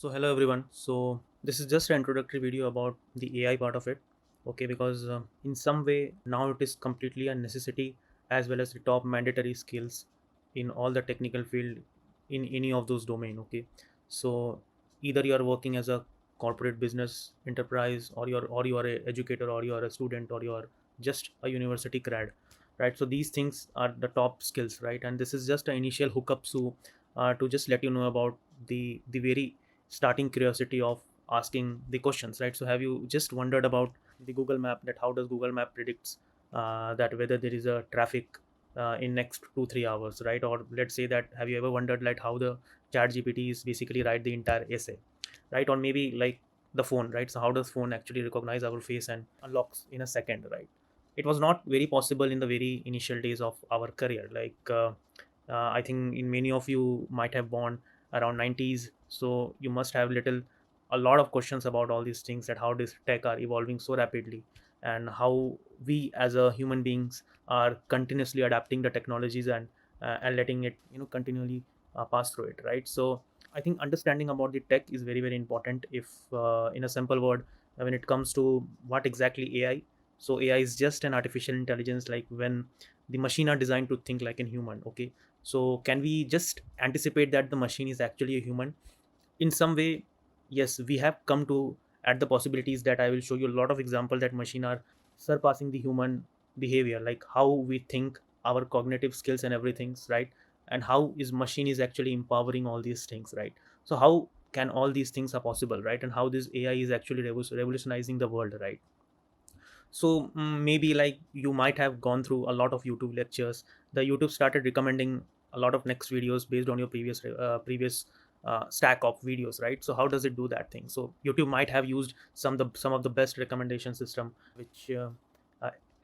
So hello everyone. So this is just an introductory video about the AI part of it. Okay, because in some way now it is completely a necessity as well as the top mandatory skills in all the technical field in any of those domain. Okay, so either you are working as a corporate business enterprise or you are a educator or you are a student or you are just a university grad, right? So these things are the top skills, right? And this is just an initial hookup to just let you know about the very starting curiosity of asking the questions, right? So have you just wondered about the Google Map, that how does Google Map predicts that whether there is a traffic in next 2 3 hours, right? Or let's say that have you ever wondered like how the chat GPT is basically write the entire essay, right? Or maybe like the phone, right? So how does phone actually recognize our face and unlocks in a second, right? It was not very possible in the very initial days of our career. I think in many of you might have born around 90s, so you must have a lot of questions about all these things, that how this tech are evolving so rapidly and how we as a human beings are continuously adapting the technologies and letting it continually pass through it, right? So I think understanding about the tech is very very important. If in a simple word, when it comes to what exactly AI, so AI is just an artificial intelligence, like when the machine are designed to think like a human. Okay, so can we just anticipate that the machine is actually a human in some way? Yes, we have come to at the possibilities that I will show you a lot of example that machine are surpassing the human behavior, like how we think, our cognitive skills and everything, right? And how is machine is actually empowering all these things, right? So how can all these things are possible, right? And how this AI is actually revolutionizing the world, right? So maybe like you might have gone through a lot of YouTube lectures. The YouTube started recommending a lot of next videos based on your previous stack of videos, right? So how does it do that thing? So YouTube might have used some of the best recommendation system, which uh,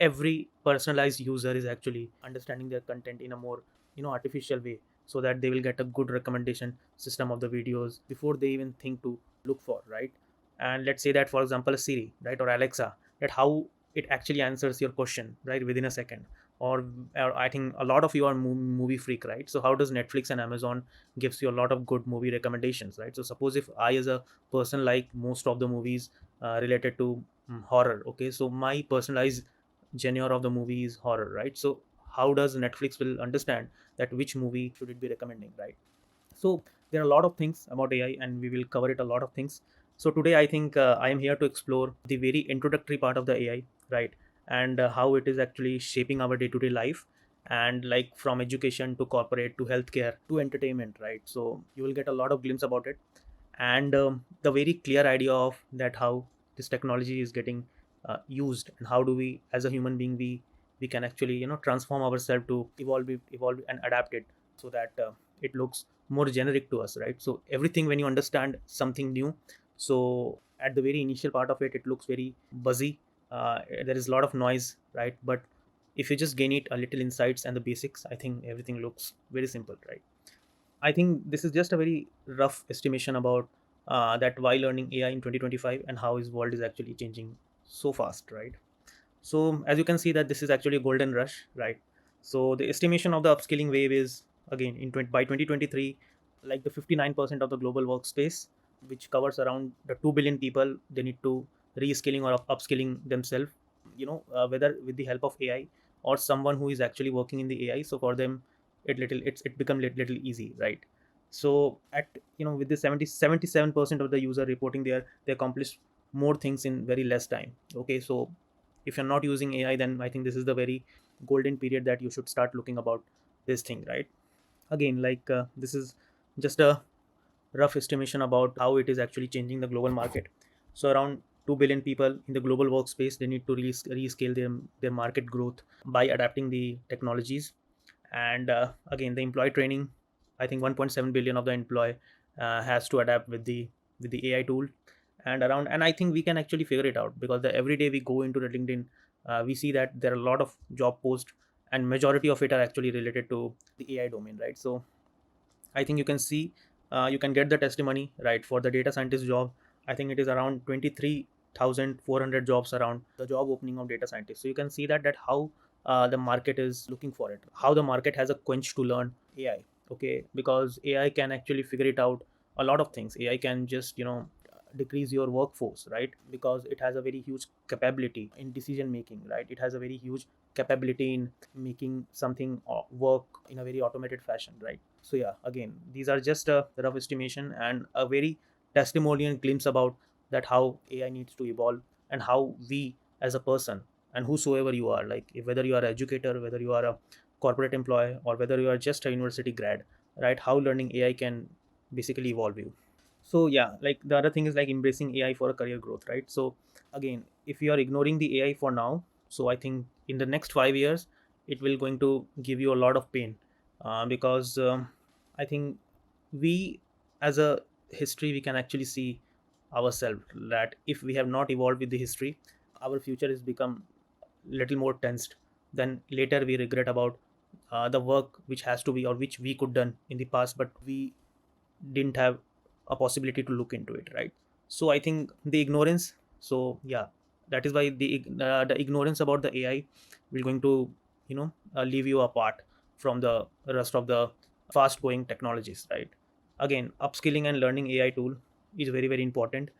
every personalized user is actually understanding their content in a more artificial way, so that they will get a good recommendation system of the videos before they even think to look for, right? And let's say that, for example, a Siri, right, or Alexa, that how it actually answers your question right within a second. Or I think a lot of you are movie freak, right? So how does Netflix and Amazon gives you a lot of good movie recommendations, right? So suppose if I as a person like most of the movies related to horror, okay, so my personalized genre of the movie is horror, right? So how does Netflix will understand that which movie should it be recommending, right? So there are a lot of things about AI and we will cover it a lot of things. So today I think I am here to explore the very introductory part of the AI, right? And how it is actually shaping our day-to-day life, and like from education to corporate to healthcare to entertainment, right? So you will get a lot of glimpse about it, and the very clear idea of that how this technology is getting used, and how do we as a human being we can actually transform ourselves to evolve and adapt it, so that it looks more generic to us, right? So everything, when you understand something new, so at the very initial part of it looks very buzzy. There is a lot of noise, right? But if you just gain it a little insights and the basics, I think everything looks very simple, right? I think this is just a very rough estimation about that why learning AI in 2025 and how his world is actually changing so fast, right? So as you can see that this is actually a golden rush, right? So the estimation of the upskilling wave is again by 2023, like the 59% of the global workspace, which covers around the 2 billion people, they need to reskilling or upskilling themselves, whether with the help of AI or someone who is actually working in the AI. So for them, it become little easy, right? So at with the 77% of the user reporting they accomplish more things in very less time. Okay, so if you're not using AI, then I think this is the very golden period that you should start looking about this thing, right? Again, like this is just a rough estimation about how it is actually changing the global market. So around 2 billion people in the global workspace, they need to rescale their market growth by adapting the technologies. And again, the employee training, I think 1.7 billion of the employee has to adapt with the AI tool. And I think we can actually figure it out, because the every day we go into the LinkedIn, we see that there are a lot of job posts, and majority of it are actually related to the AI domain, right? So I think you can see, you can get the testimony, right? For the data scientist job, I think it is around 23,400 jobs around the job opening of data scientist. So you can see that how the market is looking for it, how the market has a quench to learn AI. Okay, because AI can actually figure it out a lot of things. AI can just decrease your workforce, right? Because it has a very huge capability in decision making, right? It has a very huge capability in making something work in a very automated fashion, right? So yeah, again, these are just a rough estimation and a very testimonial glimpse about that how AI needs to evolve, and how we as a person, and whosoever you are, like if, whether you are an educator, whether you are a corporate employee, or whether you are just a university grad, right? How learning AI can basically evolve you. So yeah, like the other thing is like embracing AI for a career growth, right? So again, if you are ignoring the AI for now, so I think in the next 5 years it will going to give you a lot of pain, because I think we as a history, we can actually see ourselves that if we have not evolved with the history, our future has become little more tensed. Then later we regret about the work which has to be, or which we could done in the past, but we didn't have a possibility to look into it, right? So I think the ignorance, so yeah, that is why the ignorance about the AI will going to leave you apart from the rest of the fast going technologies, right? Again, upskilling and learning AI tool is very very important.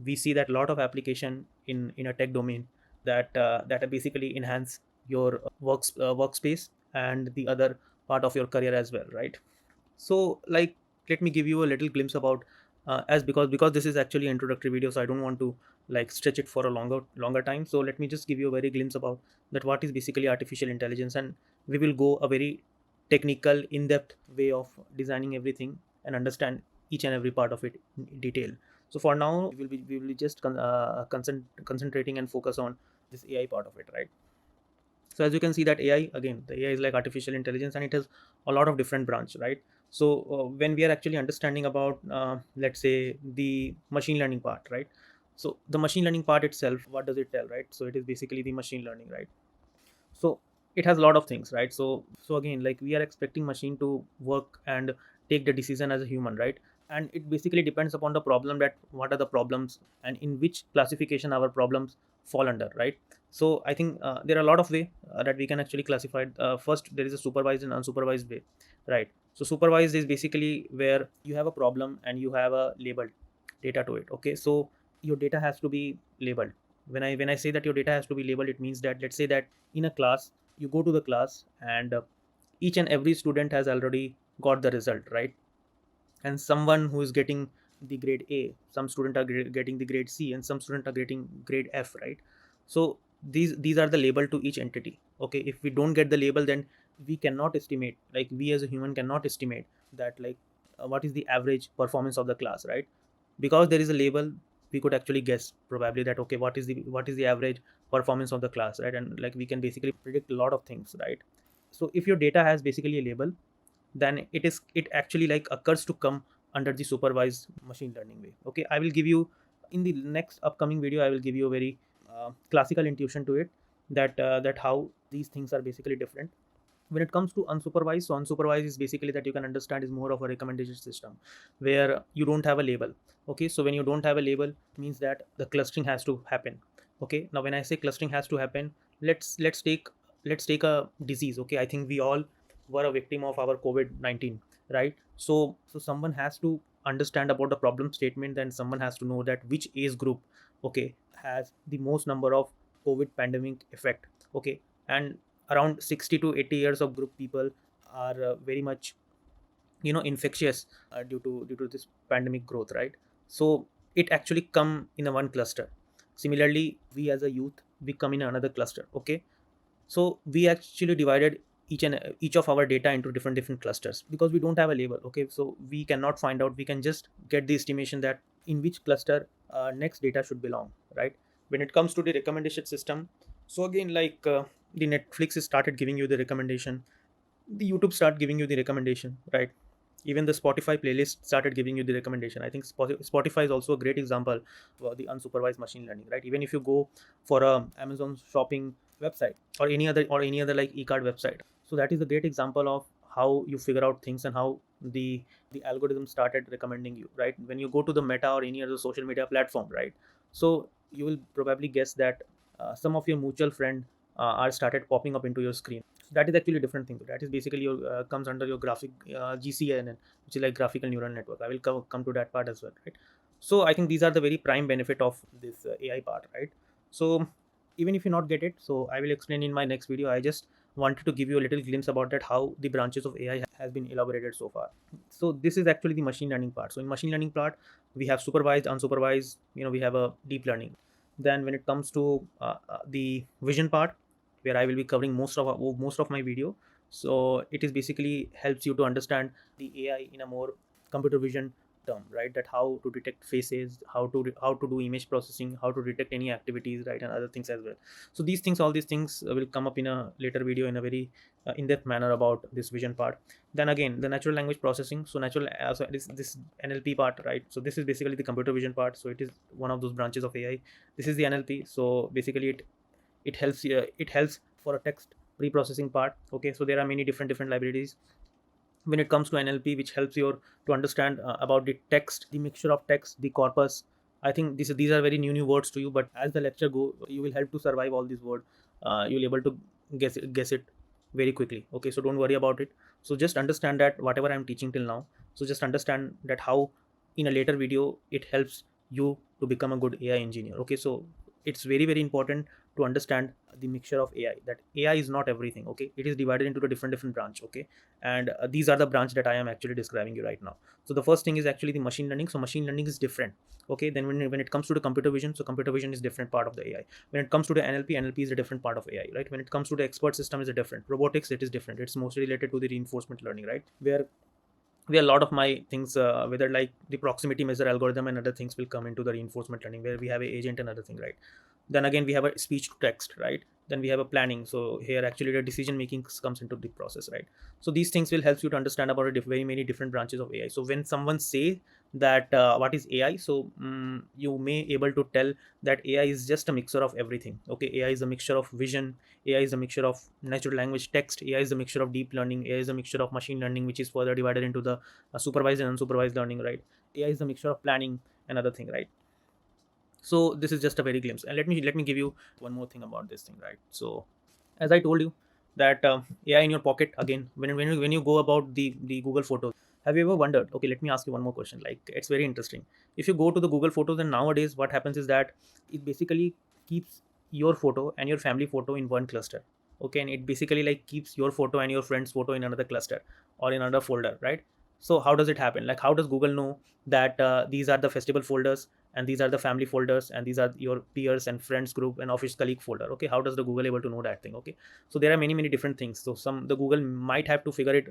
We see that a lot of application in a tech domain that basically enhance your workspace and the other part of your career as well, right? So like, let me give you a little glimpse about as because this is actually introductory video, so I don't want to like stretch it for a longer time. So let me just give you a very glimpse about that what is basically artificial intelligence, and we will go a very technical in-depth way of designing everything and understand each and every part of it in detail. So for now we will be just concentrating and focus on this AI part of it, right? So as you can see that AI, again, the AI is like artificial intelligence, and it has a lot of different branch, right? So when we are actually understanding about let's say the machine learning part, right? So the machine learning part itself, what does it tell, right? So it is basically the machine learning, right? So it has a lot of things, right? So again, like we are expecting machine to work and take the decision as a human, right? And it basically depends upon the problem, that what are the problems and in which classification our problems fall under, right? So I think there are a lot of way that we can actually classify it. First, there is a supervised and unsupervised way, right? So supervised is basically where you have a problem and you have a labeled data to it, okay? So your data has to be labeled. When I say that your data has to be labeled, it means that, let's say that in a class, you go to the class, and each and every student has already got the result, right? And someone who is getting the grade A, some student are getting the grade C, and some student are getting grade F, right? So these are the label to each entity, okay? If we don't get the label, then we cannot estimate, like we as a human cannot estimate that, like what is the average performance of the class, right? Because there is a label, we could actually guess probably that, okay, what is the average performance of the class, right? And like we can basically predict a lot of things, right? So if your data has basically a label, then it actually like occurs to come under the supervised machine learning way, okay? I will give you in the next upcoming video, I will give you a very classical intuition to it, that how these things are basically different. When it comes to unsupervised, so unsupervised is basically that you can understand is more of a recommendation system, where you don't have a label, okay? So when you don't have a label, it means that the clustering has to happen, okay? Now when I say clustering has to happen, let's take a disease, okay? I think we all were a victim of our COVID-19, right? So someone has to understand about the problem statement, then someone has to know that which age group, okay, has the most number of COVID pandemic effect, okay? And around 60 to 80 years of group people are very much infectious due to this pandemic growth, right? So it actually come in a one cluster. Similarly, we as a youth, we come in another cluster, okay? So we actually divided each of our data into different clusters, because we don't have a label, okay? So we cannot find out, we can just get the estimation that in which cluster next data should belong, right? When it comes to the recommendation system, so again, like the Netflix has started giving you the recommendation, the YouTube start giving you the recommendation, right? Even the Spotify playlist started giving you the recommendation. I think Spotify is also a great example of the unsupervised machine learning, right? Even if you go for a Amazon shopping website, or any other like e-card website, so that is a great example of how you figure out things, and how the algorithm started recommending you, right? When you go to the Meta or any other social media platform, right? So you will probably guess that some of your mutual friend are started popping up into your screen. So that is actually a different thing. That is basically your comes under your graphic GCNN, which is like graphical neural network. I will come to that part as well, right? So I think these are the very prime benefit of this AI part, right? So even if you not get it, so I will explain in my next video. I just wanted to give you a little glimpse about that, how the branches of AI has been elaborated so far. So this is actually the machine learning part. So in machine learning part, we have supervised, unsupervised, we have a deep learning. Then when it comes to the vision part, where I will be covering most of my video, so it is basically helps you to understand the AI in a more computer vision term, right? That how to detect faces, how to do image processing, how to detect any activities, right, and other things as well. So these things, all these things will come up in a later video in a very in-depth manner about this vision part. Then again, the natural language processing. So this NLP part, right? So this is basically the computer vision part. So it is one of those branches of AI. This is the NLP. So basically it helps for a text pre-processing part. Okay, so there are many different libraries when it comes to NLP, which helps you to understand about the text, the mixture of text, the corpus. I think these are very new words to you, but as the lecture go, you will help to survive all these words. You'll able to guess it very quickly. Okay, so don't worry about it. So just understand that whatever I'm teaching till now, so just understand that how in a later video it helps you to become a good AI engineer. Okay, so it's very important to understand the mixture of AI. That AI is not everything. Okay, it is divided into the different branch. Okay, and these are the branch that I am actually describing you right now. So the first thing is actually the machine learning. So machine learning is different. Okay, then when it comes to the computer vision, so computer vision is different part of the AI. When it comes to the NLP is a different part of AI, right? When it comes to the expert system is a different. Robotics, it is different. It's mostly related to the reinforcement learning, right? Where a lot of my things, whether like the proximity measure algorithm and other things will come into the reinforcement learning, where we have a agent and other thing, right? Then again we have a speech to text, right? Then we have a planning. So here actually the decision making comes into the process, right? So these things will help you to understand about very many different branches of AI. So when someone say that what is AI, so you may able to tell that AI is just a mixture of everything. Okay, AI is a mixture of vision, AI is a mixture of natural language text, AI is a mixture of deep learning, AI is a mixture of machine learning, which is further divided into the supervised and unsupervised learning, right? AI is a mixture of planning and other thing, right? So this is just a very glimpse, and let me give you one more thing about this thing, right? So as I told you that AI in your pocket. Again, when you go about the Google Photos, have you ever wondered? Okay, let me ask you one more question. Like, it's very interesting. If you go to the Google Photos, and nowadays what happens is that it basically keeps your photo and your family photo in one cluster. Okay, and it basically like keeps your photo and your friend's photo in another cluster or in another folder, right? So how does it happen? Like, how does Google know that these are the festival folders, and these are the family folders, and these are your peers and friends group and office colleague folder? Okay, how does the Google able to know that thing? Okay, so there are many different things. So the Google might have figured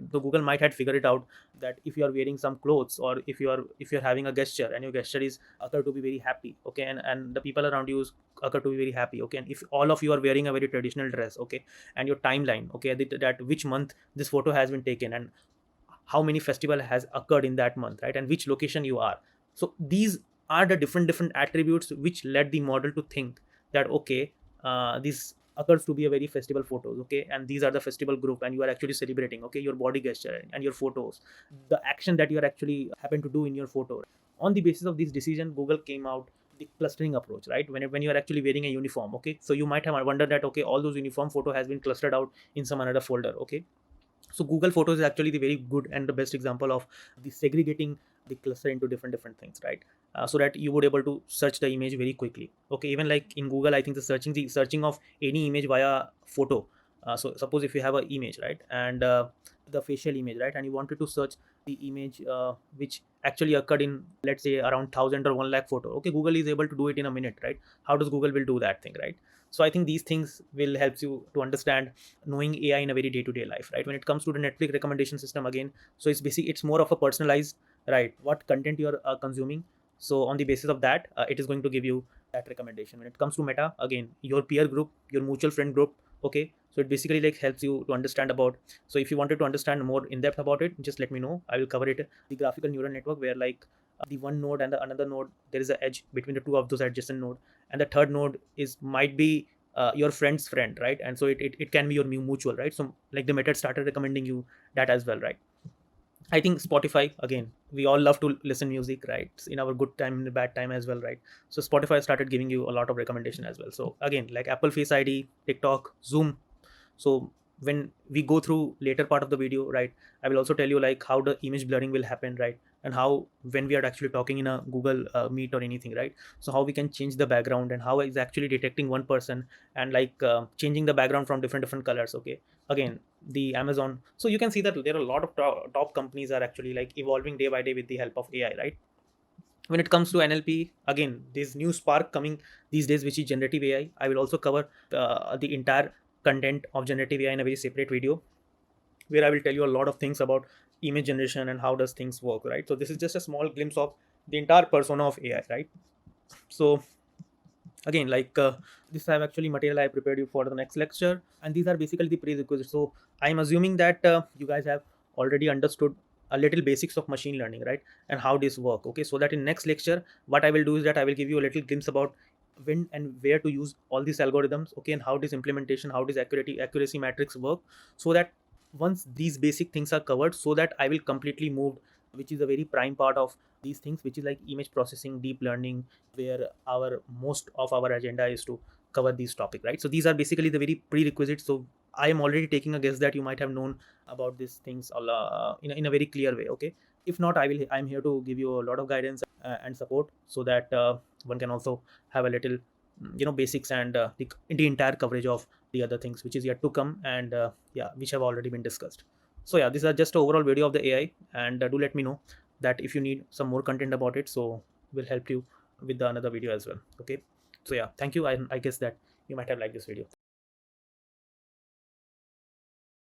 it out, that if you are wearing some clothes, or if you're having a gesture, and your gesture is occur to be very happy. Okay, and the people around you occur to be very happy. Okay, and if all of you are wearing a very traditional dress, okay, and your timeline, okay, that which month this photo has been taken, and how many festival has occurred in that month, right, and which location you are. So these are the different attributes which led the model to think that, okay, this occurs to be a very festival photos. Okay, and these are the festival group, and you are actually celebrating. Okay, your body gesture and your photos, the action that you are actually happen to do in your photo. On the basis of this decision, Google came out the clustering approach, right? When you are actually wearing a uniform. Okay, so you might have wondered that, okay, all those uniform photo has been clustered out in some another folder. Okay, so Google Photos is actually the very good and the best example of the segregating the cluster into different things, right? So that you would able to search the image very quickly. Okay, even like in Google, I think the searching of any image via photo. So suppose if you have an image, right, and the facial image, right, and you wanted to search the image which actually occurred in, let's say, around 1,000 or 1 lakh photo. Okay, Google is able to do it in a minute, right? How does Google will do that thing, right? So I think these things will help you to understand knowing AI in a very day-to-day life, right? When it comes to the Netflix recommendation system, again, so it's more of a personalized, right, what content you're consuming. So on the basis of that, it is going to give you that recommendation. When it comes to Meta, again, your peer group, your mutual friend group. Okay, so it basically like helps you to understand about. So if you wanted to understand more in depth about it, just let me know, I will cover it. The graphical neural network, where like the one node and the another node, there is an edge between the two of those adjacent node, and the third node is might be your friend's friend, right? And so it can be your mutual, right? So like the method started recommending you that as well, right? I think Spotify, again, we all love to listen music, right? In our good time, in the bad time as well, right? So Spotify started giving you a lot of recommendation as well. So again, like Apple Face ID, TikTok, Zoom. So when we go through later part of the video, right, I will also tell you like how the image blurring will happen, right, and how when we are actually talking in a Google Meet or anything, right, so how we can change the background and how it's actually detecting one person and like changing the background from different colors. Okay, again, the Amazon. So you can see that there are a lot of top companies are actually like evolving day by day with the help of AI, right? When it comes to NLP, again, this new spark coming these days, which is generative AI. I will also cover the entire content of generative AI in a very separate video, where I will tell you a lot of things about image generation and how does things work, right? So this is just a small glimpse of the entire persona of AI, right? So again, like this I have actually material I prepared you for the next lecture, and these are basically the prerequisites. So I'm assuming that you guys have already understood a little basics of machine learning, right, and how this work. Okay, so that in next lecture what I will do is that I will give you a little glimpse about when and where to use all these algorithms, okay, and how this implementation, how this accuracy matrix work, so that once these basic things are covered, so that I will completely move, which is a very prime part of these things, which is like image processing, deep learning, where our most of our agenda is to cover these topic, right? So these are basically the very prerequisites. So I am already taking a guess that you might have known about these things in a very clear way. Okay, if not, I'm here to give you a lot of guidance and support, so that one can also have a little basics and the entire coverage of the other things which is yet to come, and yeah, which have already been discussed. So yeah, these are just an overall video of the AI, and do let me know that if you need some more content about it, so we'll help you with the another video as well. Okay, so yeah, thank you. I guess that you might have liked this video.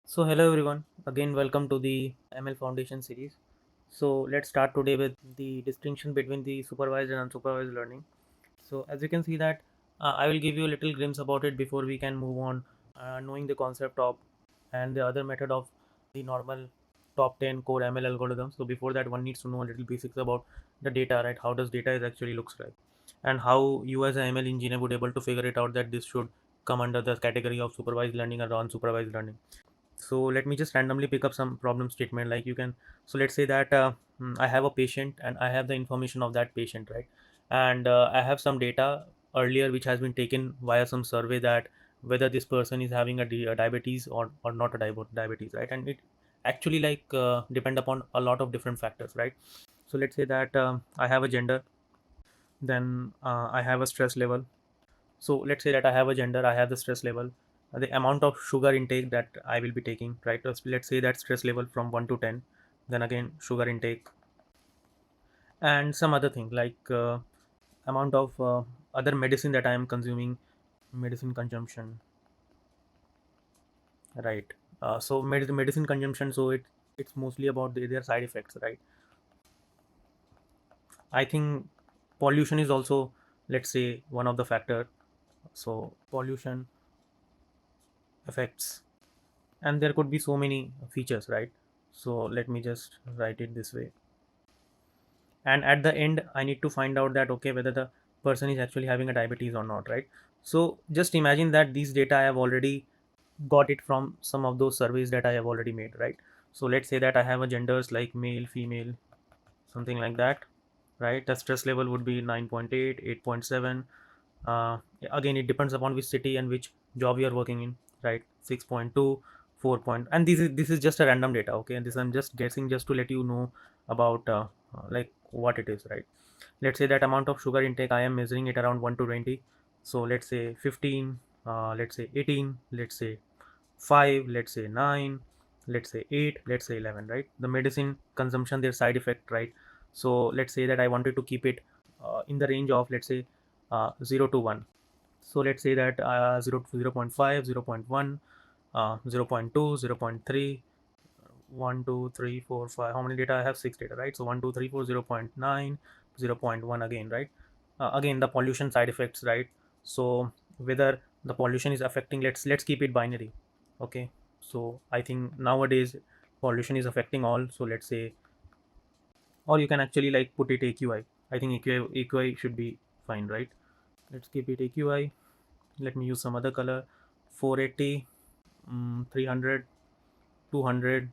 So hello everyone, again welcome to the ML Foundation series. So let's start today with the distinction between the supervised and unsupervised learning. So as you can see that I will give you a little glimpse about it before we can move on, knowing the concept of and the other method of the normal top 10 core ML algorithms. So before that, one needs to know a little basics about the data, right? How does data is actually looks like, and how you as an ML engineer would able to figure it out that this should come under the category of supervised learning or unsupervised learning. So let me just randomly pick up some problem statement, like you can. So let's say that I have a patient and I have the information of that patient, right, and I have some data earlier which has been taken via some survey that whether this person is having a diabetes or not a diabetes, right, and it actually like depend upon a lot of different factors, right? So let's say that I have a gender, then I have a stress level. So let's say that I have a gender, I have the stress level, the amount of sugar intake that I will be taking, right? Let's say that stress level from 1 to 10, then again sugar intake, and some other thing like amount of other medicine that I am consuming, medicine consumption, right? So medicine consumption, so it's mostly about their side effects, right? I think pollution is also, let's say, one of the factor. So pollution affects, and there could be so many features, right? So let me just write it this way, and at the end I need to find out that okay, whether the person is actually having a diabetes or not, right? So just imagine that these data I have already got it from some of those surveys that I have already made, right? So let's say that I have a genders like male, female, something like that, right? The stress level would be 9.8, 8.7. uh, Again, it depends upon which city and which job you are working in, right? 6.2, 4 point, and this is just a random data, okay, and this I'm just guessing just to let you know about like what it is, right? Let's say that amount of sugar intake I am measuring it around 1 to 20. So let's say 15, let's say 18, let's say 5, let's say 9, let's say 8, let's say 11, right? The medicine consumption, their side effect, right? So let's say that I wanted to keep it in the range of, let's say, 0 to 1. So let's say that 0 to 0.5, 0.1, 0.2, 0.3, 1, 2, 3, 4, 5. How many data I have? 6 data, right? So 1, 2, 3, 4, 0.9, 0.1 again, right? Again, the pollution side effects, right? So whether the pollution is affecting, let's keep it binary, okay? So I think nowadays pollution is affecting all. So let's say, or you can actually like put it AQI. I think AQI should be fine, right? Let's keep it AQI. Let me use some other color. 480, 300, 200,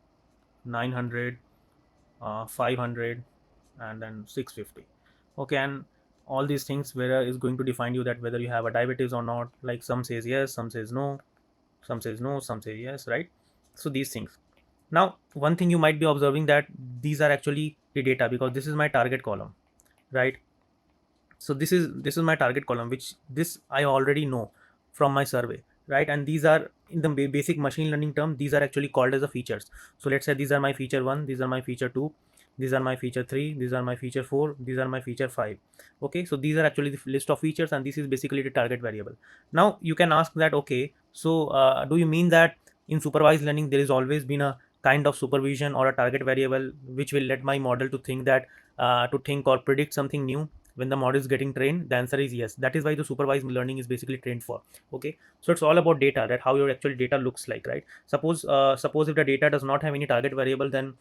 900, 500, and then 650. Okay, and all these things where is going to define you that whether you have a diabetes or not. Like some says yes, some says no, some says no, some say yes, right? So these things. Now one thing you might be observing that these are actually the data, because this is my target column, right? So this is my target column, which this I already know from my survey, right? And these are in the basic machine learning term, these are actually called as the features. So let's say these are my feature 1, these are my feature 2, these are my feature 3, these are my feature 4, these are my feature 5. Okay, so these are actually the list of features, and this is basically the target variable. Now you can ask that, okay, so do you mean that in supervised learning there is always been a kind of supervision or a target variable which will let my model to think that to think or predict something new when the model is getting trained? The answer is yes. That is why the supervised learning is basically trained for. Okay, so it's all about data, that how your actual data looks like, right? Suppose if the data does not have any target variable, then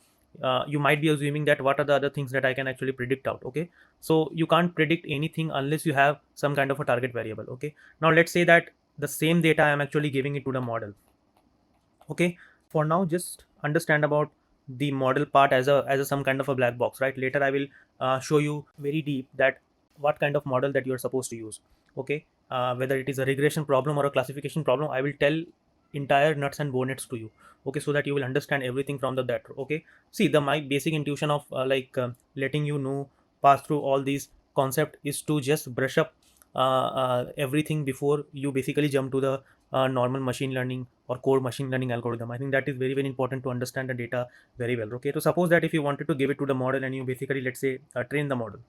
you might be assuming that what are the other things that I can actually predict out. Okay, so you can't predict anything unless you have some kind of a target variable. Okay, now let's say that the same data I am actually giving it to the model. Okay, for now just understand about the model part as a some kind of a black box, right? Later I will show you very deep that what kind of model that you are supposed to use. Okay, whether it is a regression problem or a classification problem, I will tell entire nuts and bolts to you. Okay, so that you will understand everything from that. Okay, see, the my basic intuition of letting you know pass through all these concept is to just brush up everything before you basically jump to the normal machine learning or core machine learning algorithm. I think that is very, very important to understand the data very well. Okay, so suppose that if you wanted to give it to the model and you basically, let's say, train the model.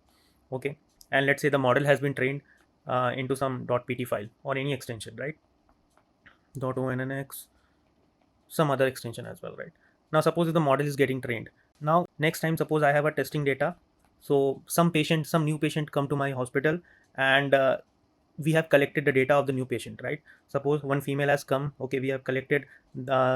Okay, and let's say the model has been trained into some .pt file or any extension, right? .onnx, some other extension as well, right? Now suppose if the model is getting trained. Now next time, suppose I have a testing data. So some new patient come to my hospital, and we have collected the data of the new patient, right? Suppose one female has come. Okay, we have collected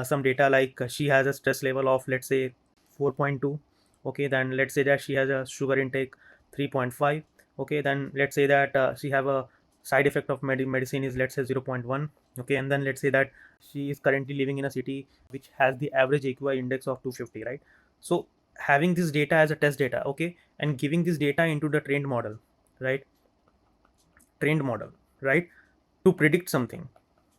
some data, like she has a stress level of, let's say, 4.2. Okay, then let's say that she has a sugar intake 3.5. Okay, then let's say that she have a side effect of medicine is, let's say, 0.1. Okay, and then let's say that she is currently living in a city which has the average AQI index of 250, right? So having this data as a test data, okay, and giving this data into the trained model, right? Trained model, right, to predict something,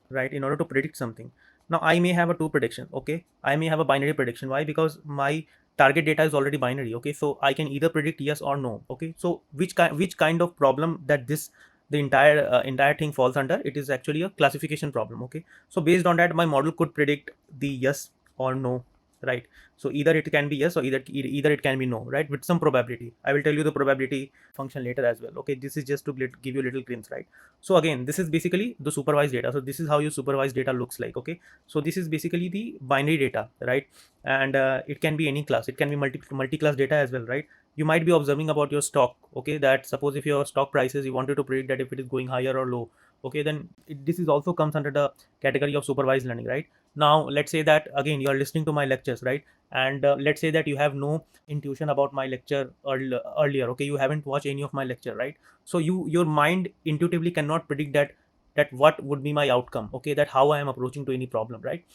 right? In order to predict something, now I may have a two prediction. Okay, I may have a binary prediction. Why? Because my target data is already binary. Okay, so I can either predict yes or no. Okay, so which kind of problem that this the entire thing falls under? It is actually a classification problem. Okay, so based on that, my model could predict the yes or no, right? So either it can be yes, or either it can be no, right, with some probability. I will tell you the probability function later as well. Okay, this is just to give you a little glimpse, right? So again, this is basically the supervised data. So this is how your supervised data looks like. Okay, so this is basically the binary data, right? And it can be any class, it can be multi-class data as well, right? You might be observing about your stock. Okay, that suppose if your stock prices, you wanted to predict that if it is going higher or low. Okay, then this is also comes under the category of supervised learning, right? Now let's say that again you are listening to my lectures, right? And let's say that you have no intuition about my lecture earlier. Okay, you haven't watched any of my lecture, right? So your mind intuitively cannot predict that what would be my outcome. Okay, that how I am approaching to any problem, right?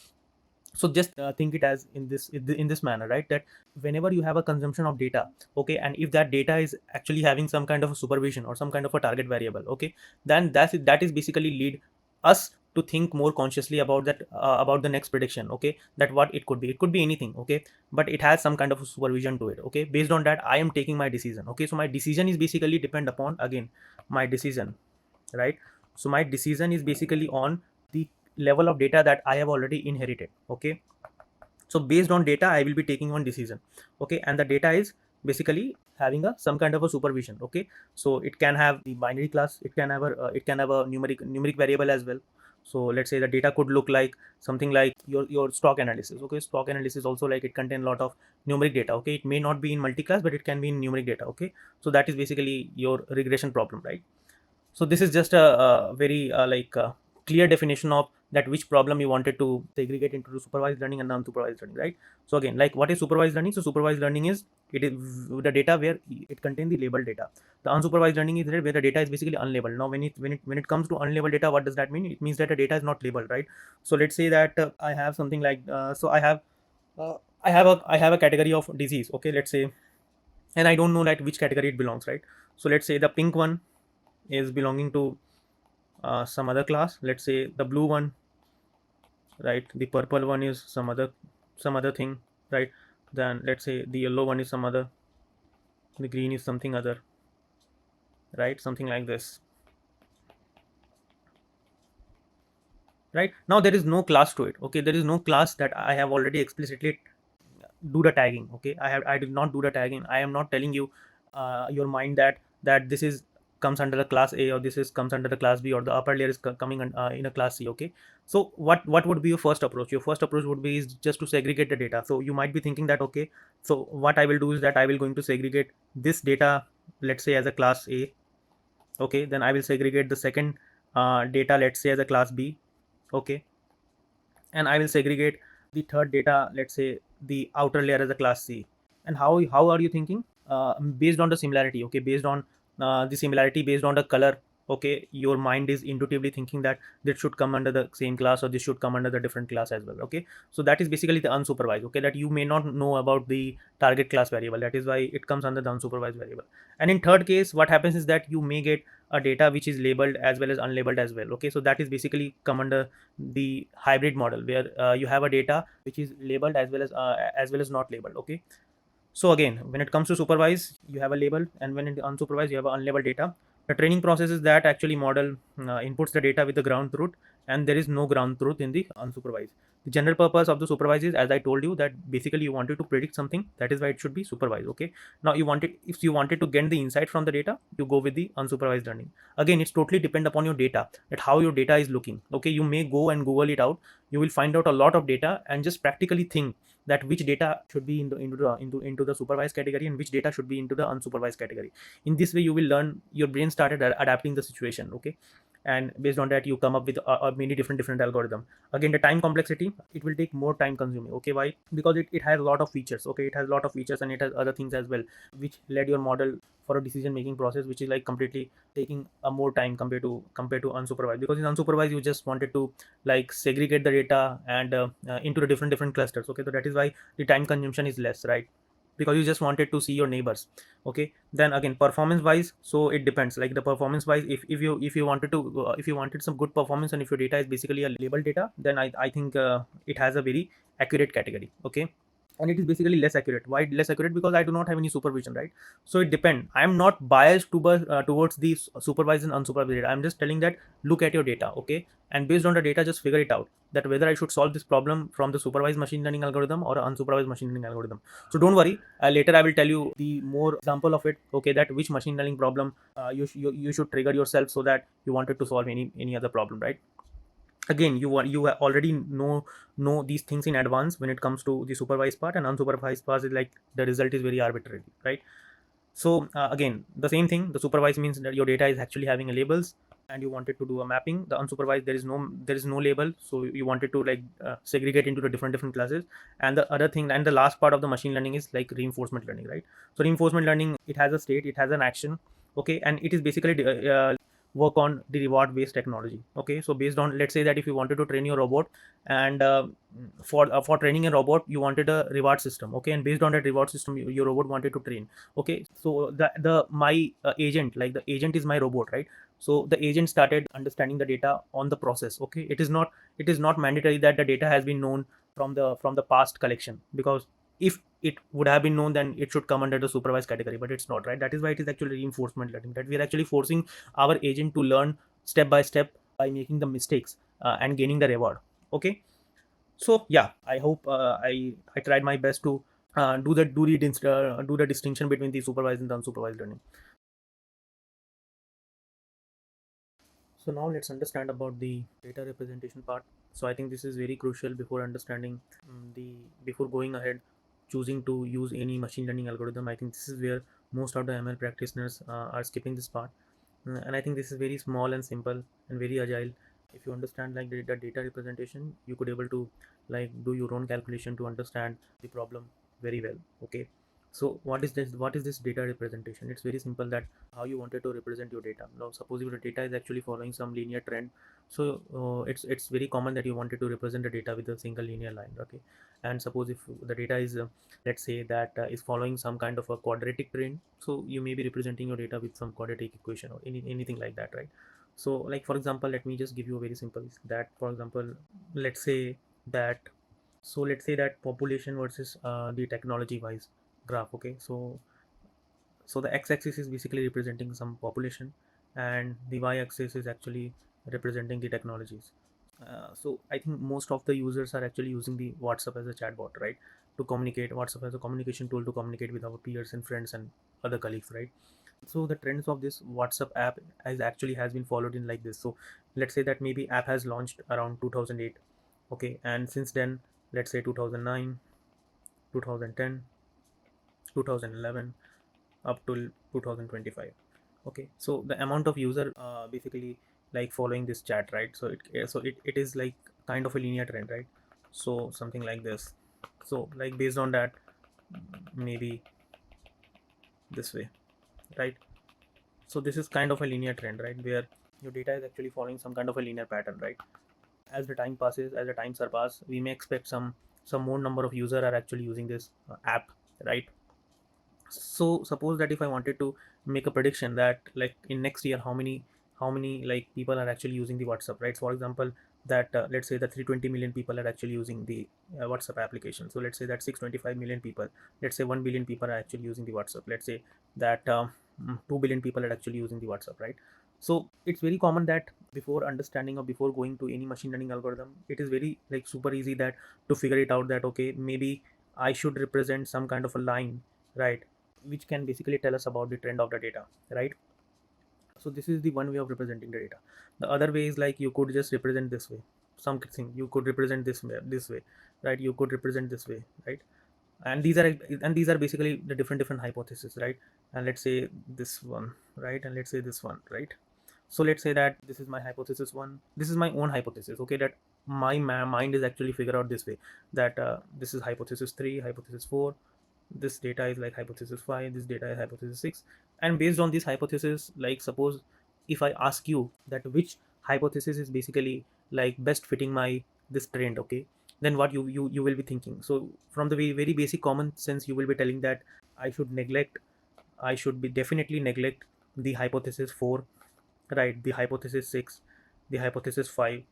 So just think it as in this manner, right? That whenever you have a consumption of data, okay, and if that data is actually having some kind of a supervision or some kind of a target variable, okay, then that is basically lead us to think more consciously about that, about the next prediction. Okay, that what it could be anything. Okay, but it has some kind of a supervision to it. Okay, based on that I am taking my decision. Okay, so my decision is basically depend upon, again, my decision, right? So my decision is basically on the level of data that I have already inherited. Okay, so based on data I will be taking one decision. Okay, and the data is basically having a some kind of a supervision. Okay, so it can have the binary class, it can have a numeric variable as well. So let's say the data could look like something like your stock analysis. Okay, stock analysis also, like, it contain a lot of numeric data. Okay, it may not be in multi-class, but it can be in numeric data. Okay, so that is basically your regression problem, right? So this is just a very clear definition of that which problem you wanted to segregate into supervised learning and unsupervised learning, right? So again, like, what is supervised learning? So supervised learning is, it is the data where it contains the labeled data. The unsupervised learning is where the data is basically unlabeled. Now when it comes to unlabeled data, what does that mean? It means that the data is not labeled, right? So let's say that I have something like so I have I have a category of disease, okay, let's say, and I don't know that which category it belongs, right? So let's say the pink one is belonging to some other class. Let's say the blue one, right? The purple one is some other thing, right? Then let's say the yellow one is some other, the green is something other, right? Something like this, right? Now there is no class to it, okay? There is no class that I have already explicitly do the tagging, okay? I did not do the tagging. I am not telling you your mind that this is comes under the class A, or this is comes under the class B, or the upper layer is coming in a class C, okay? So what would be your first approach? Your first approach would be is just to segregate the data. So you might be thinking that, okay, so what I will do is that I will going to segregate this data, let's say, as a class A, okay? Then I will segregate the second data, let's say, as a class B, okay? And I will segregate the third data, let's say, the outer layer as a class C. And how are you thinking? Based on the similarity, okay, based on the similarity, based on the color, okay, your mind is intuitively thinking that this should come under the same class, or this should come under the different class as well, okay? So that is basically the unsupervised, okay, that you may not know about the target class variable, that is why it comes under the unsupervised variable. And in third case, what happens is that you may get a data which is labeled as well as unlabeled as well, okay? So that is basically come under the hybrid model, where you have a data which is labeled as well as not labeled, okay? So again, when it comes to supervised, you have a label, and when it unsupervised, you have an unlabeled data. The training process is that actually model inputs the data with the ground truth, and there is no ground truth in the unsupervised. The general purpose of the supervised is, as I told you, that basically you wanted to predict something. That is why it should be supervised. Okay. Now if you wanted to get the insight from the data, you go with the unsupervised learning. Again, it's totally depend upon your data, that how your data is looking. Okay, you may go and Google it out. You will find out a lot of data and just practically think that which data should be into the supervised category and which data should be into the unsupervised category. In this way, you will learn, your brain started adapting the situation, okay? And based on that, you come up with a many different algorithm. Again, the time complexity, it will take more time consuming, okay? Why? Because it has a lot of features, okay? It has a lot of features, and it has other things as well, which led your model for a decision making process, which is like completely taking a more time compared to unsupervised. Because in unsupervised, you just wanted to like segregate the data and into the different clusters, okay? So that is why the time consumption is less, right? Because you just wanted to see your neighbors, okay? Then again, performance wise, so it depends, like the performance wise, if you wanted to if you wanted some good performance, and if your data is basically a labeled data, then I think it has a very accurate category, okay? And it is basically less accurate. Why less accurate? Because I do not have any supervision, right? So it depends. I am not biased towards the supervised and unsupervised data. I'm just telling that look at your data, okay? And based on the data, just figure it out, that whether I should solve this problem from the supervised machine learning algorithm or unsupervised machine learning algorithm. So don't worry, later I will tell you the more example of it, okay, that which machine learning problem you should trigger yourself, so that you wanted to solve any other problem, right? Again, you already know these things in advance when it comes to the supervised part, and unsupervised part is like the result is very arbitrary, right? So again, the same thing, the supervised means that your data is actually having a labels, and you wanted to do a mapping. The unsupervised, there is no label, so you wanted to like segregate into the different classes. And the other thing, and the last part of the machine learning is like reinforcement learning, right? So reinforcement learning, it has a state, it has an action, okay? And it is basically work on the reward based technology, okay? So based on, let's say that if you wanted to train your robot, and for training a robot, you wanted a reward system, okay? And based on that reward system, your robot wanted to train, okay? So the my agent, like the agent is my robot, right? So the agent started understanding the data on the process, okay? It is not mandatory that the data has been known from the past collection, because if it would have been known, then it should come under the supervised category, but it's not, right? That is why it is actually reinforcement learning, that we are actually forcing our agent to learn step by step by making the mistakes and gaining the reward, okay? So yeah, I hope I tried my best to do the distinction between the supervised and the unsupervised learning. So now let's understand about the data representation part. So I think this is very crucial before understanding the before going ahead choosing to use any machine learning algorithm. I think this is where most of the ML practitioners are skipping this part. And I think this is very small and simple and very agile. If you understand like the data representation, you could able to like do your own calculation to understand the problem very well. Okay. So what is this data representation? It's very simple, that how you wanted to represent your data. Now suppose your data is actually following some linear trend, so it's very common that you wanted to represent the data with a single linear line. Okay, and suppose if the data is let's say that is following some kind of a quadratic trend, so you may be representing your data with some quadratic equation or anything like that, right? So like for example, let me just give you a very simple, that for example, let's say that let's say that population versus the technology wise graph. Okay, so the x-axis is basically representing some population, and the y-axis is actually representing the technologies. So I think most of the users are actually using the WhatsApp as a chatbot, right, to communicate. WhatsApp as a communication tool to communicate with our peers and friends and other colleagues, right? So the trends of this WhatsApp app has been followed in like this. So let's say that maybe app has launched around 2008. Okay, and since then, let's say 2009, 2010, 2011, up till 2025. Okay, so the amount of user basically like following this chat, right? So it is like kind of a linear trend, right? So something like this. So like based on that, maybe this way, right? So this is kind of a linear trend, right, where your data is actually following some kind of a linear pattern, right? As the time passes, as the time surpass, we may expect some more number of user are actually using this app, right? So suppose that if I wanted to make a prediction that like in next year, how many like people are actually using the WhatsApp, right? For example, that let's say that 320 million people are actually using the WhatsApp application. So let's say that 625 million people, let's say 1 billion people are actually using the WhatsApp. Let's say that 2 billion people are actually using the WhatsApp, right? So it's very common that before understanding or before going to any machine learning algorithm, it is very like super easy that to figure it out, that okay, maybe I should represent some kind of a line, right, which can basically tell us about the trend of the data, right? So this is the one way of representing the data. The other way is like you could just represent this way, something you could represent this way, right? You could represent this way, right? And these are basically the different hypotheses, right? And let's say this one, right, and let's say this one, right? So let's say that this is my hypothesis one, this is my own hypothesis, okay, that my mind is actually figure out this way, that this is hypothesis 3, hypothesis 4, this data is like hypothesis 5, this data is hypothesis 6. And based on this hypothesis, like suppose if I ask you that which hypothesis is basically like best fitting my this trend, okay, then what you will be thinking. So from the very basic common sense, you will be telling that I should be definitely neglect the hypothesis 4, right, the hypothesis 6, the hypothesis 5,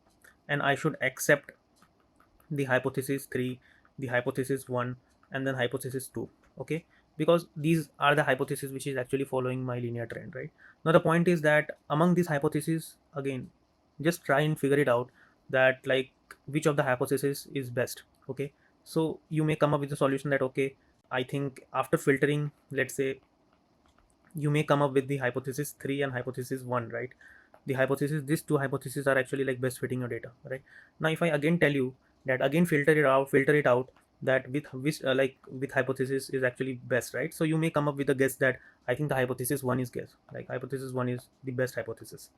and I should accept the hypothesis 3, the hypothesis 1, and then hypothesis 2. Okay, because these are the hypotheses which is actually following my linear trend, right? Now the point is that among these hypotheses, again, just try and figure it out, that like which of the hypothesis is best. Okay, so you may come up with a solution that okay, I think after filtering, let's say, you may come up with the hypothesis 3 and hypothesis 1, right? The hypothesis, these two hypotheses are actually like best fitting your data, right? Now if I again tell you that again filter it out, that with which like with hypothesis is actually best, right? So you may come up with a guess that I think the hypothesis 1 is guess, like hypothesis 1 is the best hypothesis,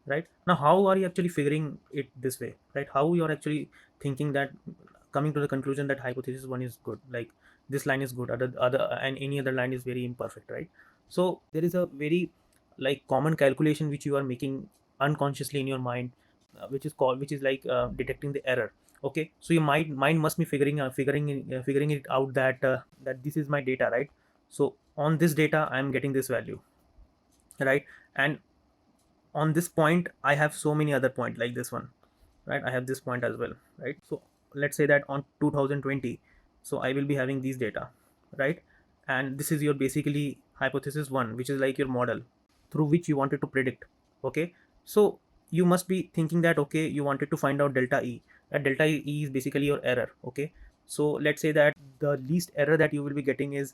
right? Now how are you actually figuring it this way, right? How you're actually thinking that, coming to the conclusion that hypothesis 1 is good, like this line is good, other and any other line is very imperfect, right? So there is a very like common calculation which you are making unconsciously in your mind, which is like detecting the error. Okay, so your mind must be figuring it out that that this is my data, right? So on this data I am getting this value, right? And on this point I have so many other point like this one, right? I have this point as well, right? So let's say that on 2020, so I will be having these data, right? And this is your basically hypothesis 1, which is like your model through which you wanted to predict. Okay, so you must be thinking that okay, you wanted to find out delta e, that delta e is basically your error. Okay, so let's say that the least error that you will be getting is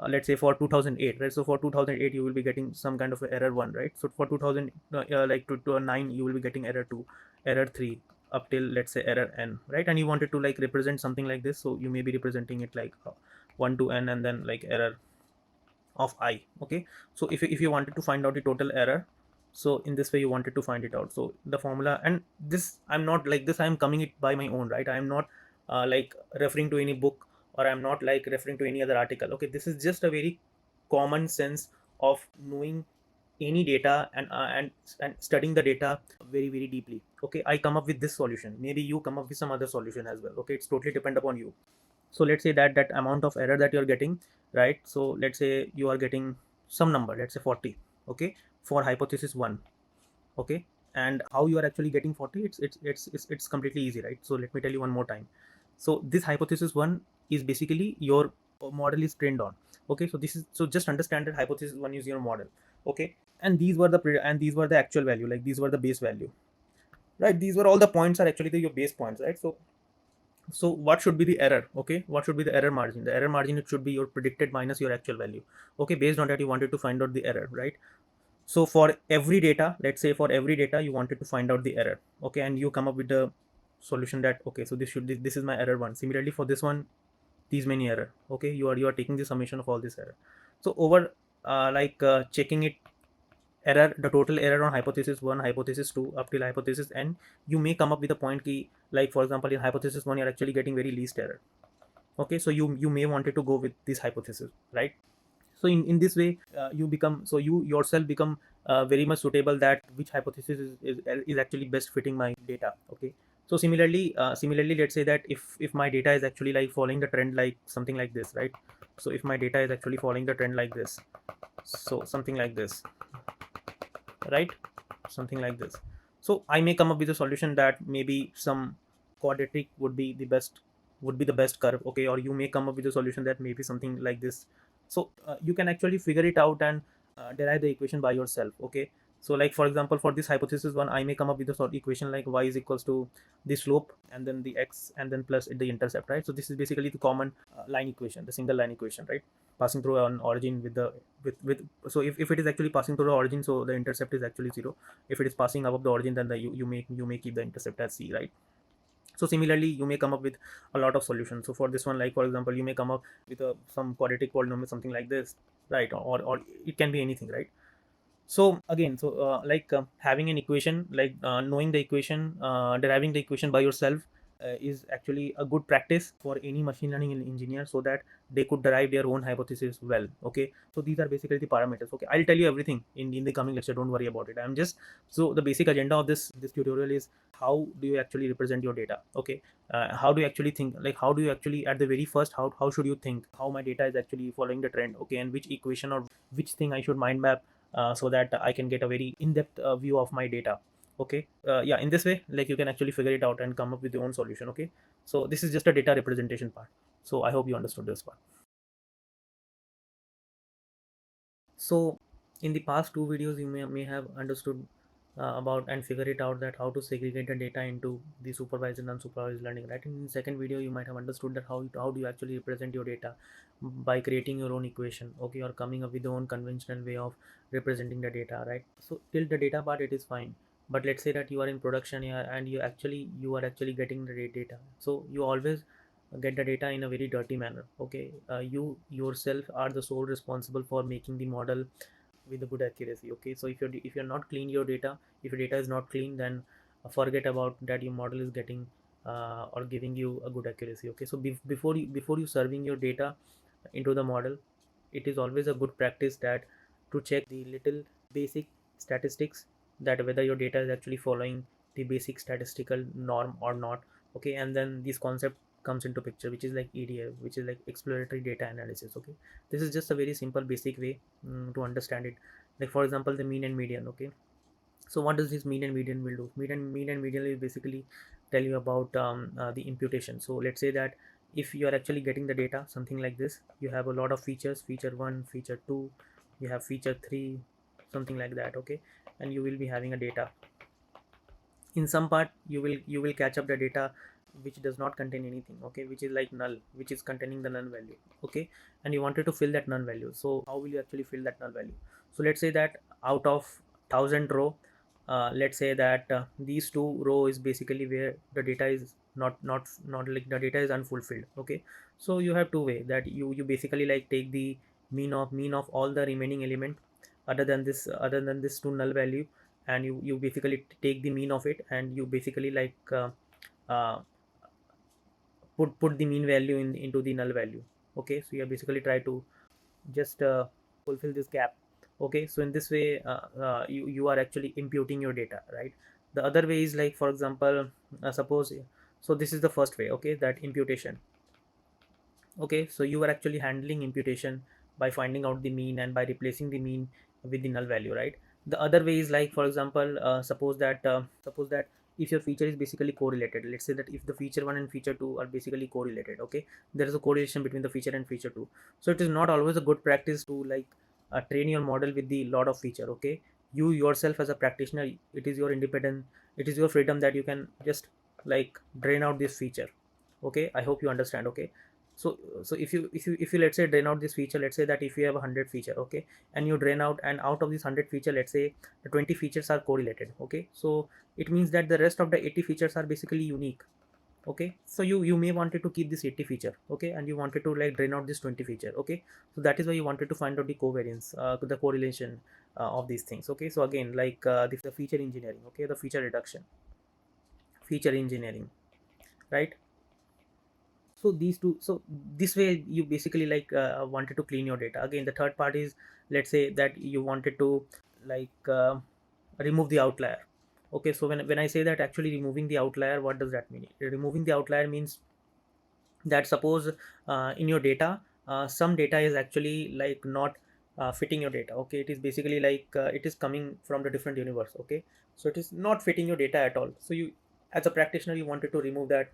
let's say for 2008, right? So for 2008 you will be getting some kind of a error 1, right? So for 2000 like to 9 you will be getting error 2, error 3, up till let's say error n, right? And you wanted to like represent something like this, so you may be representing it like 1 to n and then like error of I. Okay, so if you wanted to find out the total error, so in this way you wanted to find it out. So the formula, and this I'm not like this, I'm coming it by my own, right? I'm not like referring to any book or I'm not like referring to any other article. Okay, this is just a very common sense of knowing any data and studying the data very deeply. Okay, I come up with this solution, maybe you come up with some other solution as well. Okay, it's totally depend upon you. So let's say that that amount of error that you're getting, right? So let's say you are getting some number, let's say 40. Okay, for hypothesis 1. Okay, and how you are actually getting 40, it's completely easy, right? So let me tell you one more time. So this hypothesis 1 is basically your model is trained on. Okay, so this is, so just understand that hypothesis 1 is your model. Okay, and these were the and these were the actual value, like these were the base value, right? These were all the points are actually your base points, right? So what should be the error? Okay, what should be the error margin? The error margin, it should be your predicted minus your actual value. Okay, based on that you wanted to find out the error, right? So for every data, let's say for every data you wanted to find out the error. Okay, and you come up with the solution that, okay, so this is my error 1. Similarly for this one, these many error. Okay, you are taking the summation of all this error. So over checking it, error, the total error on hypothesis 1, hypothesis 2 up till hypothesis n, you may come up with a point key, like for example in hypothesis 1 you're actually getting very least error. Okay, so you may wanted to go with this hypothesis, right? So in this way, you become, so you yourself become very much suitable that which hypothesis is actually best fitting my data. Okay, so similarly let's say that if my data is actually like following the trend like something like this, right? So if my data is actually following the trend like this, so something like this, right? Something like this. So I may come up with a solution that maybe some quadratic would be the best curve. Okay, or you may come up with a solution that maybe something like this. So you can actually figure it out and derive the equation by yourself. Okay, so like for example for this hypothesis 1, I may come up with a sort of equation like y is equals to the slope and then the x and then plus the intercept, right? So this is basically the common line equation, the single line equation, right? Passing through an origin with the with so if it is actually passing through the origin, so the intercept is actually 0. If it is passing above the origin, then you may keep the intercept as c, right? So similarly you may come up with a lot of solutions. So for this one, like for example, you may come up with some quadratic polynomial, something like this, right? Or it can be anything, right? So again, so having an equation, like knowing the equation, deriving the equation by yourself is actually a good practice for any machine learning engineer, so that they could derive their own hypothesis well. Okay, so these are basically the parameters. Okay, I'll tell you everything in the coming lecture, don't worry about it. I'm just, so the basic agenda of this tutorial is how do you actually represent your data. Okay, how do you actually think, like how do you actually at the very first, how should you think how my data is actually following the trend. Okay, and which equation or which thing I should mind map so that I can get a very in-depth view of my data. Okay, yeah, in this way, like you can actually figure it out and come up with your own solution. Okay, so this is just a data representation part. So I hope you understood this part. So in the past two videos, you may have understood about and figure it out that how to segregate the data into the supervised and unsupervised learning, right? In the second video, you might have understood that how do you actually represent your data by creating your own equation. Okay, or coming up with your own conventional way of representing the data, right? So till the data part, it is fine. But let's say that you are in production here and you are actually getting the data. So you always get the data in a very dirty manner. Okay, you yourself are the sole responsible for making the model with a good accuracy. Okay, so if you're not clean your data, if your data is not clean, then forget about that your model is getting or giving you a good accuracy. Okay, so before you serving your data into the model, it is always a good practice that to check the little basic statistics, that whether your data is actually following the basic statistical norm or not. Okay, and then this concept comes into picture, which is like EDA, which is like exploratory data analysis. Okay, this is just a very simple basic way to understand it. Like for example, the mean and median. Okay, so what does this mean and median will do? Mean and median will basically tell you about the imputation. So let's say that if you are actually getting the data something like this, you have a lot of features, feature 1, feature 2, you have feature 3, something like that. Okay, and you will be having a data. In some part you will catch up the data which does not contain anything. Okay, which is like null, which is containing the null value. Okay, and you wanted to fill that null value. So how will you actually fill that null value? So let's say that out of 1000 row, let's say that these two row is basically where the data is not like the data is unfulfilled. Okay, so you have two way that you basically like take the mean of all the remaining element other than this two null value, and you basically take the mean of it, and you basically like uh, put the mean value into the null value. Okay, so you basically try to just fulfill this gap. Okay, so in this way you are actually imputing your data, right? The other way is like, for example, suppose, so this is the first way, okay, that imputation. Okay, so you are actually handling imputation by finding out the mean and by replacing the mean with the null value, right? The other way is like, for example, suppose that if your feature is basically correlated, let's say that if the feature 1 and feature 2 are basically correlated, okay, there is a correlation between the feature and feature 2. So it is not always a good practice to like train your model with the lot of feature. Okay, you yourself as a practitioner, it is your independent, it is your freedom that you can just like drain out this feature. Okay, I hope you understand. Okay, so if you let's say drain out this feature, let's say that if you have 100 feature, okay, and you drain out, and out of this 100 feature, let's say the 20 features are correlated. Okay, so it means that the rest of the 80 features are basically unique. Okay, so you may wanted to keep this 80 feature, okay, and you wanted to like drain out this 20 feature. Okay, so that is why you wanted to find out the covariance, the correlation of these things. Okay, so again, like the feature engineering, okay, the feature reduction, feature engineering, right? So these two, so this way you basically like wanted to clean your data. Again, the third part is, let's say that you wanted to like remove the outlier. Okay, so when I say that actually removing the outlier, what does that mean? Removing the outlier means that suppose in your data, some data is actually like not fitting your data. Okay, it is basically like it is coming from the different universe. Okay, so it is not fitting your data at all. So you, as a practitioner, you wanted to remove that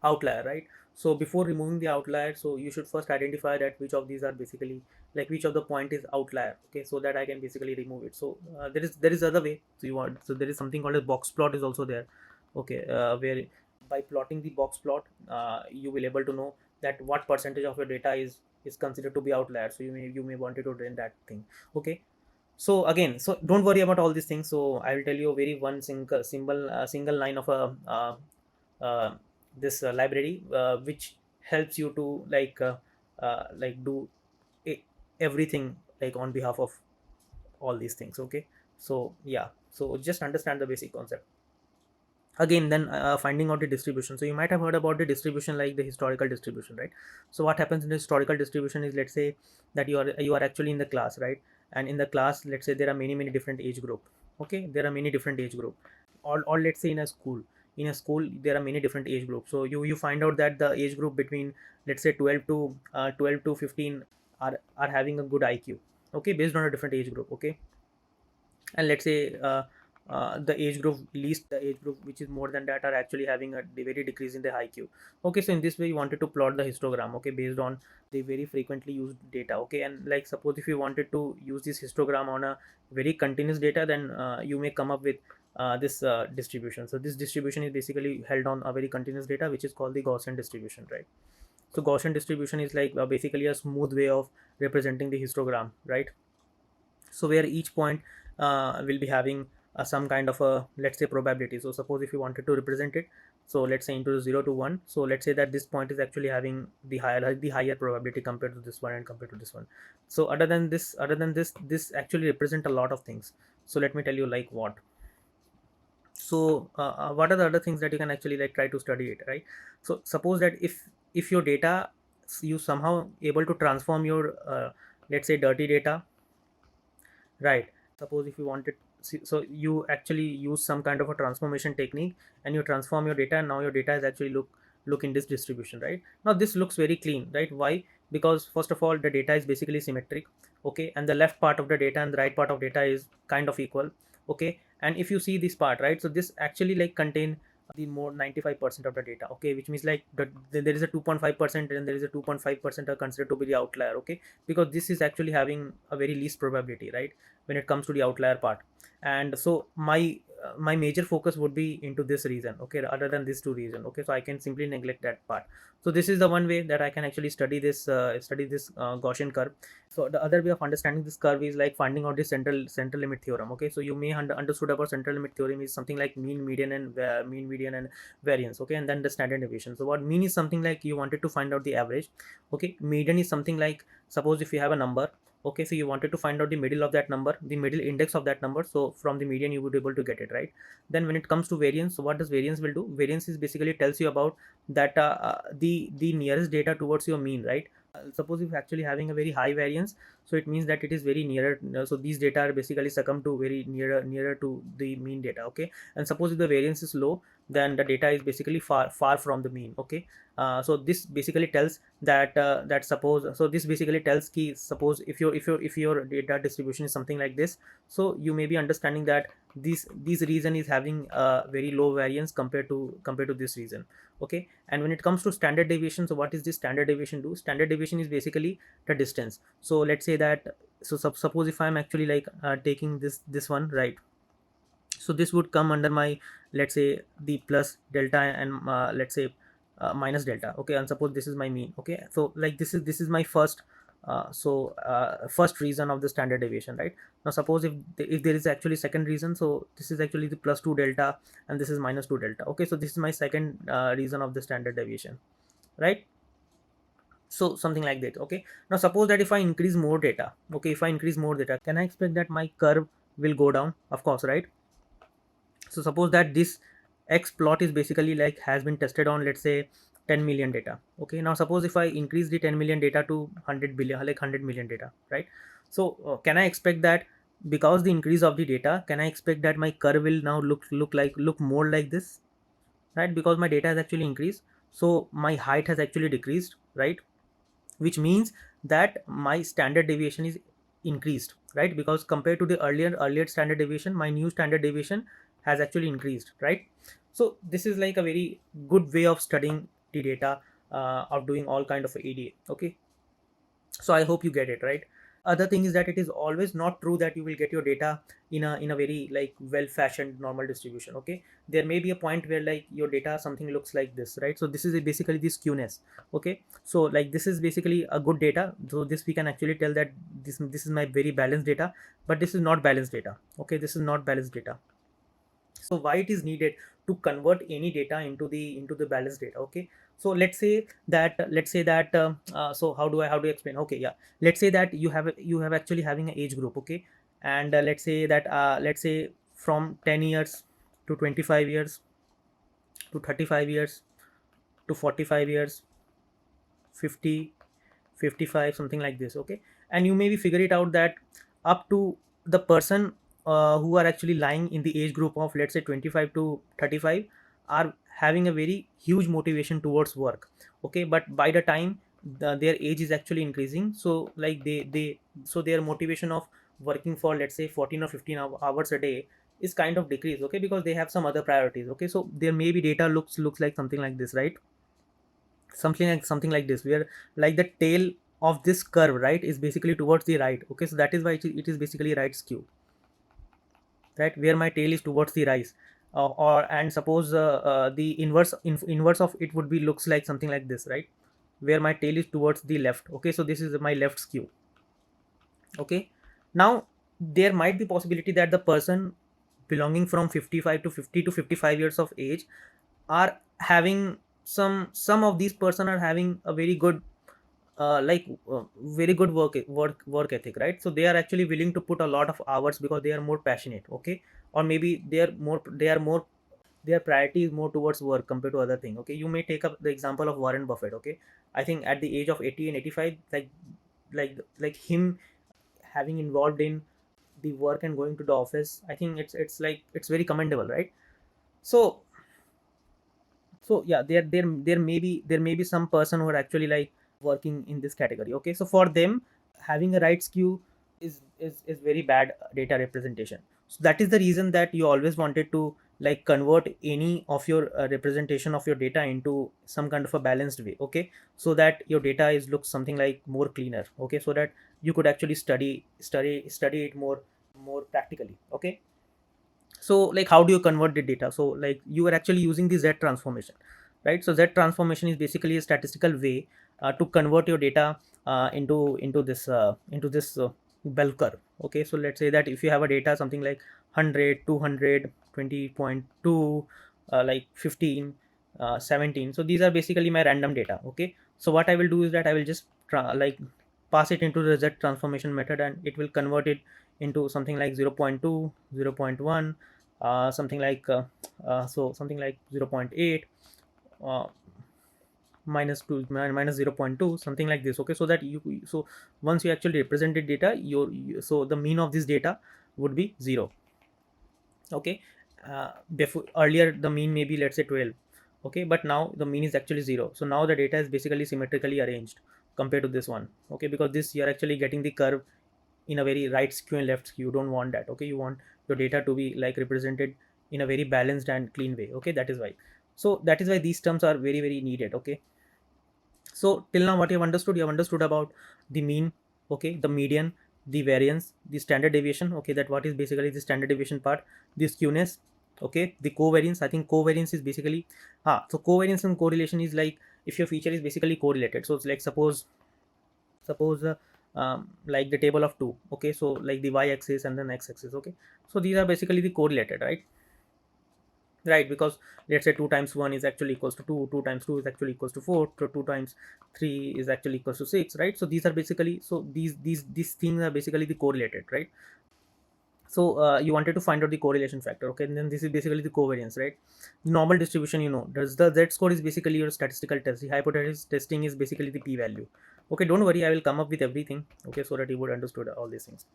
outlier, right? So before removing the outlier, so you should first identify that which of these are basically like which of the point is outlier. Okay, so that I can basically remove it. So there is other way. So you want, so there is something called a box plot is also there. Okay, where by plotting the box plot, you will able to know that what percentage of your data is considered to be outlier. So you may wanted to drain that thing. Okay, so again, so don't worry about all these things. So I will tell you a very one single line of a uh, this library which helps you to like do e- everything like on behalf of all these things. Okay, so yeah, so just understand the basic concept. Again, then finding out the distribution. So you might have heard about the distribution, like the historical distribution, right? So what happens in the historical distribution is, let's say that you are actually in the class, right? And in the class, let's say there are many different age group. Okay, there are many different age group. Or let's say in a school there are many different age groups. So you find out that the age group between, let's say 12 to 15 are having a good IQ. Okay, based on a different age group. Okay, and let's say the age group, least the age group which is more than that, are actually having a very decrease in the IQ. Okay, so in this way you wanted to plot the histogram, okay, based on the very frequently used data. Okay, and like suppose if you wanted to use this histogram on a very continuous data, then you may come up with this distribution. So this distribution is basically held on a very continuous data, which is called the Gaussian distribution, right? So Gaussian distribution is like basically a smooth way of representing the histogram, right? So where each point will be having some kind of a, let's say, probability. So suppose if you wanted to represent it, so let's say into 0 to 1, so let's say that this point is actually having the higher probability compared to this one and compared to this one. So other than this actually represent a lot of things. So let me tell you like what. So what are the other things that you can actually like try to study it, right? So suppose that if your data, you somehow able to transform your let's say dirty data, right? Suppose if you wanted, so you actually use some kind of a transformation technique, and you transform your data, and now your data is actually look in this distribution, right? Now this looks very clean, right? Why? Because first of all, the data is basically symmetric. Okay, and the left part of the data and the right part of data is kind of equal. Okay, and if you see this part, right, so this actually like contain the more 95% of the data. Okay, which means like there is a 2.5% and there is a 2.5% are considered to be the outlier. Okay, because this is actually having a very least probability, right, when it comes to the outlier part. And so my major focus would be into this reason. Okay, other than these two reason. Okay, so I can simply neglect that part. So this is the one way that I can actually study this Gaussian curve. So the other way of understanding this curve is like finding out the central limit theorem. Okay, so you may understood about central limit theorem is something like mean, median, and variance. Okay, and then the standard deviation. So what mean is something like you wanted to find out the average. Okay, median is something like suppose if you have a number, okay, so you wanted to find out the middle of that number, the middle index of that number, so from the median you would be able to get it, right? Then when it comes to variance, so what does variance will do? Variance is basically tells you about that the nearest data towards your mean, right? Suppose if actually having a very high variance, so it means that it is very nearer, so these data are basically succumb to very nearer to the mean data, okay? And suppose if the variance is low, then the data is basically far from the mean, okay? So this basically tells that that suppose, so this basically tells key, suppose if your data distribution is something like this, so you may be understanding that this region is having a very low variance compared to this region, okay? And when it comes to standard deviation, so what is this standard deviation do? Standard deviation is basically the distance. So let's say that, so suppose if I'm actually like taking this one, right? So this would come under my, let's say, the plus delta and let's say minus delta, okay? And suppose this is my mean, okay? So like this is my first first reason of the standard deviation, right? Now suppose if there is actually second reason, so this is actually the plus 2 delta and this is minus 2 delta, okay? So this is my second reason of the standard deviation, right? So something like that, okay? Now suppose that if I increase more data, okay, if I increase more data, can I expect that my curve will go down? Of course, right? So suppose that this X plot is basically like has been tested on, let's say, 10 million data, okay? Now suppose if I increase the 10 million data to 100 billion, like 100 million data, right? So can I expect that because the increase of the data, can I expect that my curve will now look more like this, right? Because my data has actually increased, so my height has actually decreased, right? Which means that my standard deviation is increased, right? Because compared to the earlier standard deviation, my new standard deviation has actually increased, right? So this is like a very good way of studying the data, of doing all kind of EDA, okay? So I hope you get it, right? Other thing is that it is always not true that you will get your data in a very like well fashioned normal distribution, okay? There may be a point where like your data something looks like this, right? So this is basically the skewness, okay? So like this is basically a good data, so this we can actually tell that this is my very balanced data, but this is not balanced data, okay? This is not balanced data. So why it is needed to convert any data into the balanced data, okay? So let's say that so how do I explain? Okay, yeah, let's say that you have actually having an age group, okay? And let's say from 10 years to 25 years to 35 years to 45 years, 50, 55, something like this, okay? And you maybe figure it out that up to the person who are actually lying in the age group of, let's say, 25 to 35 are having a very huge motivation towards work, okay? But by the time their age is actually increasing, so like so their motivation of working for, let's say, 14 or 15 hours a day is kind of decreased, okay? Because they have some other priorities, okay? So there may be data looks like something like this, right? Something like this, where like the tail of this curve, right, is basically towards the right, okay? So that is why it is basically right skew, right, where my tail is towards the right. Or and suppose the inverse of it would be looks like something like this, right, where my tail is towards the left, okay? So this is my left skew, okay? Now there might be possibility that the person belonging from 55 to 50 to 55 years of age are having some of these person are having a very good very good work ethic, right? So they are actually willing to put a lot of hours because they are more passionate, okay? Or maybe they are more their priority is more towards work compared to other thing, okay? You may take up the example of Warren Buffett, okay? I think at the age of 80 and 85, like him having involved in the work and going to the office, I think it's like it's very commendable, right? So yeah, there may be some person who are actually like working in this category, okay? So for them, having a right skew is very bad data representation. So that is the reason that you always wanted to like convert any of your representation of your data into some kind of a balanced way, okay? So that your data is looks something like more cleaner, okay? So that you could actually study it more practically, okay? So like how do you convert the data? So like you are actually using the Z transformation, right? So Z transformation is basically a statistical way to convert your data into this bell curve, okay? So let's say that if you have a data something like 100, 200, 20.2, like 15, 17, so these are basically my random data, okay? So what I will do is that I will just like pass it into the Z transformation method, and it will convert it into something like 0.2, 0.1, something like something like 0.8, uh, minus 2, minus 0.2, something like this. Okay, so that so once you actually represent the data, so the mean of this data would be 0. Okay, before, earlier the mean may be, let's say, 12. Okay, but now the mean is actually 0. So now the data is basically symmetrically arranged compared to this one. Okay, because this, you're actually getting the curve in a very right skew and left skew. You don't want that. Okay, you want your data to be like represented in a very balanced and clean way. Okay, that is why. So that is why these terms are very, very needed. Okay, so till now what you have understood about the mean, okay, the median, the variance, the standard deviation. Okay, that what is basically the standard deviation part, the skewness, okay, the covariance. I think covariance is basically, so covariance and correlation is like if your feature is basically correlated. So it's like suppose like the table of two. Okay, so like the y-axis and then x-axis. Okay, so these are basically the correlated, right? Right, because let's say 2 times 1 is actually equals to 2, 2 times 2 is actually equals to 4, so 2 times 3 is actually equals to 6, right? So these are basically, so these things are basically the correlated, right? So you wanted to find out the correlation factor. Okay, and then this is basically the covariance, right? The normal distribution, does the z-score is basically your statistical test. The hypothesis testing is basically the p-value. Okay, don't worry, I will come up with everything, okay, so that you would understood all these things.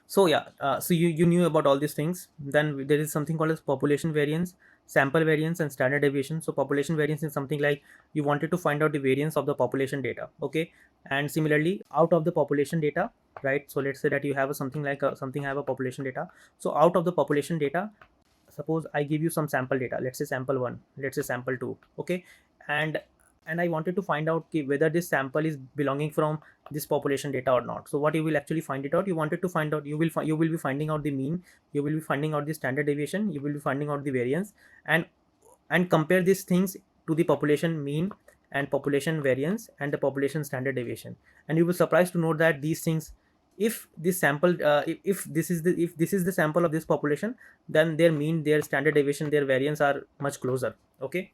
So yeah, so you knew about all these things. Then there is something called as population variance, sample variance, and standard deviation. So population variance is something like you wanted to find out the variance of the population data. Okay, and similarly out of the population data, right? So let's say that you have something like something have a population data. So out of the population data, suppose I give you some sample data, let's say sample 1, let's say sample 2. Okay, and I wanted to find out whether this sample is belonging from this population data or not. So what you will actually find it out, you wanted to find out, you will be finding out the mean, you will be finding out the standard deviation, you will be finding out the variance, and compare these things to the population mean and population variance and the population standard deviation. And you will be surprised to note that these things, if this sample if this is the sample of this population, then their mean, their standard deviation, their variance are much closer. Okay,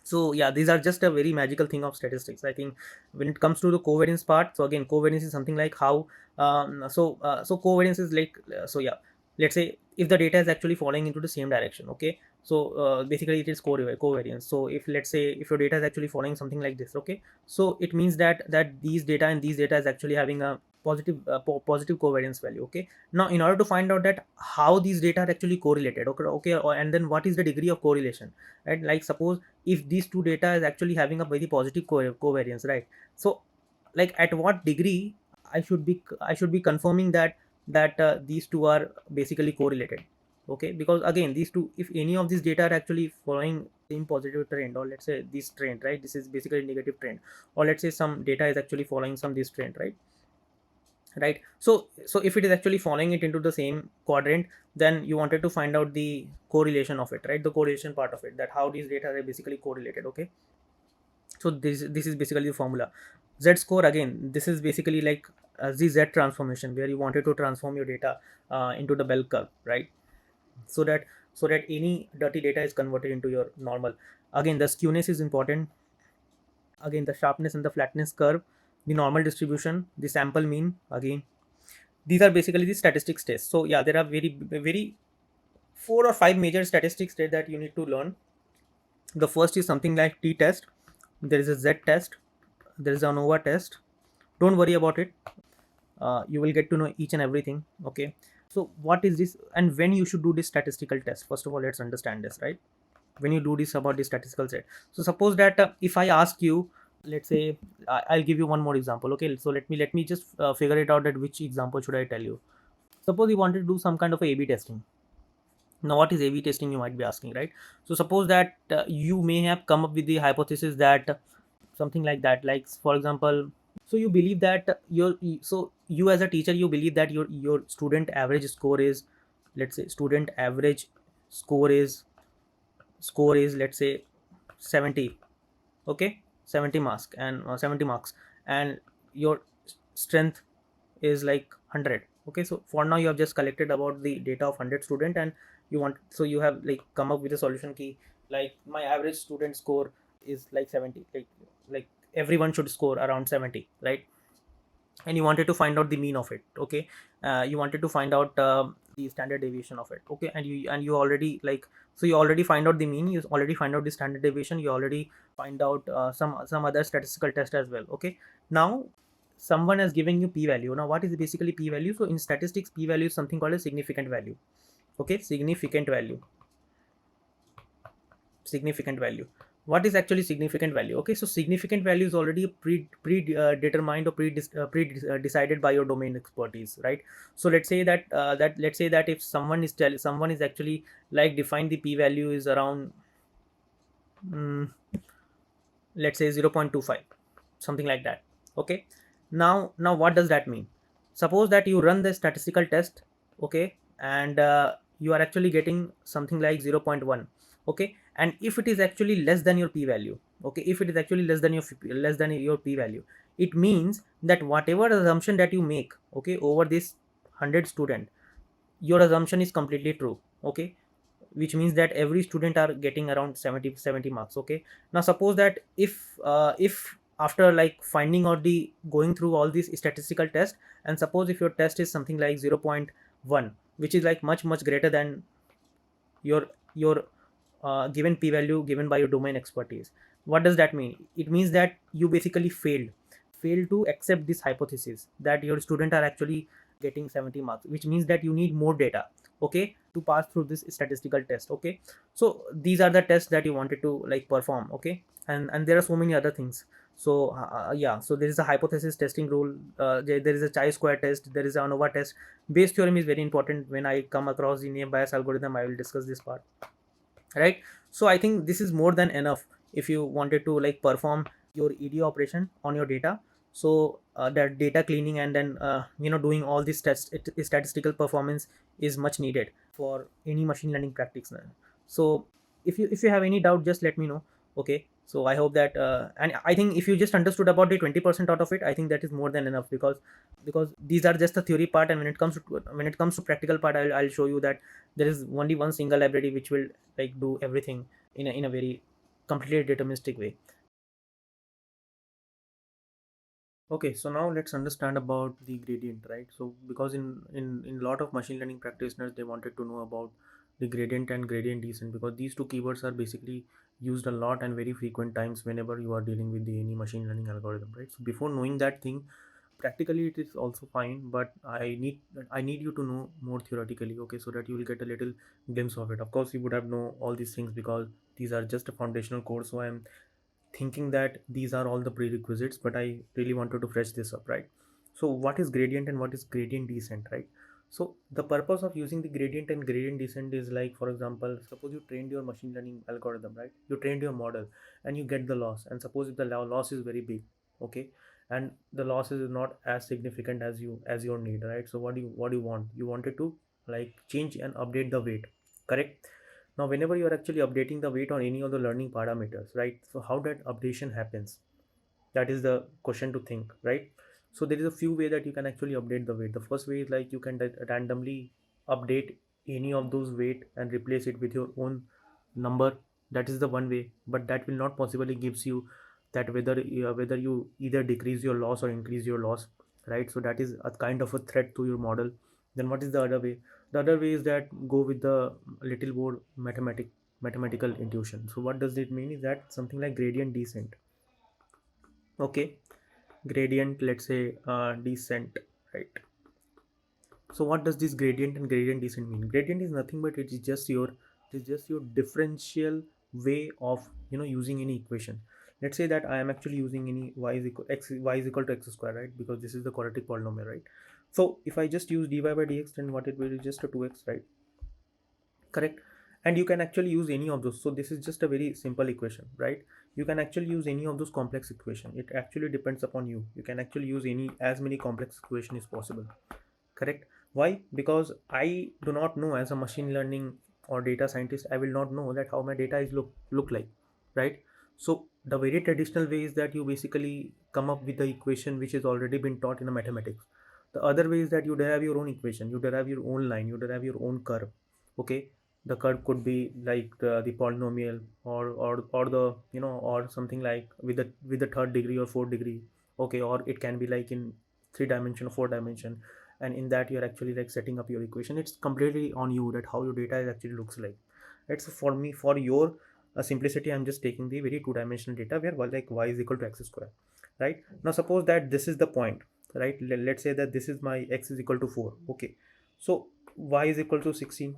so yeah, these are just a very magical thing of statistics, I think. When it comes to the covariance part, so again, covariance is something like how so covariance is like so yeah, let's say if the data is actually falling into the same direction. Okay, so basically it is covariance. So if, let's say, if your data is actually following something like this, okay, so it means that these data and these data is actually having a positive covariance value. Okay, now in order to find out that how these data are actually correlated, and then what is the degree of correlation, right? Like suppose if these two data is actually having a very positive covariance, right? So like at what degree I should be confirming that these two are basically correlated. Okay, because again, these two, if any of these data are actually following same positive trend, or let's say this trend, right, this is basically negative trend, or let's say some data is actually following some this trend, right? So if it is actually following it into the same quadrant, then you wanted to find out the correlation of it, right? The correlation part of it, that how these data are basically correlated. Okay, so this is basically the formula. Z score, again, this is basically like the Z transformation, where you wanted to transform your data into the bell curve, right? So that any dirty data is converted into your normal. Again, the skewness is important. Again, the sharpness and the flatness curve, the normal distribution, the sample mean. Again, these are basically the statistics tests. So yeah, there are very 4 or 5 major statistics tests that you need to learn. The first is something like t test, there is a z test, there is an ANOVA test. Don't worry about it, you will get to know each and everything. Okay, so what is this and when you should do this statistical test? First of all, let's understand this, right? When you do this about the statistical set, so suppose that if I ask you, let's say, I'll give you one more example. Okay, so let me just figure it out, that which example should I tell you. Suppose you wanted to do some kind of a AB testing. Now what is AB testing, you might be asking, right? So suppose that you may have come up with the hypothesis that something like that, like for example, so you believe that you as a teacher, you believe that your student average score is, let's say, student average score is let's say 70. Okay, 70 marks, and 70 marks, and your strength is like 100. Okay, so for now you have just collected about the data of 100 student, and you want, so you have like come up with a solution key, like my average student score is like 70, like everyone should score around 70, right? And you wanted to find out the mean of it, okay? You wanted to find out the standard deviation of it, okay? And you already like, so you already find out the mean, you already find out the standard deviation, you already find out some other statistical test as well, okay? Now someone has given you p-value. Now what is basically p-value? So in statistics, p-value is something called a significant value, okay? Significant value. What is actually significant value? Okay, so significant value is already determined or decided by your domain expertise, right? So let's say that if someone is actually like define the p value is around, mm, let's say 0.25, something like that, okay? Now what does that mean? Suppose that you run the statistical test, okay, and you are actually getting something like 0.1, okay? And if it is actually less than your p value, okay, if it is actually less than your p value, it means that whatever assumption that you make, okay, over this 100 student, your assumption is completely true, okay? Which means that every student are getting around 70 marks, okay? Now suppose that if after like finding out the going through all these statistical tests, and suppose if your test is something like 0.1, which is like much greater than your given p value given by your domain expertise, what does that mean? It means that you basically failed to accept this hypothesis that your student are actually getting 70 marks, which means that you need more data, okay, to pass through this statistical test, okay? So these are the tests that you wanted to like perform, okay? And there are so many other things. So yeah, so there is a hypothesis testing rule, there is a chi-square test, there is a ANOVA test. Bayes theorem is very important. When I come across the name bias algorithm, I will discuss this part, right? So I think this is more than enough if you wanted to like perform your EDA operation on your data. So that data cleaning and then doing all this statistical performance is much needed for any machine learning practitioner. So if you have any doubt, just let me know, okay? So I hope that and I think if you just understood about the 20% out of it, I think that is more than enough, because these are just the theory part, and when it comes to practical part, I'll show you that there is only one single library which will like do everything in a very completely deterministic way. Okay, so now let's understand about the gradient, right? So because in a lot of machine learning practitioners, they wanted to know about the gradient and gradient descent, because these two keywords are basically used a lot and very frequent times whenever you are dealing with the any machine learning algorithm, right? So before knowing that thing, practically it is also fine, but I need you to know more theoretically, okay, so that you will get a little glimpse of it. Of course you would have know all these things because these are just a foundational course, so I'm thinking that these are all the prerequisites, but I really wanted to fresh this up, right? So what is gradient and what is gradient descent, right? So the purpose of using the gradient and gradient descent is like, for example, suppose you trained your machine learning algorithm, right? You trained your model and you get the loss, and suppose if the loss is very big, okay, and the loss is not as significant as your need, right? So what do you want? You wanted to like change and update the weight, correct? Now whenever you are actually updating the weight on any of the learning parameters, right? So how that updation happens, that is the question to think, right? So there is a few way that you can actually update the weight. The first way is like you can randomly update any of those weight and replace it with your own number. That is the one way, but that will not possibly gives you that whether you either decrease your loss or increase your loss, right? So that is a kind of a threat to your model. Then what is the other way? The other way is that go with the little more mathematical intuition. So what does it mean is that something like gradient descent, okay? Gradient, let's say descent, right? So what does this gradient and gradient descent mean? Gradient is nothing but it is just your differential way of using any equation. Let's say that I am actually using any y is equal to x square, right? Because this is the quadratic polynomial, right? So if I just use dy by dx, then what it will be just a 2x, right? Correct. And you can actually use any of those. So this is just a very simple equation, right? You can actually use any of those complex equation. It actually depends upon you. You can actually use any as many complex equation is possible, correct? Why? Because I do not know, as a machine learning or data scientist, I will not know that how my data is look like, right? So the very traditional way is that you basically come up with the equation which is already been taught in a mathematics. The other way is that you derive your own equation, you derive your own line, you derive your own curve, okay? The curve could be like the polynomial, or the, or something like with the third degree or fourth degree. Okay, or it can be like in 3 dimension or 4 dimension, and in that you're actually like setting up your equation. It's completely on you that how your data is actually looks like. It's for me, for your simplicity, I'm just taking the very two-dimensional data where like y is equal to x square. Right now, suppose that this is the point. Right, let's say that this is my x is equal to 4. Okay, so y is equal to 16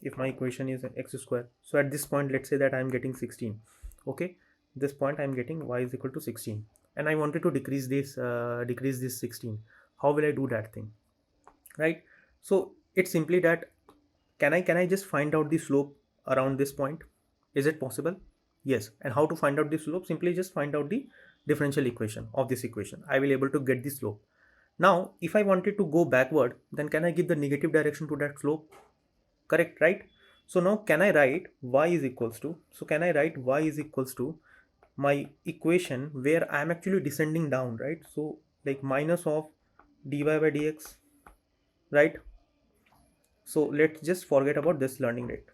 if my equation is x square. So at this point, let's say that I'm getting 16. Okay, this point I'm getting y is equal to 16, and I wanted to decrease this 16. How will I do that thing? Right, so it's simply that, can I just find out the slope around this point? Is it possible? Yes. And how to find out the slope? Simply just find out the differential equation of this equation. I will able to get the slope. Now if I wanted to go backward, then can I give the negative direction to that slope? Correct, right? So now can I write y is equals to, my equation where I am actually descending down, right? So like minus of dy by dx, right? So let's just forget about this learning rate,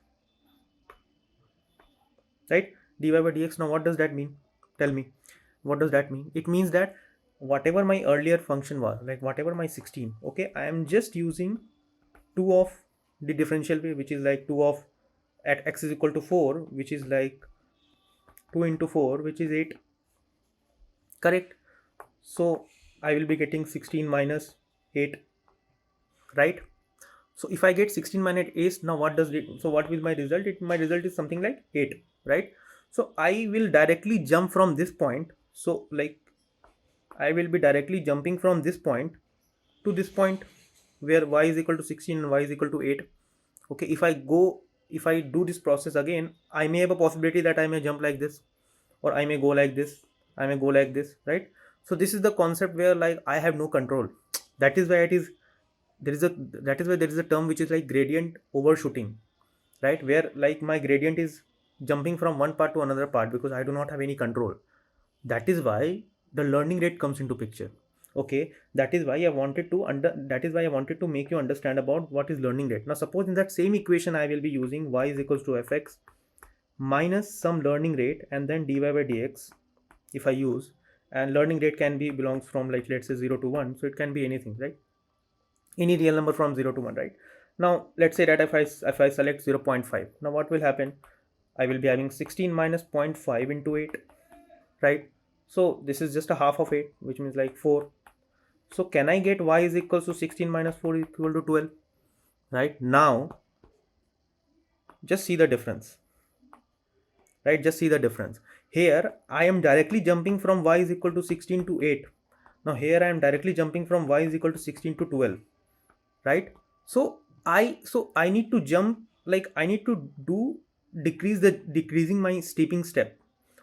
right? Dy by dx. Now what does that mean? Tell me, what does that mean? It means that whatever my earlier function was, like whatever my 16, okay, I am just using 2 of the differential way, which is like 2 of at x is equal to 4, which is like 2 into 4, which is 8. Correct. So I will be getting 16 minus 8, right? So if I get 16 minus 8, now what does it, so what will my result? My result is something like 8, right? So I will directly jump from this point. So like I will be directly jumping from this point to this point where y is equal to 16 and y is equal to 8. Okay, if I do this process again, I may have a possibility that I may jump like this, or I may go like this, I may go like this, right? So this is the concept where like I have no control. That is why it is, there is a, that is why there is a term which is like gradient overshooting, right? Where like my gradient is jumping from one part to another part because I do not have any control. That is why the learning rate comes into picture. Okay, that is why I wanted to make you understand about what is learning rate. Now suppose in that same equation I will be using y is equals to fx minus some learning rate and then dy by dx. If I use, and learning rate can be belongs from like let's say 0 to 1, so it can be anything, right? Any real number from 0 to 1, right? Now let's say that if I select 0.5, now what will happen? I will be having 16 minus 0.5 into 8, right? So this is just a half of 8, which means like 4. So can I get y is equals to 16 minus 4 equal to 12? Right, now just see the difference, right? Just see the difference. Here I am directly jumping from y is equal to 16 to 8. Now here I am directly jumping from y is equal to 16 to 12, right? So I need to jump, like I need to do decreasing my steeping step.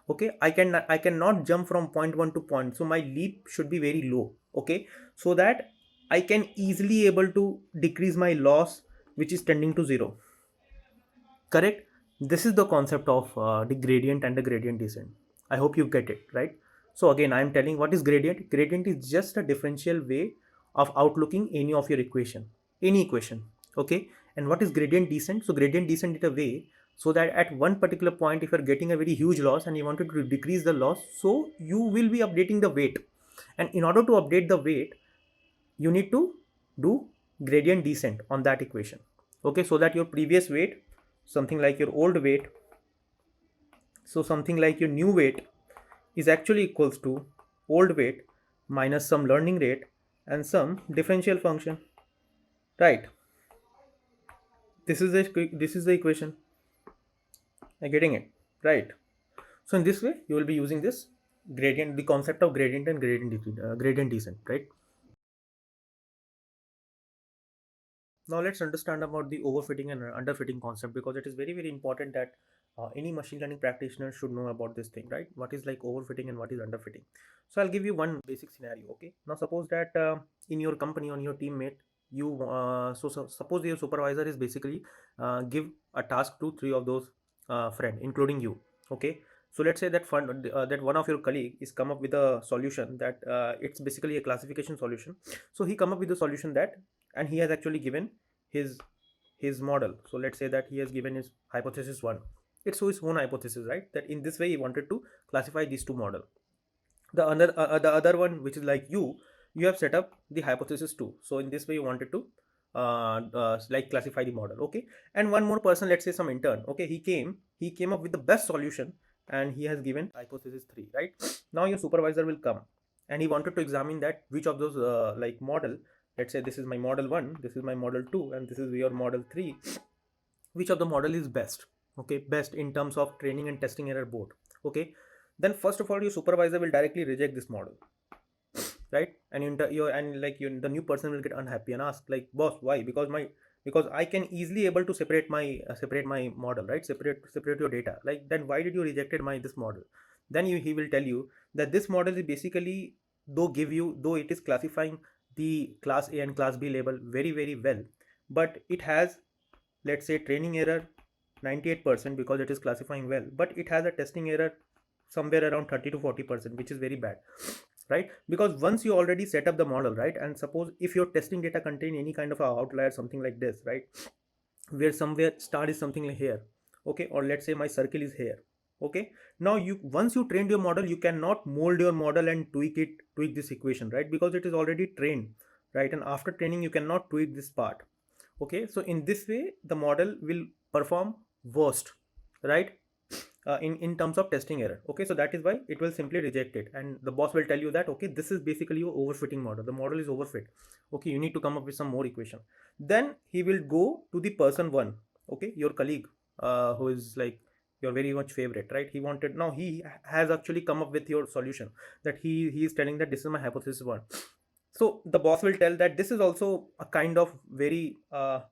Okay, I cannot jump from point 1 to point, so my leap should be very low. Okay, so that I can easily able to decrease my loss, which is tending to 0. Correct. This is the concept of the gradient and the gradient descent. I hope you get it, right? So again, I am telling what is gradient. Gradient is just a differential way of outlooking any of your equation, any equation. Okay, and what is gradient descent? So gradient descent is a way so that at one particular point, if you're getting a very huge loss and you wanted to decrease the loss, so you will be updating the weight, and in order to update the weight, you need to do gradient descent on that equation. Okay, so that your previous weight, something like your old weight, so something like your new weight is actually equals to old weight minus some learning rate and some differential function, right? This is the equation. You're getting it, right? So in this way you will be using this gradient, the concept of gradient and gradient descent, right? Now let's understand about the overfitting and underfitting concept, because it is very very important that any machine learning practitioner should know about this thing, right? What is like overfitting and what is underfitting. So I'll give you one basic scenario. Okay, now suppose that in your company, on your teammate, you so suppose your supervisor is basically give a task to three of those friend including you. Okay, so let's say that that one of your colleague is come up with a solution that it's basically a classification solution. So he come up with a solution that, and he has actually given his his model. So let's say that he has given his hypothesis 1. It's his own hypothesis, right? That in this way he wanted to classify these two model. The other one, which is like you have set up the hypothesis 2. So in this way you wanted to like classify the model, okay? And one more person, let's say some intern, okay, he came up with the best solution, and he has given hypothesis 3, right? Now your supervisor will come, and he wanted to examine that which of those like model, let's say this is my model 1, this is my model 2, and this is your model 3, which of the model is best, okay, best in terms of training and testing error both, okay? Then first of all your supervisor will directly reject this model, right? And the new person will get unhappy and ask like, boss, why? Because I can easily able to separate my model, right? Separate your data. Like, then why did you rejected my this model? Then he will tell you that this model is basically, though it is classifying the class A and class B label very very well, but it has, let's say, training error 98% because it is classifying well, but it has a testing error somewhere around 30 to 40%, which is very bad, right? Because once you already set up the model, right, and suppose if your testing data contain any kind of a outlier, something like this, right, where somewhere star is something like here, okay, or let's say my circle is here, okay, now you, once you trained your model, you cannot mold your model and tweak this equation, right, because it is already trained, right? And after training you cannot tweak this part, okay? So in this way the model will perform worst, right? In terms of testing error, okay? So that is why it will simply reject it, and the boss will tell you that, okay, this is basically your overfitting model, the model is overfit, okay, you need to come up with some more equation. Then he will go to the person 1, okay, your colleague, who is like your very much favorite, right? He wanted, now he has actually come up with your solution, that he is telling that this is my hypothesis 1. So the boss will tell that this is also a kind of very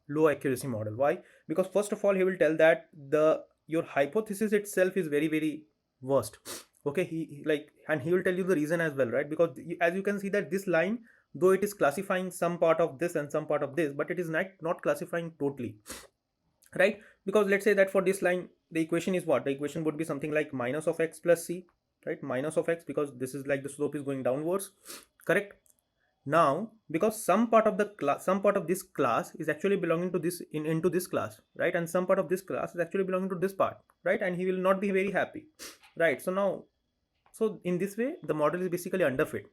low accuracy model. Why? Because first of all he will tell that the your hypothesis itself is very very worst, okay? He like, and he will tell you the reason as well, right? Because as you can see that this line, though it is classifying some part of this and some part of this, but it is not classifying totally, right? Because let's say that for this line the equation is what, the equation would be something like minus of x plus c, right? Minus of x, because this is like the slope is going downwards, correct? Now because some part of the class, some part of this class is actually belonging to this into this class, right? And some part of this class is actually belonging to this part, right? And he will not be very happy, right? So now, so in this way the model is basically underfit,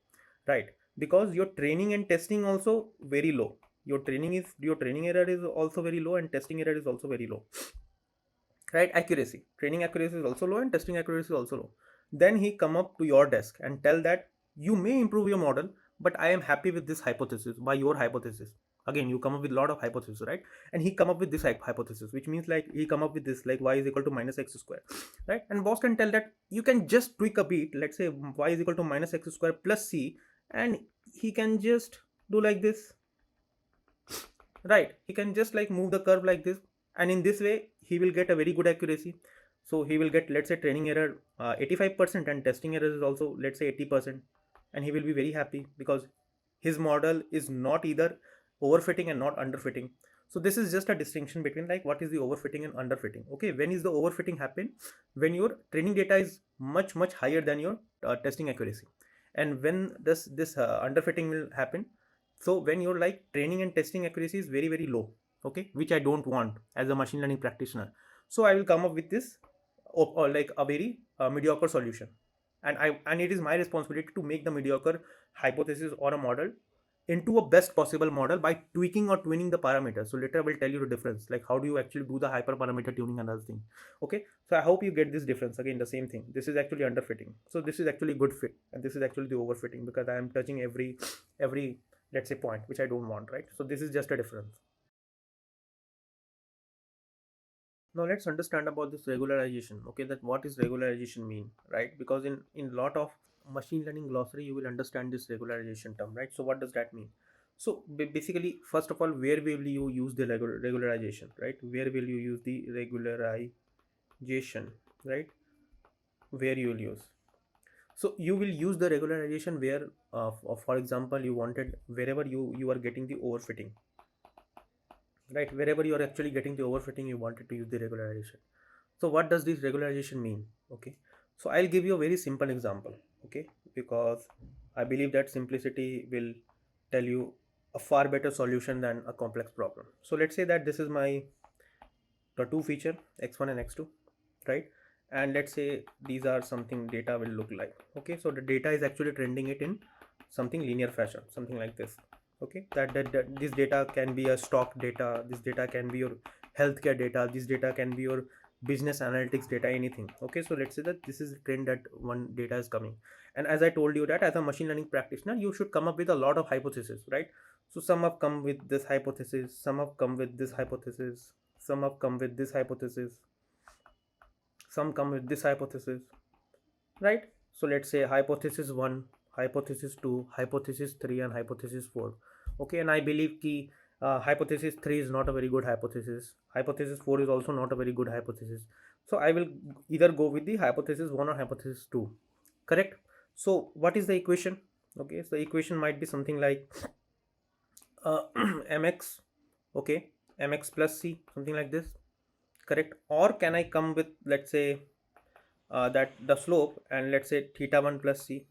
right? Because your training and testing also very low, your training error is also very low, and testing error is also very low, right? Accuracy, training accuracy is also low, and testing accuracy is also low. Then he come up to your desk and tell that you may improve your model, but I am happy with this hypothesis, by your hypothesis. Again, you come up with a lot of hypothesis, right? And he come up with this hypothesis, which means like he come up with this, like y is equal to minus x square, right? And boss can tell that you can just tweak a bit, let's say y is equal to minus x square plus c, and he can just do like this, right? He can just like move the curve like this, and in this way he will get a very good accuracy. So he will get, let's say, training error 85%, and testing error is also, let's say, 80%, and he will be very happy because his model is not either overfitting and not underfitting. So this is just a distinction between like what is the overfitting and underfitting, okay? When is the overfitting happen? When your training data is much higher than your testing accuracy. And when this underfitting will happen, so when your like training and testing accuracy is very very low, okay, which I don't want as a machine learning practitioner. So I will come up with this, or like a very mediocre solution, and it is my responsibility to make the mediocre hypothesis or a model into a best possible model by tweaking or tuning the parameters. So later I will tell you the difference, like how do you actually do the hyperparameter tuning and other thing, okay? So I hope you get this difference. Again, the same thing, this is actually underfitting, so this is actually good fit, and this is actually the overfitting, because I am touching every let's say point which I don't want, right? So this is just a difference. Now let's understand about this regularization, okay? That what is regularization mean, right? Because in lot of machine learning glossary you will understand this regularization term, right? So what does that mean? So basically, first of all, where will you use the regularization, right? Where will you use the regularization, right? Where you will use, so you will use the regularization where for example you wanted, wherever you are getting the overfitting, right? Wherever you are actually getting the overfitting, you wanted to use the regularization. So what does this regularization mean? Okay, so I'll give you a very simple example, okay, because I believe that simplicity will tell you a far better solution than a complex problem. So let's say that this is my the two feature x1 and x2, right? And let's say these are something data will look like. Okay, so the data is actually trending it in something linear fashion, something like this. Okay, that this data can be a stock data, this data can be your healthcare data, this data can be your business analytics data, anything. Okay, so let's say that this is the trend that one data is coming. And as I told you that as a machine learning practitioner, you should come up with a lot of hypotheses, right? So some have come with this hypothesis, some have come with this hypothesis, some have come with this hypothesis, some come with this hypothesis, right? So let's say hypothesis 1, hypothesis 2, hypothesis 3, and hypothesis 4. Okay, and I believe ki hypothesis 3 is not a very good hypothesis, hypothesis 4 is also not a very good hypothesis. So I will either go with the hypothesis 1 or hypothesis 2, correct? So what is the equation? Okay, so the equation might be something like mx, okay, mx plus c, something like this, correct? Or can I come with, let's say, that the slope and let's say theta 1 plus c,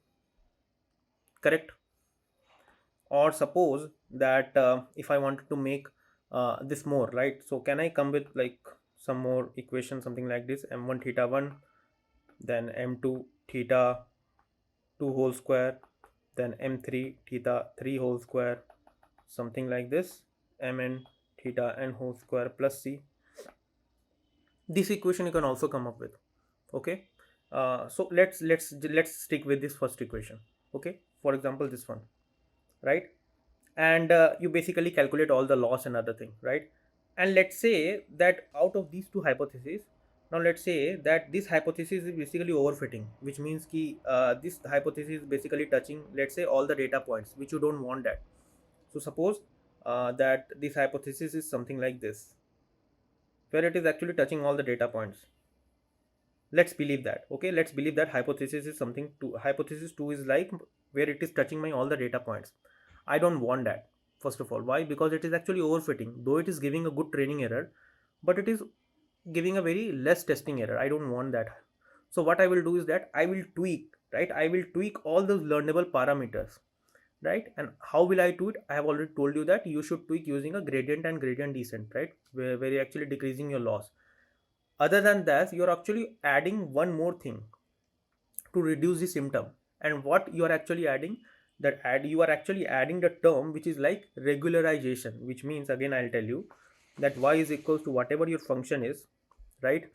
correct? Or suppose that if I wanted to make this more, right? So can I come with like some more equation, something like this, m1 theta 1, then m2 theta 2 whole square, then m3 theta 3 whole square, something like this, mn theta n whole square plus c. This equation you can also come up with. Okay, so let's stick with this first equation. Okay, for example this one, right? And you basically calculate all the loss and other thing, right? And let's say that out of these two hypotheses, now let's say that this hypothesis is basically overfitting, which means ki this hypothesis is basically touching, let's say, all the data points which you don't want that. So suppose that this hypothesis is something like this, where it is actually touching all the data points. Let's believe that. Okay, let's believe that hypothesis is something to hypothesis 2 is like where it is touching my all the data points. I don't want that. First of all, why? Because it is actually overfitting, though it is giving a good training error, but it is giving a very less testing error. I don't want that. So what I will do is that I will tweak, right? I will tweak all those learnable parameters, right? And how will I do it? I have already told you that you should tweak using a gradient and gradient descent, right? Where you're actually decreasing your loss. Other than that, you're actually adding one more thing to reduce the symptom. And what you are actually adding, you are actually adding the term which is like regularization, which means, again I'll tell you, that y is equals to whatever your function is, right?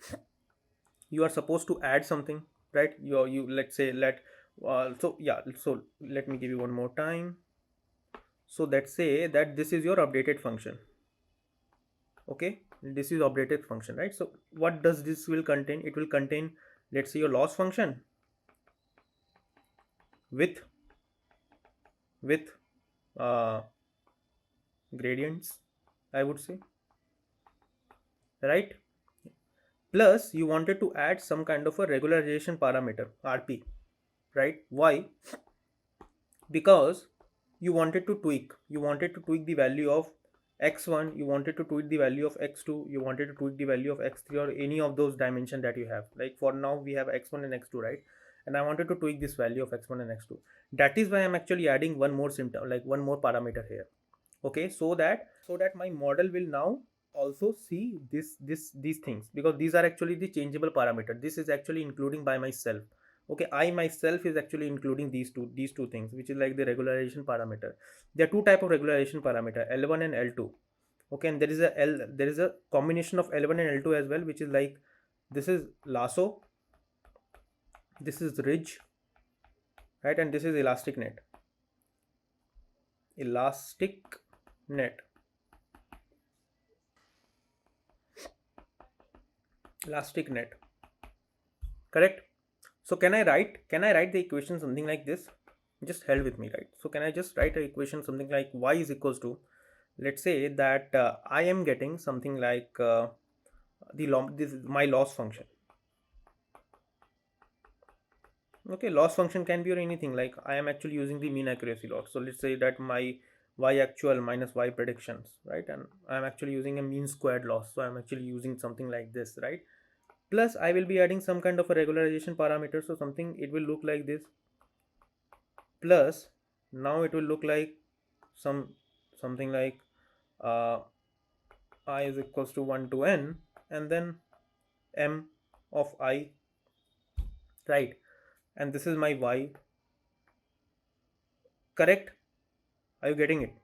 You are supposed to add something, right? You let's say so yeah, so let me give you one more time. So let's say that this is your updated function. Okay, this is updated function, right? So what does this will contain? It will contain, let's say, your loss function with uh, gradients, I would say, right? Plus you wanted to add some kind of a regularization parameter, rp, right? Why? Because you wanted to tweak the value of x1, you wanted to tweak the value of x2, you wanted to tweak the value of x3, or any of those dimension that you have. Like for now we have x1 and x2, right? And I wanted to tweak this value of x1 and x2. That is why I'm actually adding one more symptom, like one more parameter here. Okay, so that my model will now also see these things, because these are actually the changeable parameter. This is actually including by myself. Okay, I myself is actually including these two things, which is like the regularization parameter. There are two type of regularization parameter, L1 and L2. Okay, and there is a combination of L1 and L2 as well, which is like, this is lasso, this is ridge, right? And this is elastic net. Elastic net. Elastic net, correct? So can I write the equation something like this? Just held with me, right? So can I just write an equation something like y is equals to, let's say that I am getting something like this is my loss function. Okay, loss function can be or anything, like I am actually using the mean accuracy loss. So let's say that my y actual minus y predictions, right? And I'm actually using a mean squared loss, so I'm actually using something like this, right? Plus I will be adding some kind of a regularization parameter, so something it will look like this. Plus now it will look like something like uh, I is equals to 1 to n, and then m of I, right? And this is my y, correct? Are you getting it?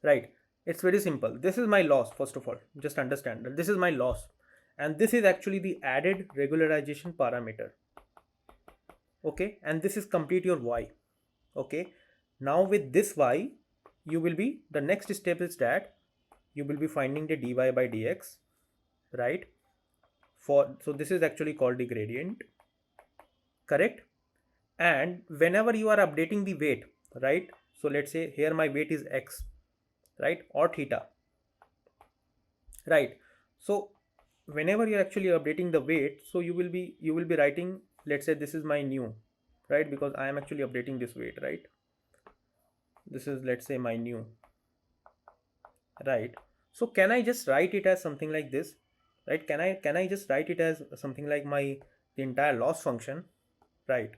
Right. It's very simple. This is my loss, first of all. Just understand that this is my loss. And this is actually the added regularization parameter. Okay. And this is complete your y. Okay. Now with this y, you will be, the next step is that you will be finding the dy by dx, right? So this is actually called the gradient, correct? And whenever you are updating the weight, right? So let's say here my weight is x, right? Or theta, right? So whenever you're actually updating the weight, so you will be writing, let's say this is my new, right? Because I am actually updating this weight, right? This is, let's say, my new, right? So can I just write it as something like this, right? Can I just write it as something like my, the entire loss function, right?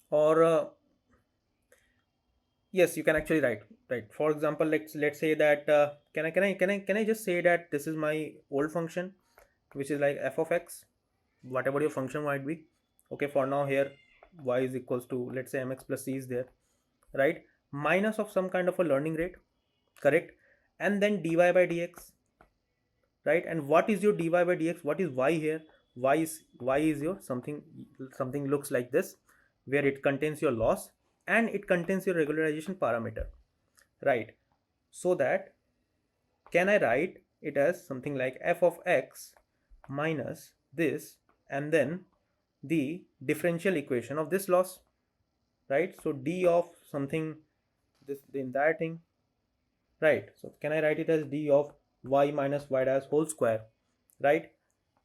Or yes, you can actually write, right? For example, let's say that can I just say that this is my old function, which is like f of x, whatever your function might be. Okay, for now here y is equals to, let's say, mx plus c is there, right? Minus of some kind of a learning rate, correct? And then dy by dx, right? And what is your dy by dx? What is y here? Y is your something looks like this, where it contains your loss and it contains your regularization parameter, right? So that, can I write it as something like f of x minus this, and then the differential equation of this loss, right? So d of something, this the entire thing, right? So can I write it as d of y minus y dash whole square, right?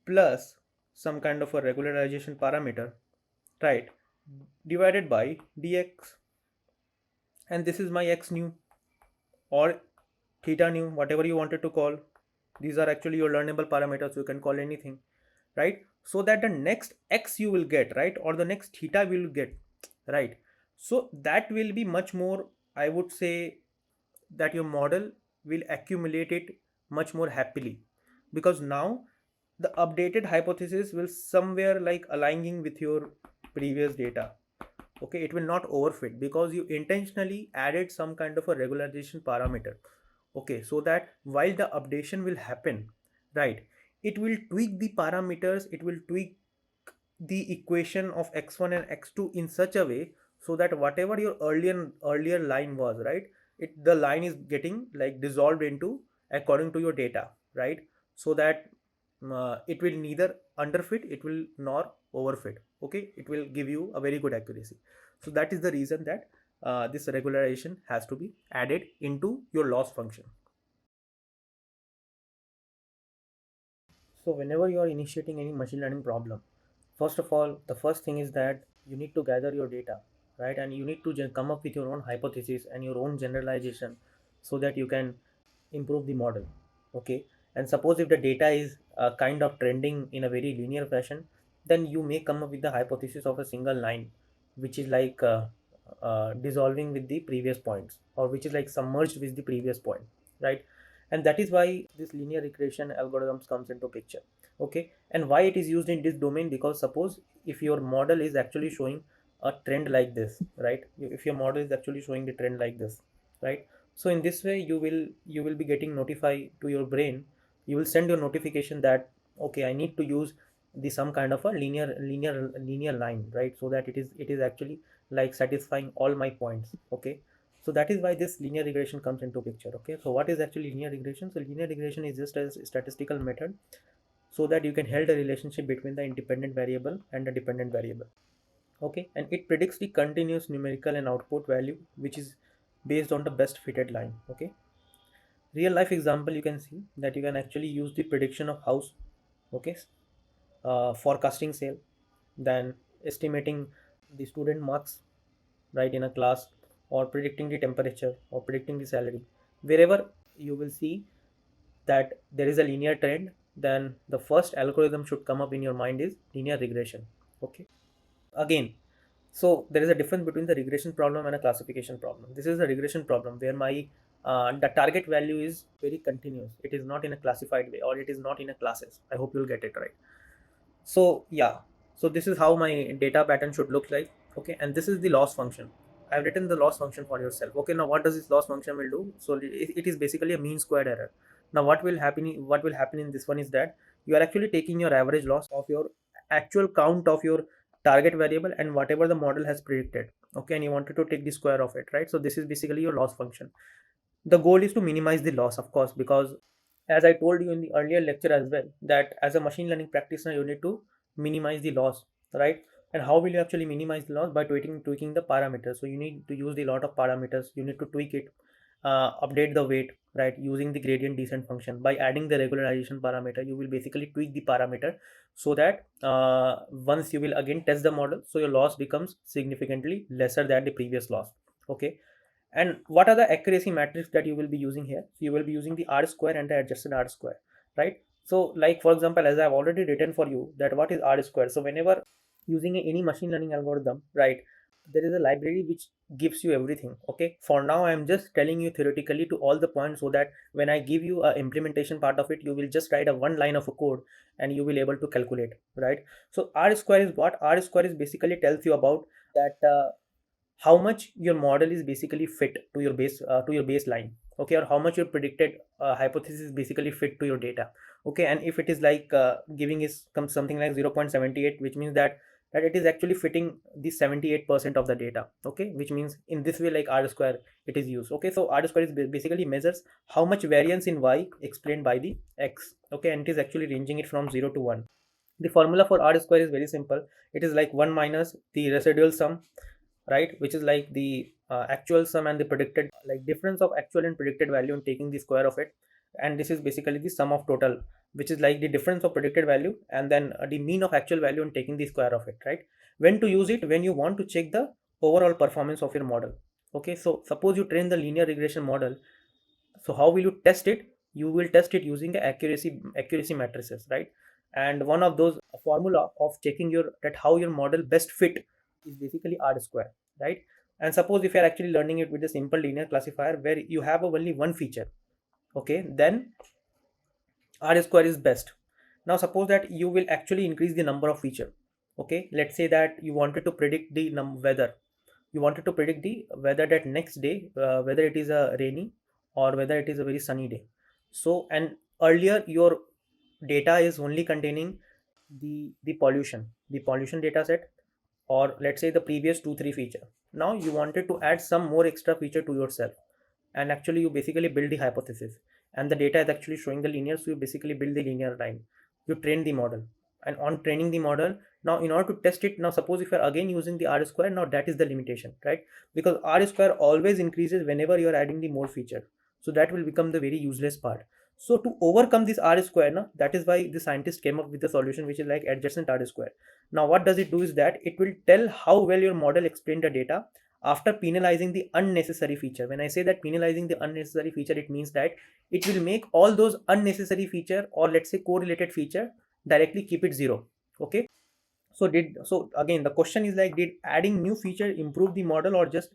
Plus some kind of a regularization parameter, right? Divided by dx, and this is my x new, or theta new, whatever you wanted to call. These are actually your learnable parameters, you can call anything, right? So that the next x you will get, right, or the next theta will get, right? So that will be much more, I would say, that your model will accumulate it much more happily, because now the updated hypothesis will somewhere like aligning with your previous data. Okay, it will not overfit because you intentionally added some kind of a regularization parameter. Okay, so that while the updation will happen, right, it will tweak the parameters, it will tweak the equation of x1 and x2 in such a way so that whatever your earlier line was, right, the line is getting like dissolved into according to your data, right? So that it will neither underfit, it will nor overfit. Okay, it will give you a very good accuracy. So that is the reason that this regularization has to be added into your loss function. So whenever you are initiating any machine learning problem, first of all, the first thing is that you need to gather your data, right? And you need to come up with your own hypothesis and your own generalization so that you can improve the model. Okay. And suppose if the data is kind of trending in a very linear fashion, then you may come up with the hypothesis of a single line, which is like dissolving with the previous points, or which is like submerged with the previous point, right? And that is why this linear regression algorithms comes into picture. Okay, and why it is used in this domain? Because suppose if your model is actually showing a trend like this, right? If your model is actually showing the trend like this, right? So in this way you will be getting notified to your brain, you will send your notification that okay, I need to use the some kind of a linear line, right? So that it is actually like satisfying all my points. Okay, so that is why this linear regression comes into picture. Okay, so what is actually linear regression? So linear regression is just a statistical method so that you can hold a relationship between the independent variable and the dependent variable. Okay, and it predicts the continuous numerical and output value which is based on the best fitted line. Okay, real life example, you can see that you can actually use the prediction of house. Okay, forecasting sale, then estimating the student marks, right, in a class, or predicting the temperature, or predicting the salary. Wherever you will see that there is a linear trend, then the first algorithm should come up in your mind is linear regression. Okay, again, so there is a difference between the regression problem and a classification problem. This is a regression problem where my the target value is very continuous. It is not in a classified way, or it is not in a classes. I hope you'll get it right. So yeah, so this is how my data pattern should look like. Okay, and this is the loss function. I've written the loss function for yourself. Okay, now what does this loss function will do? So it is basically a mean squared error. Now what will happen in this one is that you are actually taking your average loss of your actual count of your target variable and whatever the model has predicted. Okay, and you wanted to take the square of it, right? So this is basically your loss function. The goal is to minimize the loss, of course, because as I told you in the earlier lecture as well, that as a machine learning practitioner you need to minimize the loss, right? And how will you actually minimize the loss? By tweaking the parameters. So you need to use a lot of parameters. You need to tweak it, update the weight, right, using the gradient descent function. By adding the regularization parameter, you will basically tweak the parameter so that once you will again test the model, so your loss becomes significantly lesser than the previous loss. Okay, and what are the accuracy metrics that you will be using here? So you will be using the R square and the adjusted R square, right? So like for example, as I've already written for you that what is R square. So whenever using any machine learning algorithm, right, there is a library which gives you everything. Okay, for now I'm just telling you theoretically to all the points, so that when I give you a implementation part of it, you will just write a one line of a code and you will able to calculate, right? So R square is what? R square is basically tells you about that how much your model is basically fit to your baseline. Okay, or how much your predicted hypothesis is basically fit to your data. Okay, and if it is like giving is something like 0.78, which means that it is actually fitting the 78% of the data. Okay, which means in this way, like R square it is used. Okay, so R square is basically measures how much variance in y explained by the x. Okay, and it is actually ranging it from 0 to 1. The formula for R square is very simple. It is like 1 minus the residual sum, right, which is like the actual sum and the predicted, like difference of actual and predicted value and taking the square of it. And this is basically the sum of total, which is like the difference of predicted value and then the mean of actual value and taking the square of it, right? When to use it? When you want to check the overall performance of your model. Okay, so suppose you train the linear regression model. So how will you test it? You will test it using the accuracy matrices, right? And one of those formula of checking your that how your model best fit is basically R square, right? And suppose if you are actually learning it with a simple linear classifier where you have only one feature, okay, then R square is best. Now suppose that you will actually increase the number of feature. Okay, let's say that you wanted to predict the weather. You wanted to predict the weather that next day, whether it is a rainy or whether it is a very sunny day. So, and earlier your data is only containing the pollution data set, or let's say the previous 2 3 feature. Now you wanted to add some more extra feature to yourself, and actually you basically build the hypothesis, and the data is actually showing the linear, so you basically build the linear line. You train the model, and on training the model, now in order to test it, now suppose if you're again using the R square, now that is the limitation, right? Because R square always increases whenever you're adding the more feature, so that will become the very useless part. So to overcome this R square, now that is why the scientist came up with the solution which is like adjacent R square. Now what does it do is that it will tell how well your model explained the data after penalizing the unnecessary feature. When I say that penalizing the unnecessary feature, it means that it will make all those unnecessary feature, or let's say correlated feature, directly keep it zero. Okay, so again the question is like, did adding new feature improve the model or just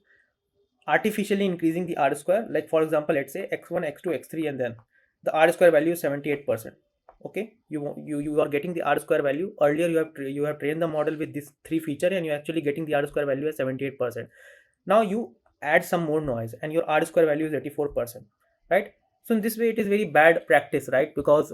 artificially increasing the R square? Like for example, let's say x1 x2 x3, and then the R square value is 78%. Okay, you are getting the R square value. Earlier you have trained the model with this 3 feature and you're actually getting the R square value as 78%. Now you add some more noise and your R square value is 84%, right? So in this way it is very bad practice, right? Because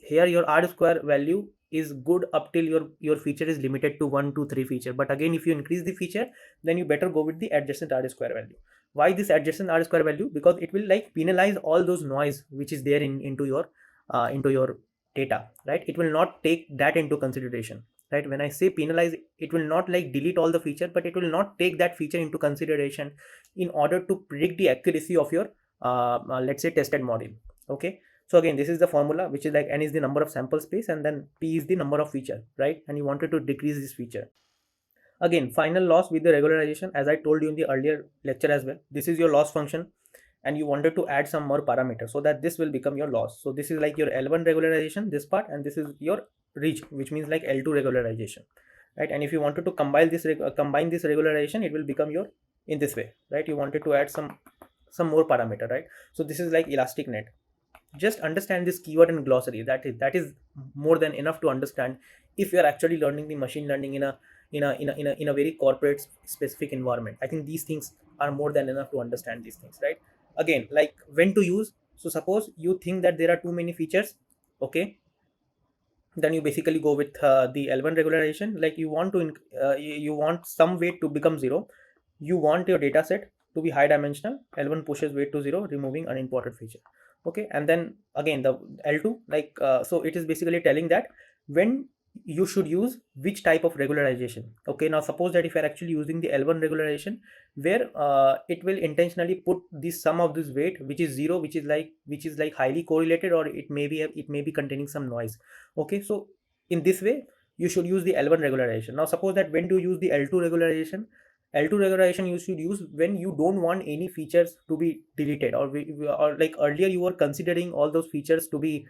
here your R square value is good up till your feature is limited to 1 2 3 feature, but again if you increase the feature, then you better go with the adjacent R square value. Why this adjacent R square value? Because it will like penalize all those noise which is there into your data, right? It will not take that into consideration, right? When I say penalize, it will not like delete all the feature, but it will not take that feature into consideration in order to predict the accuracy of your let's say tested model. Okay, so again this is the formula, which is like n is the number of sample space and then p is the number of feature, right? And you wanted to decrease this feature. Again, final loss with the regularization, as I told you in the earlier lecture as well, this is your loss function, and you wanted to add some more parameters so that this will become your loss. So this is like your L1 regularization, this part, and this is your reach, which means like L2 regularization, right? And if you wanted to combine this regularization, it will become your in this way, right? You wanted to add some more parameter, right? So this is like elastic net. Just understand this keyword and glossary. That is more than enough to understand if you are actually learning the machine learning in a very corporate specific environment. I think these things are more than enough to understand these things, right? Again, like when to use. So suppose you think that there are too many features, okay, then you basically go with the L1 regularization. Like you want to you want some weight to become zero. You want your data set to be high dimensional. L1 pushes weight to zero, removing unimportant feature. Okay, and then again the L2, like so it is basically telling that when you should use which type of regularization. Okay, now suppose that if you're actually using the L1 regularization, where it will intentionally put this sum of this weight which is zero, which is like highly correlated, or it may be containing some noise. Okay, so in this way you should use the L1 regularization. Now suppose that when do you use the L2 regularization. L2 regularization you should use when you don't want any features to be deleted, or like earlier you were considering all those features to be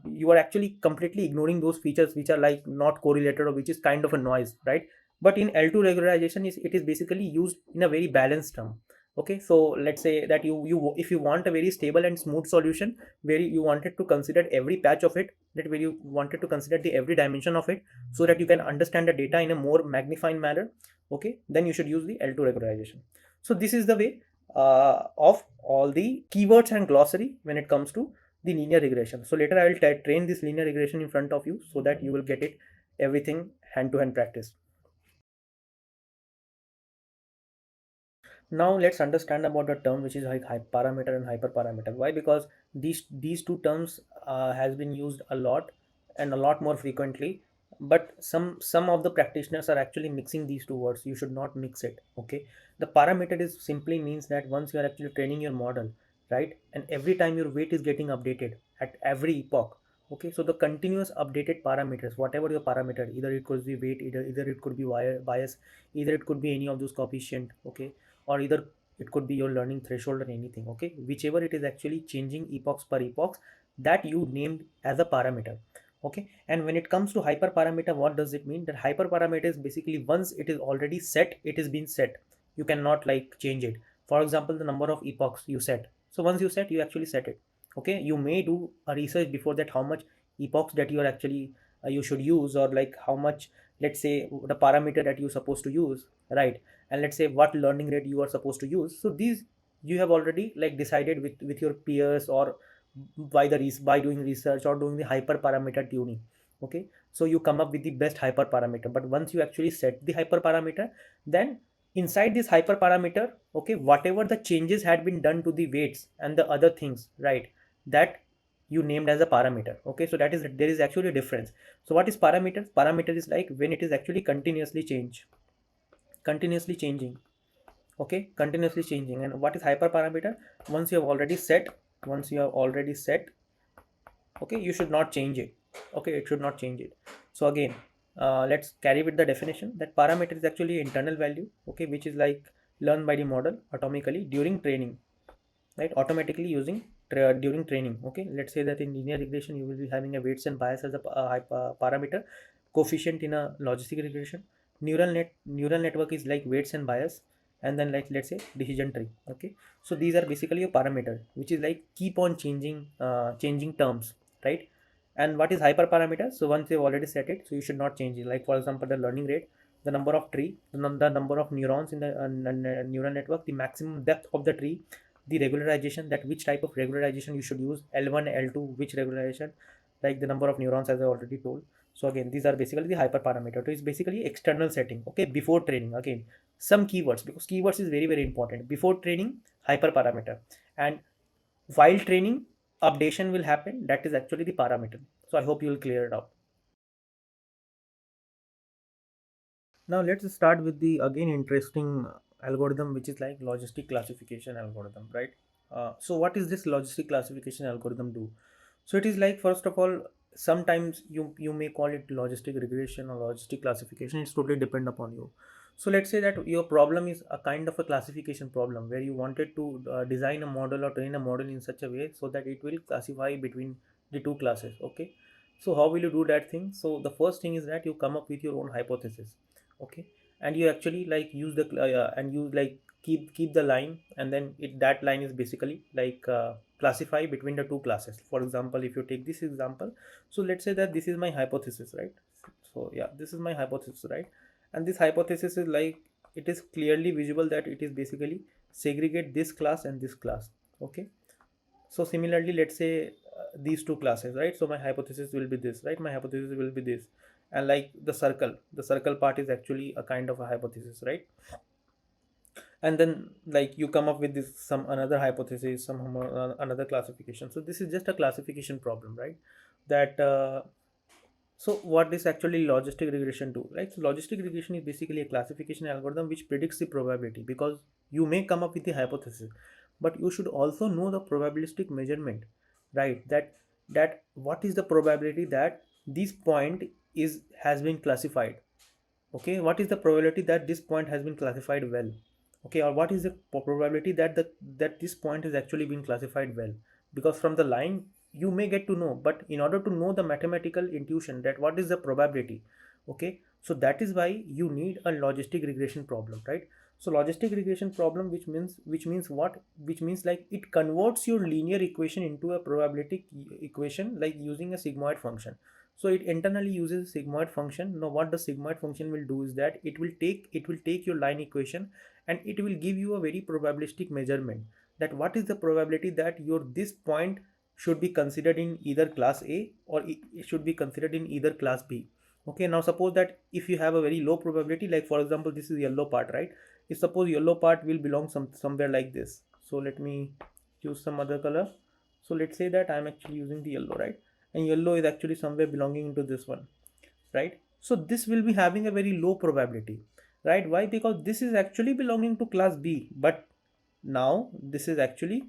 you are actually completely ignoring those features which are like not correlated, or which is kind of a noise, right? But in L2 regularization, it is basically used in a very balanced term. Okay, so let's say that you if you want a very stable and smooth solution, where you wanted to consider every patch of it, that where you wanted to consider the every dimension of it, so that you can understand the data in a more magnified manner. Okay, then you should use the L2 regularization. So this is the way of all the keywords and glossary when it comes to the linear regression. So later I will train this linear regression in front of you, so that you will get it everything hand to hand practice. Now let's understand about the term which is like parameter and hyperparameter. Why? Because these two terms has been used a lot and a lot more frequently. But some of the practitioners are actually mixing these two words. You should not mix it. Okay, the parameter is simply means that once you are actually training your model, right, and every time your weight is getting updated at every epoch. Okay, so the continuous updated parameters, whatever your parameter, either it could be weight, either it could be bias, either it could be any of those coefficient. Okay, or either it could be your learning threshold or anything. Okay, whichever it is actually changing epochs per epochs, that you named as a parameter. Okay, and when it comes to hyperparameter, what does it mean? That hyperparameter is basically once it is already set, it is been set. You cannot like change it. For example, the number of epochs you set. So once you set, you actually set it. Okay, you may do a research before that how much epochs that you are actually you should use, or like how much, let's say the parameter that you're supposed to use, right? And let's say what learning rate you are supposed to use. So these you have already like decided with your peers, or by doing research or doing the hyperparameter tuning. Okay, so you come up with the best hyperparameter. But once you actually set the hyperparameter, then inside this hyperparameter, okay, whatever the changes had been done to the weights and the other things, right, that you named as a parameter. Okay, so that is there is actually a difference. So what is parameter? Parameter is like when it is actually continuously changing. Okay, continuously changing. And what is hyperparameter? Once you have already set, okay, you should not change it. Okay, it should not change it. So again, let's carry with the definition that parameter is actually internal value, okay, which is like learned by the model atomically during training, right, automatically using during training. Okay, let's say that in linear regression you will be having a weights and bias as a parameter, coefficient in a logistic regression. Neural network is like weights and bias, and then like let's say decision tree. Okay, so these are basically a parameter which is like keep on changing terms, right? And what is hyperparameter? So once you've already set it, so you should not change it. Like for example, the learning rate, the number of tree, the number of neurons in the neural network, the maximum depth of the tree, the regularization, that which type of regularization you should use, L1, L2, which regularization, like the number of neurons as I already told. So again, these are basically the hyperparameter. So it's basically external setting. Okay, before training. Again, some keywords, because keywords is very very important. Before training, hyperparameter, and while training, updation will happen. That is actually the parameter. So I hope you will clear it out. Now let's start with the again interesting algorithm, which is like logistic classification algorithm, right? So what is this logistic classification algorithm do? So it is like, first of all, sometimes you may call it logistic regression or logistic classification. It's totally depend upon you. So let's say that your problem is a kind of a classification problem, where you wanted to design a model or train a model in such a way so that it will classify between the two classes. Okay, so how will you do that thing? So the first thing is that you come up with your own hypothesis. Okay, and you actually like use the and you like keep the line, and then that line is basically like classify between the two classes. For example, if you take this example, so let's say that this is my hypothesis, right? So yeah, this is my hypothesis, right? And this hypothesis is like, it is clearly visible that it is basically segregate this class and this class. Okay, so similarly, let's say these two classes, right? So my hypothesis will be this, right? My hypothesis will be this, and like the circle part is actually a kind of a hypothesis, right? And then like you come up with this some another hypothesis, another classification. So this is just a classification problem, right? That so what is actually logistic regression do, right? So logistic regression is basically a classification algorithm which predicts the probability, because you may come up with the hypothesis, but you should also know the probabilistic measurement, right? That what is the probability that this point is has been classified. Okay, what is the probability that this point has been classified well? Okay, or what is the probability that that this point has actually been classified well? Because from the line you may get to know, but in order to know the mathematical intuition that what is the probability, okay, so that is why you need a logistic regression problem, right? So logistic regression problem, which means what, which means like it converts your linear equation into a probabilistic equation, like using a sigmoid function. So it internally uses a sigmoid function. Now what the sigmoid function will do is that it will take your line equation, and it will give you a very probabilistic measurement, that what is the probability that your this point should be considered in either class A, or it should be considered in either class B. Okay, now suppose that if you have a very low probability, like for example this is yellow part, right? If suppose yellow part will belong somewhere like this, so let me choose some other color. So let's say that I'm actually using the yellow, right? And yellow is actually somewhere belonging into this one, right? So this will be having a very low probability, right? Why? Because this is actually belonging to class B, but now this is actually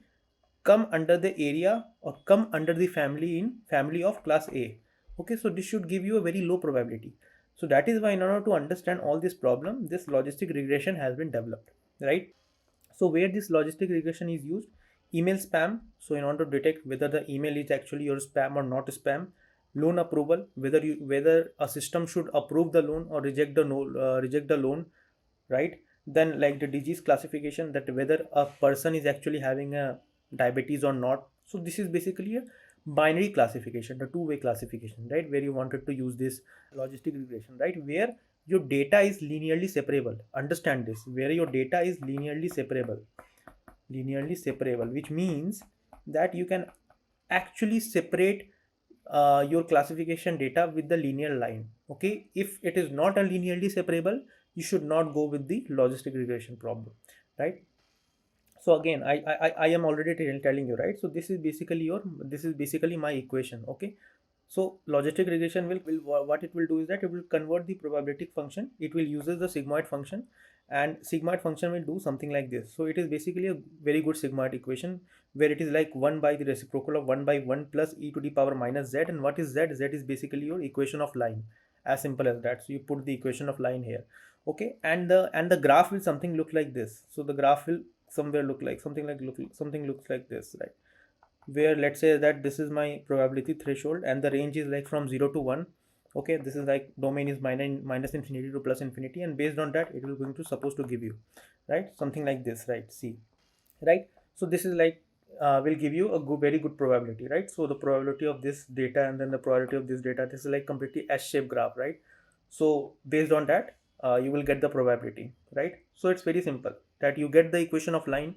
come under the area or come under the family in family of class A. Okay, so this should give you a very low probability. So that is why in order to understand all this problem, this logistic regression has been developed, right? So where this logistic regression is used, email spam. So in order to detect whether the email is actually your spam or not spam, loan approval, whether a system should approve the loan or reject the reject the loan, right? Then like the disease classification, that whether a person is actually having a diabetes or not. So this is basically a binary classification, the two-way classification, right? Where you wanted to use this logistic regression, right? Where your data is linearly separable. Understand this, where your data is linearly separable, which means that you can actually separate your classification data with the linear line. Okay, if it is not a linearly separable, you should not go with the logistic regression problem, right? So again, I am already telling you, right? So this is basically my equation. Okay, so logistic regression will what it will do is that it will convert the probabilistic function. It will uses the sigmoid function, and sigmoid function will do something like this. So it is basically a very good sigmoid equation, where it is like 1 by the reciprocal of 1 by 1 plus e to the power minus z. And what is z? Z is basically your equation of line, as simple as that. So you put the equation of line here. Okay, and the graph will something look like this. So the graph will somewhere look like something looks like this, right? Where let's say that this is my probability threshold, and the range is like from 0 to 1. Okay, this is like domain is minus infinity to plus infinity, and based on that it will going to supposed to give you, right, something like this, right? See, right? So this is like will give you a very good probability, right? So the probability of this data and then the probability of this data, this is like completely S-shaped graph, right? So based on that you will get the probability, right? So it's very simple, that you get the equation of line,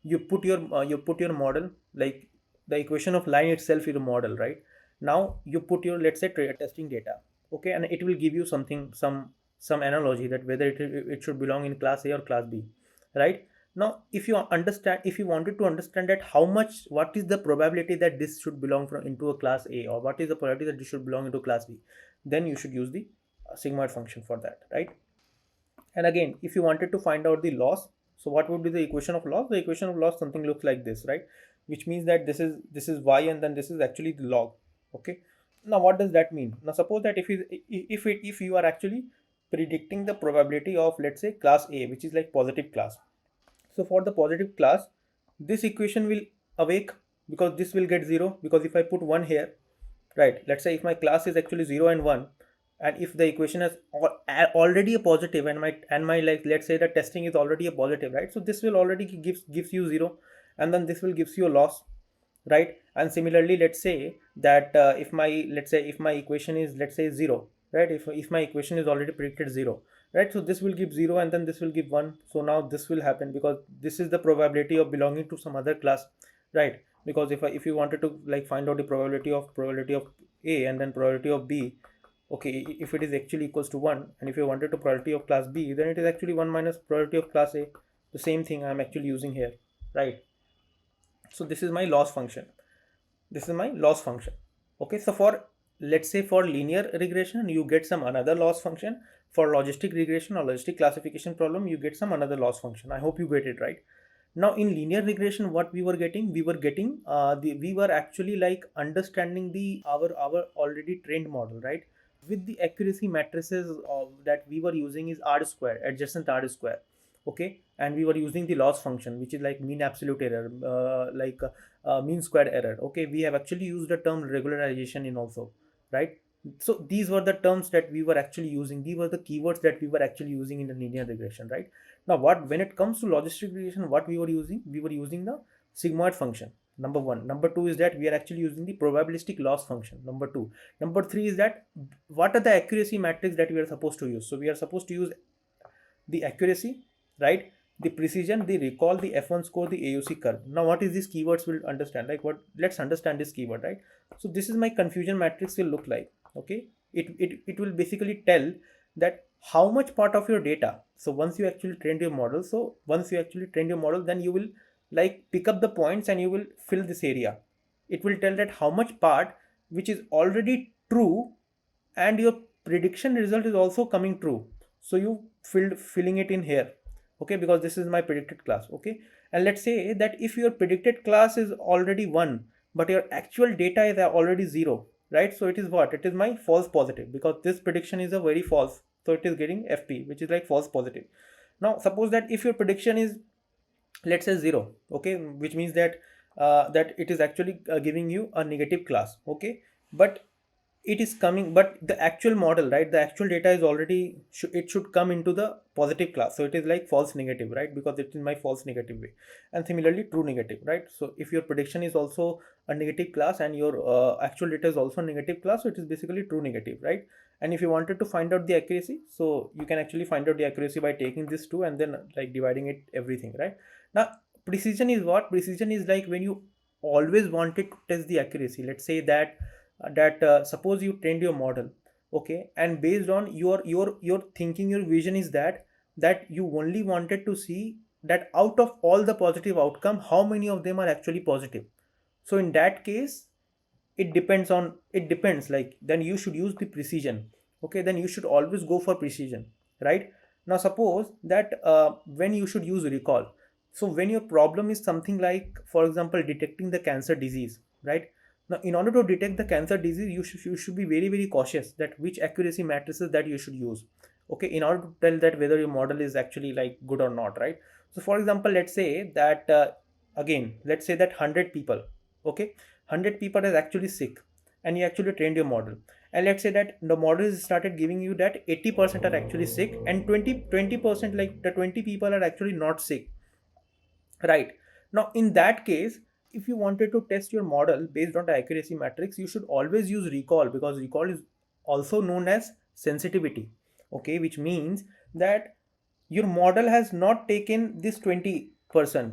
you put your model, like the equation of line itself is a model, right? Now you put your, let's say, testing data. Okay, and it will give you something, some analogy, that whether it should belong in class A or class B, right? Now if you wanted to understand that how much, what is the probability that this should belong from into a class A, or what is the probability that this should belong into class B, then you should use the sigmoid function for that, right? And again, if you wanted to find out the loss, so what would be the equation of loss? The equation of loss something looks like this, right? Which means that this is y, and then this is actually the log. Okay, now what does that mean? Now suppose that if you are actually predicting the probability of, let's say, class A, which is like positive class. So for the positive class, this equation will awake, because this will get 0, because if I put 1 here, right, let's say if my class is actually 0 and 1, and if the equation is already a positive, and my like, let's say the testing is already a positive, right? So this will already gives you 0, and then this will gives you a loss, right? And similarly, let's say that if my equation is, let's say, 0, right? If my equation is already predicted 0, right? So this will give 0, and then this will give 1. So now this will happen because this is the probability of belonging to some other class, right? Because if you wanted to like find out the probability of A and then probability of B, okay, if it is actually equals to 1, and if you wanted to probability of class B, then it is actually 1 minus probability of class A. The same thing I'm actually using here, right? So this is my loss function. This is my loss function. Okay, so for, let's say, for linear regression, you get some another loss function. For logistic regression or logistic classification problem, you get some another loss function. I hope you get it right. Now in linear regression, what we were actually like understanding the our already trained model, right? With the accuracy matrices that we were using is r square, adjacent r square. Okay, and we were using the loss function, which is like mean absolute error, mean squared error. Okay, we have actually used the term regularization in also, right? So these were the terms that we were actually using. These were the keywords that we were actually using in the linear regression, right? Now, when it comes to logistic regression, what we were using? We were using the sigmoid function. Number one. Number two is that we are actually using the probabilistic loss function. Number two. Number three is that what are the accuracy metrics that we are supposed to use? So we are supposed to use the accuracy, right? The precision, the recall, the F1 score, the AUC curve. Now, what is these keywords? We'll understand. Like what? Let's understand this keyword, right? So this is my confusion matrix will look like. Okay, it will basically tell that how much part of your data. So once you actually trained your model, then you will like pick up the points and you will fill this area. It will tell that how much part which is already true, and your prediction result is also coming true. So you filling it in here. Okay, because this is my predicted class. Okay, and let's say that if your predicted class is already 1, but your actual data is already 0, right? So it is what? It is my false positive, because this prediction is a very false, so it is getting FP, which is like false positive. Now suppose that if your prediction is, let's say, 0, okay, which means that that it is actually giving you a negative class. Okay, but it is coming, but the actual model, right, the actual data is already it should come into the positive class, so it is like false negative, right? Because it is my false negative way. And similarly true negative, right? So if your prediction is also a negative class and your actual data is also a negative class, so it is basically true negative, right? And if you wanted to find out the accuracy, so you can actually find out the accuracy by taking this two and then like dividing it everything, right? Now precision is what? Precision is like when you always wanted to test the accuracy. Let's say that suppose you trained your model, okay, and based on your thinking, your vision is that you only wanted to see that out of all the positive outcome, how many of them are actually positive. So in that case, it depends, like then you should use the precision. Okay, then you should always go for precision, right? Now suppose that when you should use recall. So when your problem is something like, for example, detecting the cancer disease, right? Now in order to detect the cancer disease, you should be very very cautious that which accuracy matrices that you should use, okay, in order to tell that whether your model is actually like good or not, right? So for example, let's say that again, let's say that 100 people, okay, 100 people is actually sick, and you actually trained your model. And let's say that the model is started giving you that 80% are actually sick, and 20% like the 20 people are actually not sick, right? Now in that case, if you wanted to test your model based on the accuracy matrix, you should always use recall, because recall is also known as sensitivity. Okay, which means that your model has not taken this 20%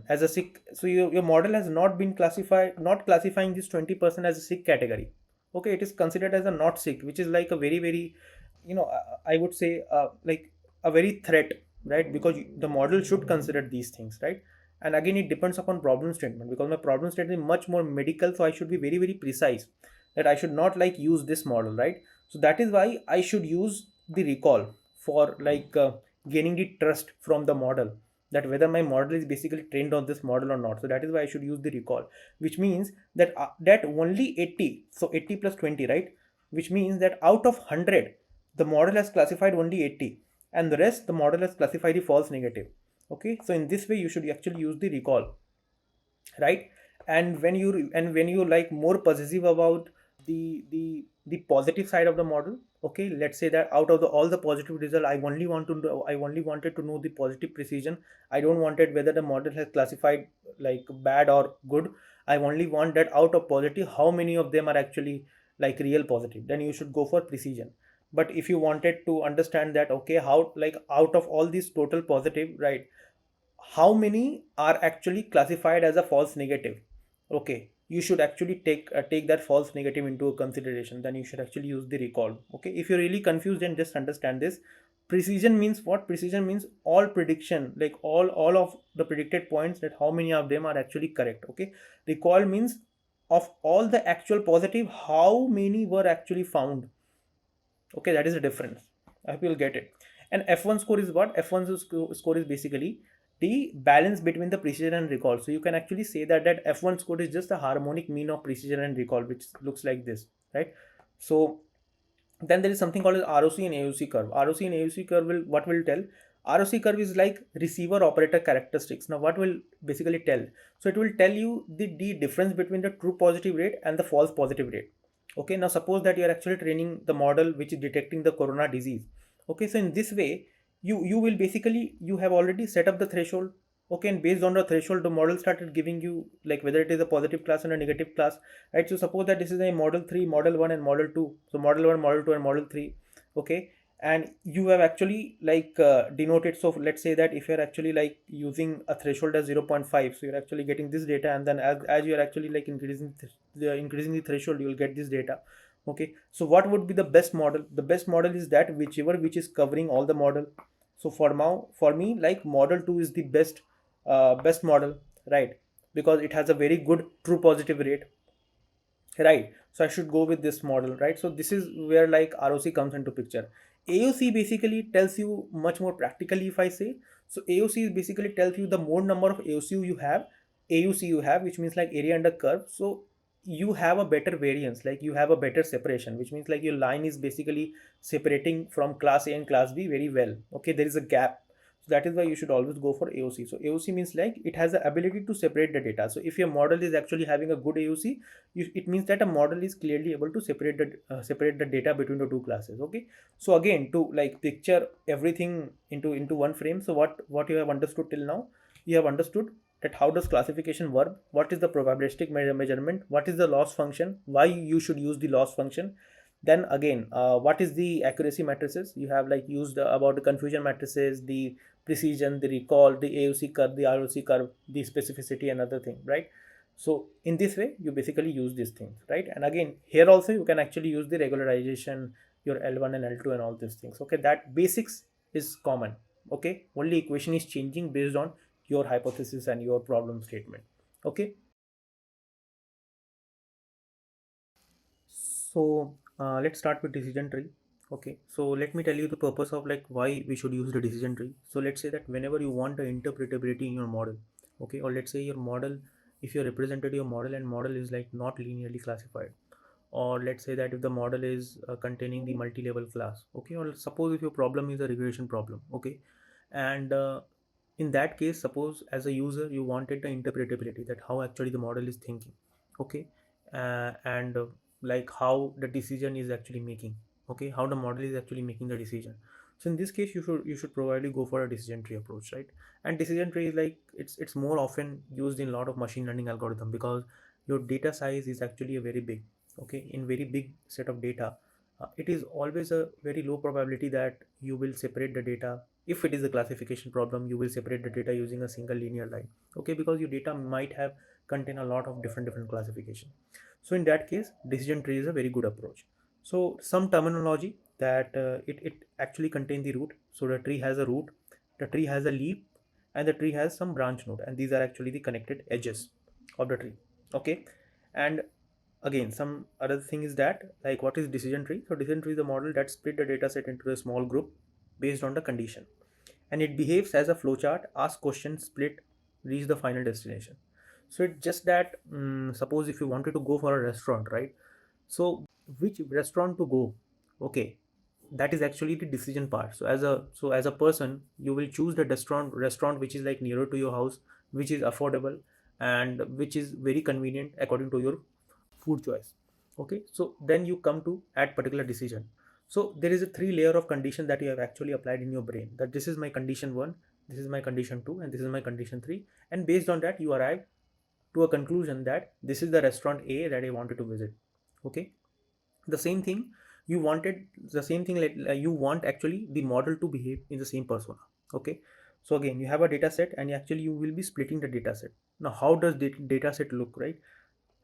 as a sick. So your model has not classifying this 20% as a sick category. Okay, it is considered as a not sick, which is like a very very, I would say like a very threat, right? Because the model should consider these things, right? And again, it depends upon problem statement, because my problem statement is much more medical, so I should be very very precise that I should not like use this model, right? So that is why I should use the recall for like gaining the trust from the model, that whether my model is basically trained on this model or not. So that is why I should use the recall, which means that that only 80, so 80 plus 20, right? Which means that out of 100, the model has classified only 80, and the rest the model has classified the false negative. Okay, so in this way you should actually use the recall, right? And when you like more possessive about the positive side of the model. Okay, let's say that out of all the positive result, I only wanted to know the positive precision. I don't wanted whether the model has classified like bad or good. I only want that out of positive, how many of them are actually like real positive, then you should go for precision. But if you wanted to understand that, okay, how like out of all these total positive, right, how many are actually classified as a false negative, okay, you should actually take that false negative into consideration. Then you should actually use the recall. Okay, if you're really confused, then just understand this. Precision means what? Precision means all prediction, like all of the predicted points, that how many of them are actually correct. Okay, recall means of all the actual positive, how many were actually found. Okay, that is the difference. I hope you'll get it. And F1 score is what? Score is basically the balance between the precision and recall. So you can actually say that F1 score is just the harmonic mean of precision and recall, which looks like this, right? So then there is something called as ROC and AUC curve. ROC and AUC curve will what will tell? ROC curve is like receiver operator characteristics. Now what will basically tell? So it will tell you the difference between the true positive rate and the false positive rate. Okay, now suppose that you are actually training the model which is detecting the corona disease. Okay, so in this way, you will basically, you have already set up the threshold. Okay, and based on the threshold, the model started giving you like whether it is a positive class and a negative class, right? So suppose that this is a model 3, model 1 and model 2. So model 1, model 2 and model 3. Okay, and you have actually like denoted. So let's say that if you're actually like using a threshold as 0.5, so you're actually getting this data, and then as you're actually like increasing the threshold, you will get this data. Okay, so what would be the best model? The best model is that which is covering all the model. So for me, like model 2 is the best model, right? Because it has a very good true positive rate, right? So I should go with this model, right? So this is where like ROC comes into picture. AOC basically tells you much more practically, if I say. So AOC is basically tells you the more number of AUC you have, which means like area under curve. So you have a better variance, like you have a better separation, which means like your line is basically separating from class A and class B very well. Okay, there is a gap. So that is why you should always go for AOC. So AOC means like it has the ability to separate the data. So if your model is actually having a good AOC, it means that a model is clearly able to separate the data between the two classes. Okay, so again, to like picture everything into one frame. So what you have understood till now, you have understood that how does classification work, what is the probabilistic measurement, what is the loss function, why you should use the loss function. Then again, what is the accuracy matrices, you have like used about the confusion matrices, the precision, the recall, the AUC curve, the ROC curve, the specificity, and other thing, right? So in this way, you basically use these things, right? And again, here also you can actually use the regularization, your L1 and L2 and all these things. Okay, that basics is common. Okay, only equation is changing based on your hypothesis and your problem statement. Okay, so let's start with decision tree. Okay, so let me tell you the purpose of like why we should use the decision tree. So let's say that whenever you want the interpretability in your model, okay, or let's say your model, if you represented your model and model is like not linearly classified, or let's say that if the model is containing the multi-level class, okay, or suppose if your problem is a regression problem, okay, and in that case, suppose as a user you wanted the interpretability, that how actually the model is thinking, okay, and like how the decision is actually making, okay, how the model is actually making the decision. So in this case, you should probably go for a decision tree approach, right? And decision tree is like it's more often used in a lot of machine learning algorithm, because your data size is actually a very big, okay, in very big set of data, it is always a very low probability that you will separate the data. If it is a classification problem, you will separate the data using a single linear line, okay, because your data might have contain a lot of different classification. So in that case, decision tree is a very good approach. So some terminology that it actually contain the root. So the tree has a root, the tree has a leaf, and the tree has some branch node, and these are actually the connected edges of the tree. Okay, and again, some other thing is that like what is decision tree? So decision tree is a model that split the data set into a small group based on the condition, and it behaves as a flowchart: ask questions, split, reach the final destination. So it's just that suppose if you wanted to go for a restaurant, right? So which restaurant to go? Okay, that is actually the decision part. So as a person, you will choose the restaurant which is like nearer to your house, which is affordable, and which is very convenient according to your food choice. Okay, so then you come to at particular decision. So there is a three layer of condition that you have actually applied in your brain, that this is my condition 1, this is my condition 2, and this is my condition 3, and based on that you arrive to a conclusion that this is the restaurant A that I wanted to visit. Okay, the same thing you wanted, the same thing like you want actually the model to behave in the same persona. Okay, so again you have a data set and actually you will be splitting the data set. Now how does the data set look, right?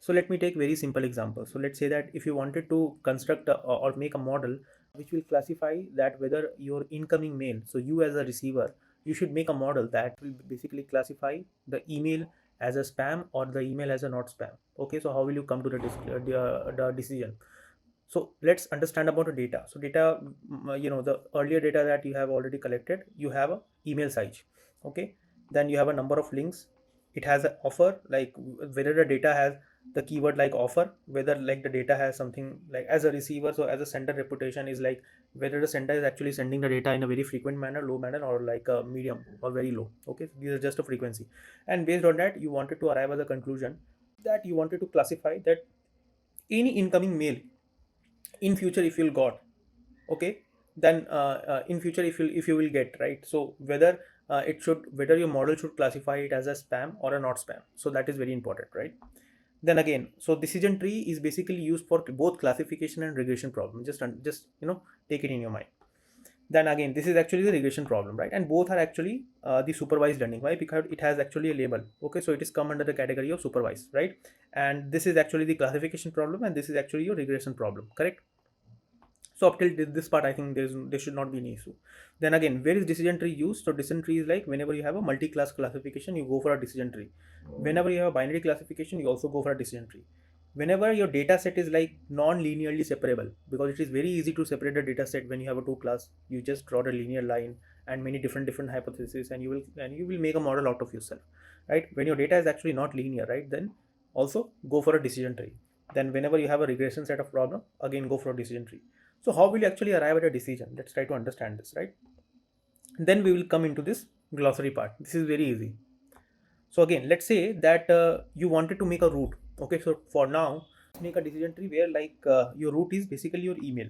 So let me take very simple example. So let's say that if you wanted to construct or make a model which will classify that whether your incoming mail, so you as a receiver, you should make a model that will basically classify the email as a spam or the email as a not spam. Okay, so how will you come to the decision? So let's understand about the data. So data, the earlier data that you have already collected, you have a email size. Okay, then you have a number of links. It has an offer, like whether the data has the keyword like offer, whether like the data has something like as a receiver, so as a sender reputation is like whether the sender is actually sending the data in a very frequent manner, low manner, or like a medium or very low. Okay, so these are just a frequency, and based on that you wanted to arrive at the conclusion that you wanted to classify that any incoming mail in future if you'll got, okay, then in future if you will get, right? So whether it should, whether your model should classify it as a spam or a not spam, so that is very important, right? Then again, so decision tree is basically used for both classification and regression problem. Just take it in your mind. Then again, this is actually the regression problem, right? And both are actually the supervised learning. Why? Because it has actually a label. Okay, so it is come under the category of supervised, right? And this is actually the classification problem, and this is actually your regression problem, correct? So up till this part, I think there should not be any issue. Then again, where is decision tree used? So decision tree is like whenever you have a multi-class classification, you go for a decision tree. Whenever you have a binary classification, you also go for a decision tree. Whenever your data set is like non-linearly separable, because it is very easy to separate the data set when you have a two class, you just draw a linear line and many different hypotheses, and you will make a model out of yourself, right? When your data is actually not linear, right, then also go for a decision tree. Then whenever you have a regression set of problem, again go for a decision tree. So how will you actually arrive at a decision? Let's try to understand this, right? Then we will come into this glossary part. This is very easy. So again, let's say that you wanted to make a route. Okay, so for now, make a decision tree where like your route is basically your email.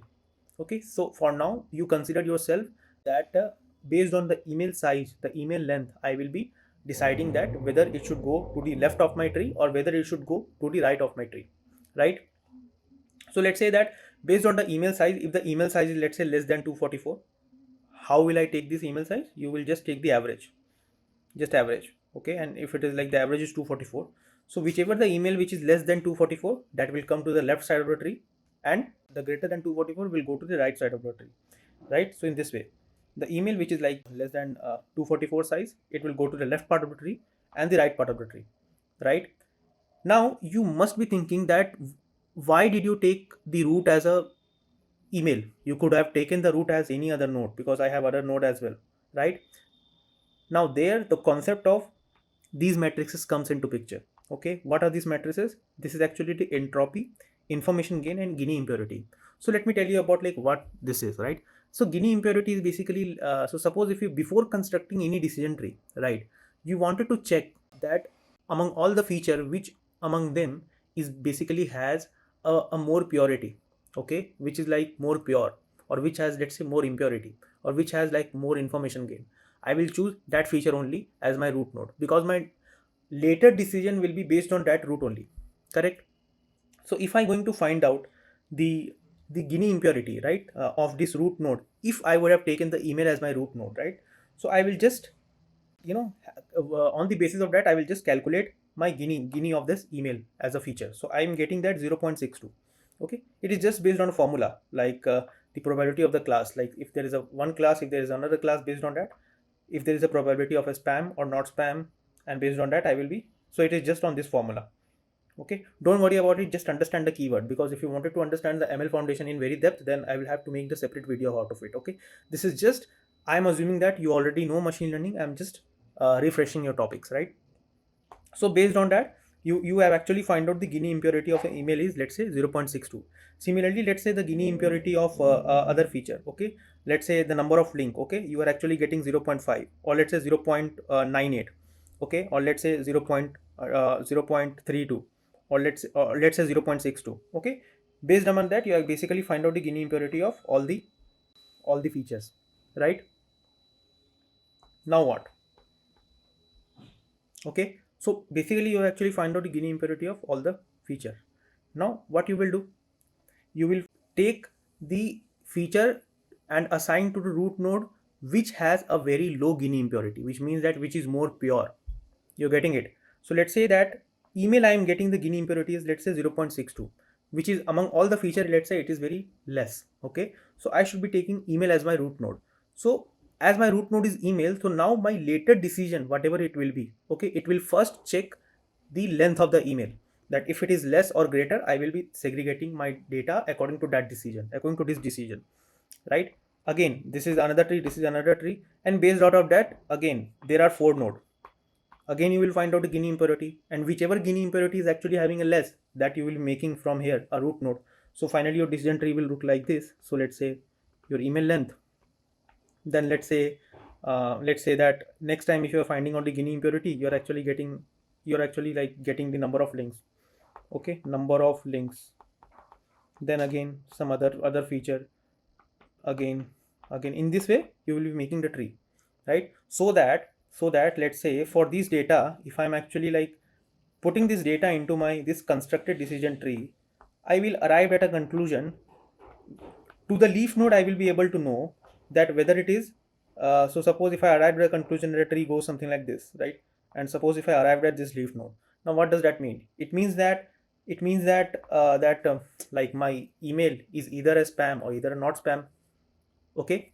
Okay, so for now, you consider yourself that based on the email size, the email length, I will be deciding that whether it should go to the left of my tree or whether it should go to the right of my tree, right? So let's say that based on the email size, if the email size is let's say less than 244, how will I take this email size? You will just take the average, just average. Okay, and if it is like the average is 244, so whichever the email which is less than 244, that will come to the left side of the tree, and the greater than 244 will go to the right side of the tree, right? So in this way, the email which is like less than 244 size, it will go to the left part of the tree and the right part of the tree, right? Now you must be thinking that why did you take the root as a email? You could have taken the root as any other node, because I have other node as well, right? Now there the concept of these matrices comes into picture. Okay, what are these matrices? This is actually the entropy, information gain, and Gini impurity. So let me tell you about like what this is, right? So Gini impurity is basically so suppose if you, before constructing any decision tree, right, you wanted to check that among all the feature, which among them is basically has a more purity, okay, which is like more pure, or which has let's say more impurity, or which has like more information gain. I will choose that feature only as my root node, because my later decision will be based on that root only, correct? So if I'm going to find out the Gini impurity, right, of this root node, if I would have taken the email as my root node, right, so I will just on the basis of that I will just calculate my Gini of this email as a feature. So I'm getting that 0.62. Okay, it is just based on a formula like the probability of the class, like if there is a one class, if there is another class, based on that if there is a probability of a spam or not spam, and based on that I will be, so it is just on this formula. Okay, don't worry about it, just understand the keyword, because if you wanted to understand the ML foundation in very depth, then I will have to make the separate video out of it. Okay, this is just, I'm assuming that you already know machine learning, I'm just refreshing your topics, right? So based on that, you have actually find out the Gini impurity of an email is let's say 0.62. Similarly, let's say the Gini impurity of other feature, okay, let's say the number of link, okay, you are actually getting 0.5, or let's say 0.98, okay, or let's say 0.32, or let's say 0.62. Okay, Based on that, you basically find out the Gini impurity of all the features, right? Now what? Okay, so basically you actually find out the Gini impurity of all the feature. Now what you will do, you will take the feature and assign to the root node which has a very low Gini impurity, which means that which is more pure. You're getting it. So let's say that email I am getting the Gini impurity is, let's say, 0.62, which is among all the feature, let's say it is very less. Okay, so I should be taking email as my root node. So as my root node is email, so now my later decision, whatever it will be, okay, it will first check the length of the email, that if it is less or greater, I will be segregating my data according to that decision, according to this decision, right? Again, this is another tree, this is another tree, and based out of that, again there are 4 nodes. Again you will find out the Gini impurity, and whichever Gini impurity is actually having a less, that you will be making from here a root node. So finally your decision tree will look like this. So let's say your email length, then let's say that next time if you are finding out the Gini impurity, you're actually like getting the number of links. Okay, number of links, then again some other feature, again in this way you will be making the tree, right? So that let's say for this data, if I'm actually like putting this data into my this constructed decision tree, I will arrive at a conclusion. To the leaf node I will be able to know that whether it is so suppose if I arrived at a conclusion that a tree goes something like this, right? And suppose if I arrived at this leaf node, now what does that mean? It means that like my email is either a spam or either not spam. Okay,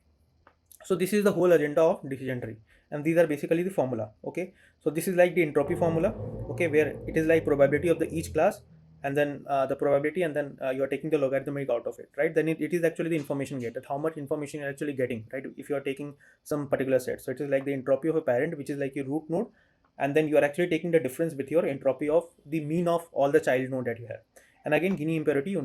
so this is the whole agenda of decision tree, and these are basically the formula. Okay, so this is like the entropy formula, okay, where it is like probability of the each class, and then the probability, and then you are taking the logarithmic out of it, right? Then it is actually the information gated, how much information you're actually getting, right? If you are taking some particular set, so it is like the entropy of a parent, which is like your root node, and then you are actually taking the difference with your entropy of the mean of all the child node that you have. And again Gini impurity,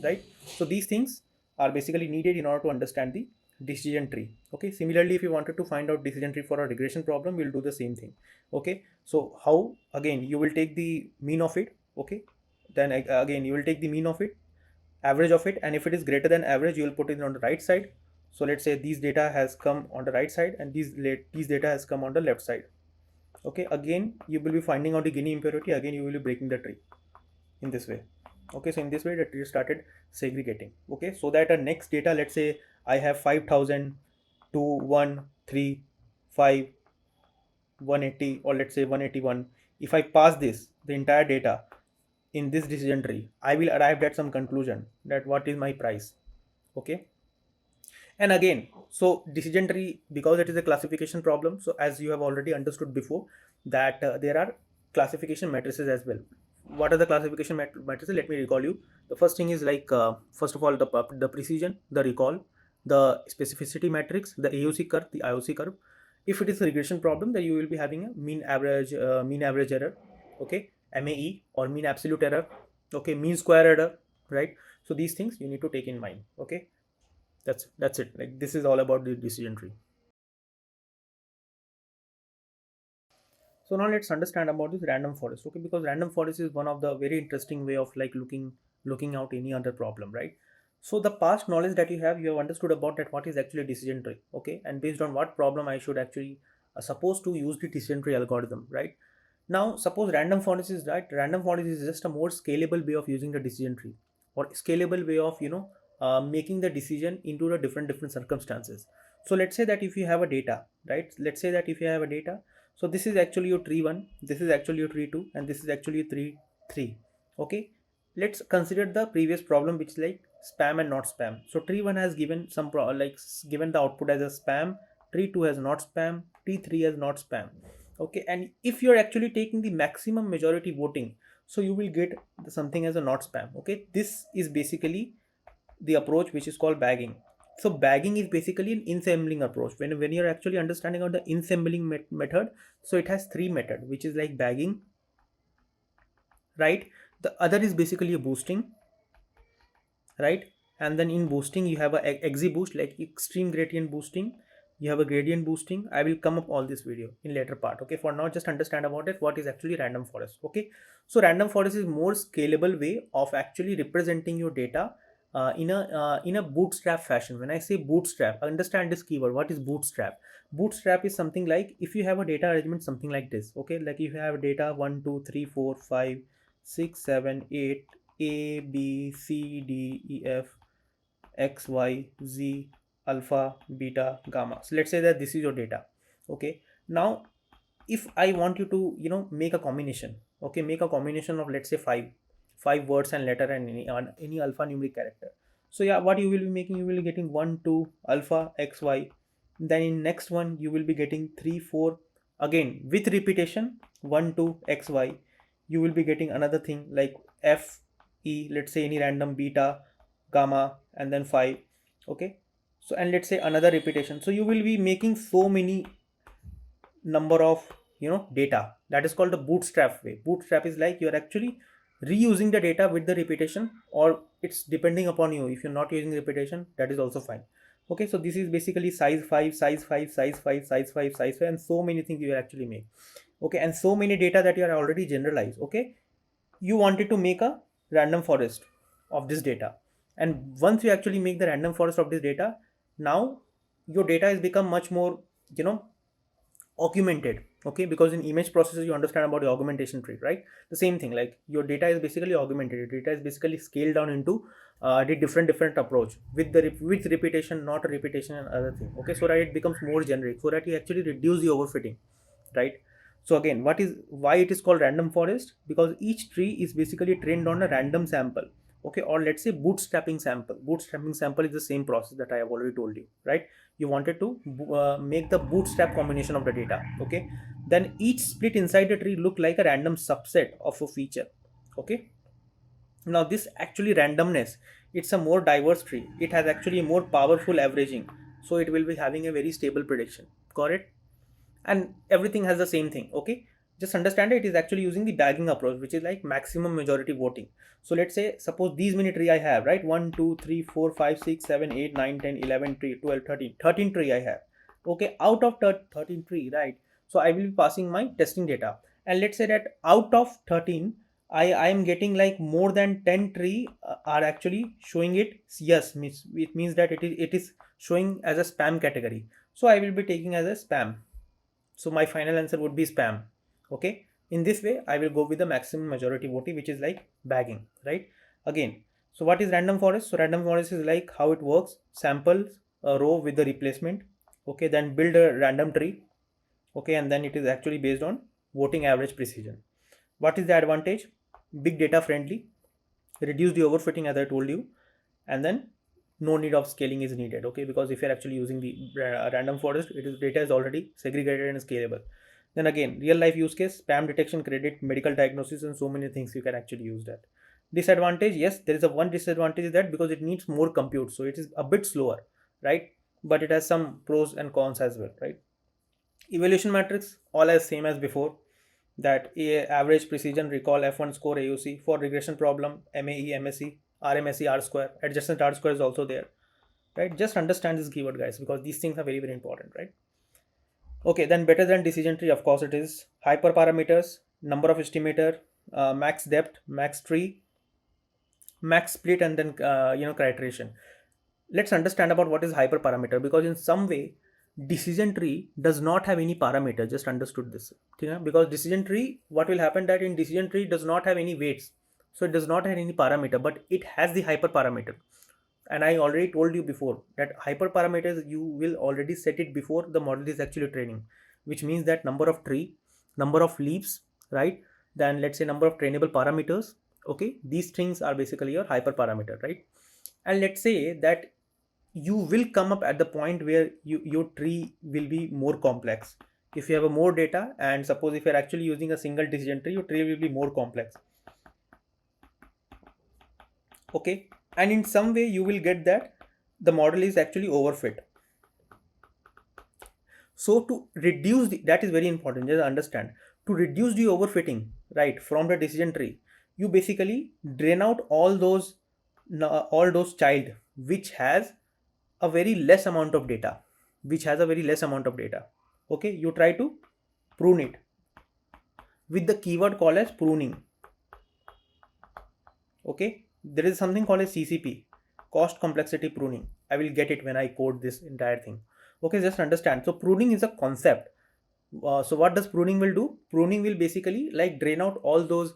right? So these things are basically needed in order to understand the decision tree. Okay, similarly if you wanted to find out decision tree for a regression problem, we'll do the same thing. Okay, so how, again you will take the mean of it. Okay, then again you will take the mean of it, average of it, and if it is greater than average, you will put it on the right side. So let's say these data has come on the right side, and these data has come on the left side. Okay, again you will be finding out the Gini impurity, again you will be breaking the tree in this way. Okay, so in this way the tree started segregating. Okay, so that next data, let's say I have 5000 to 1 3 5 180, or let's say 181. If I pass this the entire data in this decision tree, I will arrive at some conclusion that what is my price. Okay, and again, so decision tree, because it is a classification problem, so as you have already understood before, that there are classification matrices as well. What are the classification matrices? Let me recall you. The first thing is like first of all the precision, the recall, the specificity matrix, the AUC curve, the IOC curve. If it is a regression problem, then you will be having a mean average error, okay, MAE, or mean absolute error, okay, mean square error, right? So these things you need to take in mind. Okay, that's it. Like this is all about the decision tree. So now let's understand about this random forest. Okay, because random forest is one of the very interesting way of like looking out any other problem, right? So the past knowledge that you have understood about that what is actually a decision tree. Okay, and based on what problem I should actually supposed to use the decision tree algorithm, right? Now suppose random forest is right. Random forest is just a more scalable way of using the decision tree, or scalable way of making the decision into the different circumstances. So let's say that if you have a data, right? Let's say that if you have a data, so this is actually your tree one, this is actually your tree two, and this is actually tree three. Okay, let's consider the previous problem, which is like spam and not spam. So tree one has given given the output as a spam, tree two has not spam, tree three has not spam. Okay, and if you're actually taking the maximum majority voting, so you will get something as a not spam. Okay, this is basically the approach which is called bagging. So bagging is basically an ensembling approach. When you're actually understanding on the ensembling method, so it has three method, which is like bagging, right? The other is basically a boosting, right? And then in boosting you have a XZ boost, like extreme gradient boosting. you have a gradient boosting. I will come up all this video in later part. Okay, for now just understand about it, what is actually random forest. Okay, so random forest is more scalable way of actually representing your data in a bootstrap fashion. When I say bootstrap, understand this keyword. What is bootstrap? Bootstrap is something like, if you have a data arrangement something like this. Okay, like if you have data 1 2 3 4 5 6 7 8 A B C D E F X Y Z alpha beta gamma. So let's say that this is your data. Okay, now if I want you to make a combination. Okay, make a combination of, let's say, five words and letter and any alphanumeric character. So yeah, what you will be making, you will be getting 1 2 alpha XY. Then in next one you will be getting 3 4, again with repetition, 1 2 XY. You will be getting another thing like F E, let's say any random beta gamma, and then 5. Okay, so and let's say another repetition. So you will be making so many number of data. That is called the bootstrap way. Bootstrap is like you're actually reusing the data with the repetition, or it's depending upon you. If you're not using repetition, that is also fine. Okay, so this is basically size 5, size 5, size 5, size 5, size 5, and so many things you actually make. Okay, and so many data that you are already generalized. Okay, you wanted to make a random forest of this data, and once you actually make the random forest of this data, now your data has become much more you know augmented. Okay, because in image processors you understand about the augmentation tree, right? The same thing, like your data is basically augmented. Your data is basically scaled down into the different approach with with repetition, not a repetition and other thing. Okay, so that it becomes more generic, so that you actually reduce the overfitting, right? So again, why it is called random forest? Because each tree is basically trained on a random sample. Okay, or let's say bootstrapping sample. Bootstrapping sample is the same process that I have already told you, right? You wanted to make the bootstrap combination of the data. Okay, then each split inside the tree look like a random subset of a feature. Okay, now this actually randomness, it's a more diverse tree. It has actually more powerful averaging, so it will be having a very stable prediction. Correct? And everything has the same thing. Okay, just understand it is actually using the bagging approach, which is like maximum majority voting. So let's say, suppose these many tree I have, right? 1 2 3 4 5 6 7 8 9 10 11 tree, 12 13 tree I have. Okay, out of 13 tree, right? So I will be passing my testing data, and let's say that out of 13, I am getting like more than 10 tree are actually showing it yes, it means that it is showing as a spam category. So I will be taking as a spam. So my final answer would be spam. Okay. In this way, I will go with the maximum majority voting, which is like bagging, right? Again, so what is random forest? So random forest is like how it works. Sample a row with the replacement. Okay. Then build a random tree. Okay. And then it is actually based on voting average precision. What is the advantage? Big data friendly, reduce the overfitting as I told you, and then no need of scaling is needed. Okay, because if you're actually using the random forest, it is data is already segregated and scalable. Then again, real life use case, spam detection, credit, medical diagnosis, and so many things you can actually use that. Disadvantage, yes, there is a one disadvantage, is that because it needs more compute, so it is a bit slower, right? But it has some pros and cons as well, right? Evaluation matrix, all as same as before, that average precision, recall, F1 score, AUC for regression problem, MAE, MSE, RMSE, R square, adjacent R square is also there, right? Just understand this keyword, guys, because these things are very, very important, right? Okay, then better than decision tree, of course, it is hyperparameters, number of estimator, max depth, max tree, max split, and then criterization. Let's understand about what is hyperparameter, because in some way decision tree does not have any parameter. Just understood this, because decision tree, what will happen, that in decision tree does not have any weights, so it does not have any parameter, but it has the hyperparameter. And I already told you before that hyperparameters you will already set it before the model is actually training, which means that number of tree, number of leaps, right? Then let's say number of trainable parameters. Okay, these things are basically your hyperparameter, right? And let's say that you will come up at the point where your tree will be more complex. If you have a more data, and suppose if you're actually using a single decision tree, your tree will be more complex. Okay, and in some way you will get that the model is actually overfit. So to reduce that is very important, just understand, to reduce the overfitting, right, from the decision tree, you basically drain out all those child which has a very less amount of data. which has a very less amount of data. Okay, you try to prune it with the keyword called as pruning. Okay, there is something called as CCP, cost complexity pruning. I will get it when I code this entire thing. Okay, just understand. So pruning is a concept. So what does pruning will do? Pruning will basically like drain out all those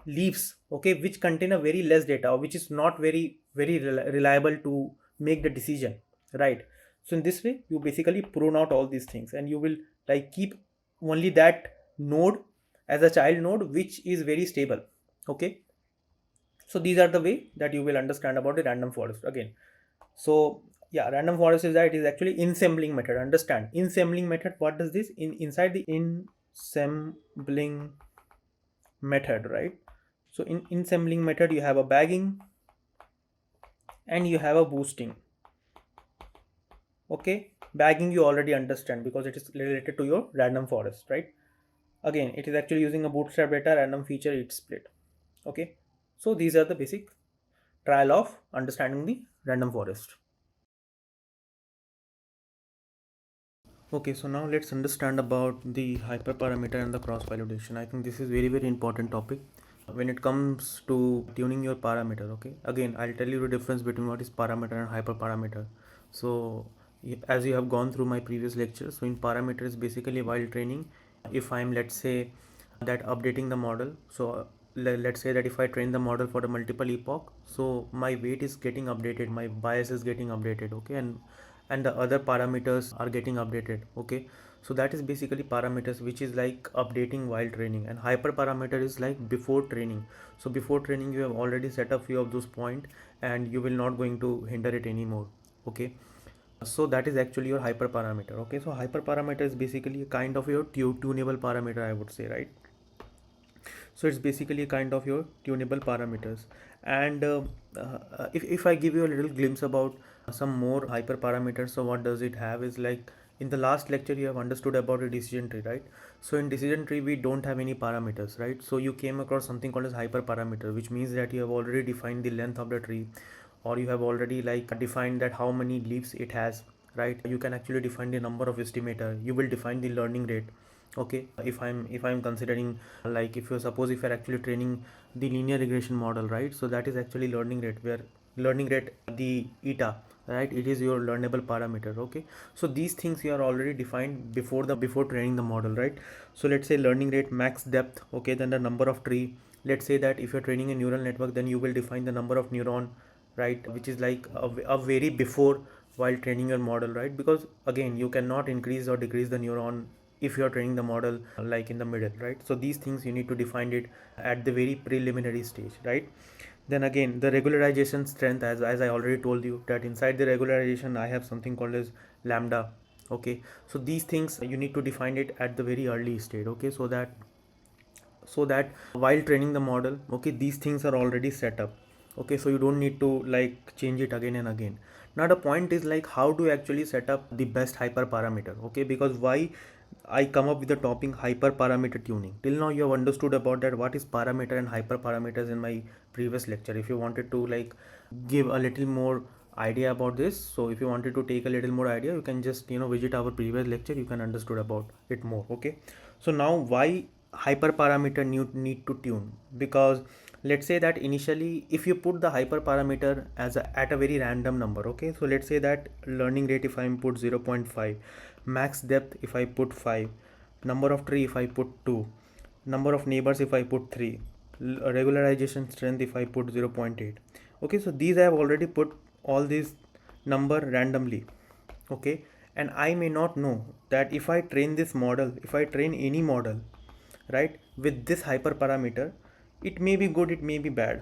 leaves, okay, which contain a very less data, or which is not very reliable to make the decision, right? So in this way, you basically prune out all these things, and you will like keep only that node as a child node, which is very stable. Okay, so these are the way that you will understand about the random forest again. So yeah, random forest is that it is actually ensembling method. Understand ensembling method. What does this inside the ensembling method, right? So in ensembling method, you have a bagging and you have a boosting. Okay, bagging you already understand because it is related to your random forest, right? Again, it is actually using a bootstrap data random feature it split. Okay, so these are the basic trial of understanding the random forest. Okay, so now let's understand about the hyperparameter and the cross validation. I think this is very important topic when it comes to tuning your parameter. Okay, again I'll tell you the difference between what is parameter and hyperparameter. So as you have gone through my previous lecture, so in parameter is basically while training, if I'm, let's say, that updating the model. So let's say that if I train the model for the multiple epoch, so my weight is getting updated, my bias is getting updated, okay, and the other parameters are getting updated. Okay, so that is basically parameters, which is like updating while training. And hyperparameter is like before training. So before training you have already set a few of those points, and you will not going to hinder it anymore. Okay, so that is actually your hyperparameter. Okay, so hyperparameter is basically a kind of your tunable parameter, I would say, right? So it's basically a kind of your tunable parameters. And if I give you a little glimpse about some more hyperparameters, so what does it have is like, in the last lecture you have understood about a decision tree, right? So in decision tree we don't have any parameters, right? So you came across something called as hyperparameter, which means that you have already defined the length of the tree, or you have already like defined that how many leaves it has, right? You can actually define the number of estimator, you will define the learning rate. Okay, if I'm considering, like, if you suppose if you're actually training the linear regression model, right? So that is actually learning rate, where learning rate, the eta, right, it is your learnable parameter. Okay, so these things you are already defined before training the model, right? So let's say learning rate, max depth, okay, then the number of tree. Let's say that if you're training a neural network, then you will define the number of neuron, right, which is like a very before while training your model, right? Because again, you cannot increase or decrease the neuron if you are training the model like in the middle, right? So these things you need to define it at the very preliminary stage, right? Then again, the regularization strength, as I already told you, that inside the regularization I have something called as lambda. Okay, so these things you need to define it at the very early stage. Okay, so that while training the model, okay, these things are already set up. Okay, so you don't need to like change it again and again. Now the point is like how to actually set up the best hyperparameter. Okay, because why I come up with the topic hyperparameter tuning. Till now you have understood about that what is parameter and hyperparameters in my previous lecture. If you wanted to like give a little more idea about this, so if you wanted to take a little more idea, you can just visit our previous lecture, you can understood about it more. Okay, so now why hyperparameter need to tune? Because let's say that initially if you put the hyperparameter at a very random number, okay, so let's say that learning rate if I input 0.5, max depth if I put 5, number of tree if I put 2, number of neighbors if I put 3, regularization strength if I put 0.8. Okay, so these I have already put all these number randomly. Okay, and I may not know that if I train this model, if I train any model, right, with this hyperparameter, it may be good, it may be bad,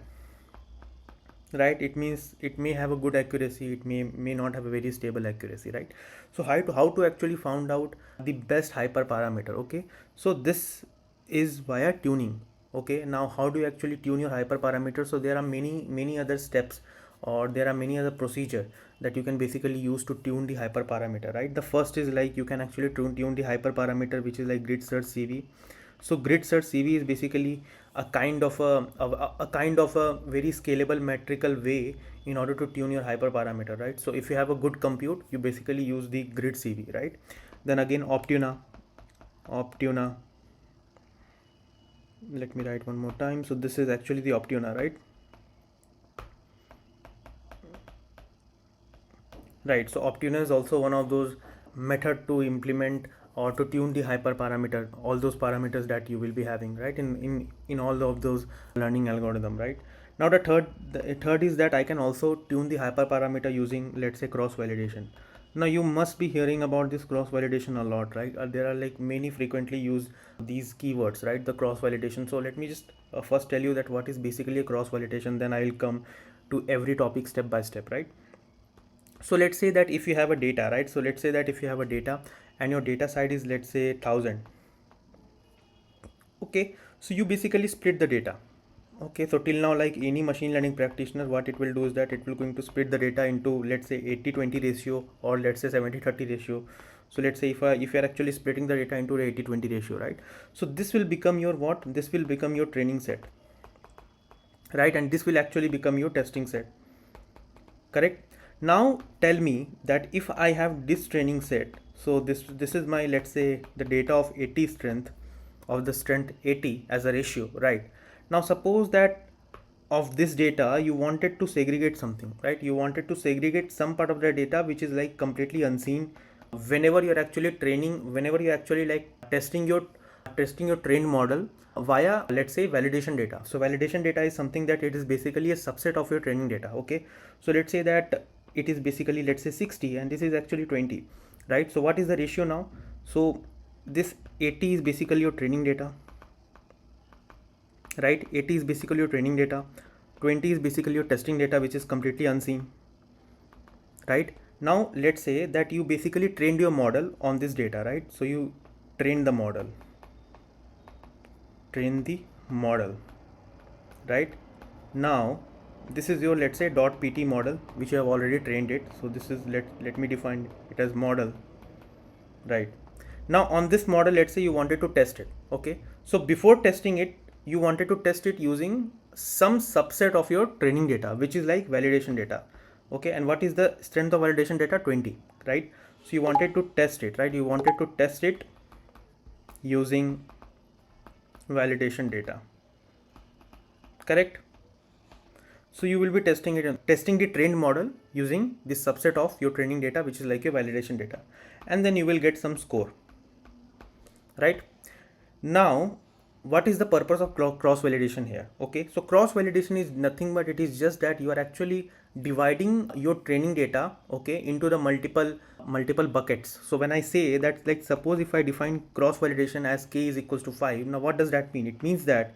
right? It means it may have a good accuracy, it may not have a very stable accuracy, right? So how to actually found out the best hyperparameter? Okay, so this is via tuning. Okay, now how do you actually tune your hyperparameter? So there are many other steps, or there are many other procedure that you can basically use to tune the hyperparameter, right? The first is like you can actually tune the hyperparameter, which is like grid search CV. So grid search CV is basically a kind of a very scalable metrical way in order to tune your hyperparameter, right? So if you have a good compute, you basically use the grid CV, right? Then again, Optuna, let me write one more time. So this is actually the Optuna, right? Right, so Optuna is also one of those method to implement or to tune the hyperparameter, all those parameters that you will be having, right, in all of those learning algorithm, right? Now the third is that I can also tune the hyperparameter using, let's say, cross validation. Now you must be hearing about this cross validation a lot, right? There are like many frequently used these keywords, right? The cross validation. So let me just first tell you that what is basically a cross validation, then I will come to every topic step by step, right? So let's say that if you have a data, right? So let's say that if you have a data and your data size is, let's say, 1000. Okay, so you basically split the data. Okay, so till now, like any machine learning practitioner, what it will do is that it will going to split the data into, let's say, 80-20 ratio, or let's say 70-30 ratio. So let's say if you're actually splitting the data into 80-20 ratio, right? So this will become your what? This will become your training set, right? And this will actually become your testing set. Correct. Now tell me that if I have this training set, so this is my, let's say, the data of 80 strength, of the strength 80 as a ratio, right? Now suppose that of this data you wanted to segregate something, right? You wanted to segregate some part of the data which is like completely unseen. Whenever you're actually training, whenever you're actually like testing your trained model via, let's say, validation data. So validation data is something that it is basically a subset of your training data. Okay, so let's say that it is basically, let's say, 60 and this is actually 20, right? So what is the ratio now? So this 80 is basically your training data, right? 80 is basically your training data, 20 is basically your testing data which is completely unseen, right? Now let's say that you basically trained your model on this data, right? So you train the model, right? Now this is your, let's say, .pt model which you have already trained it. So this is, let me define it as model, right? Now on this model, let's say you wanted to test it. Okay, so before testing it, you wanted to test it using some subset of your training data which is like validation data. Okay, and what is the strength of validation data? 20, right? So you wanted to test it, right? You wanted to test it using validation data, correct? So you will be testing the trained model using this subset of your training data which is like your validation data, and then you will get some score, right? Now what is the purpose of cross validation here? Okay, so cross validation is nothing but it is just that you are actually dividing your training data, okay, into the multiple buckets. So when I say that, like, suppose if I define cross validation as k is equals to 5, now what does that mean? It means that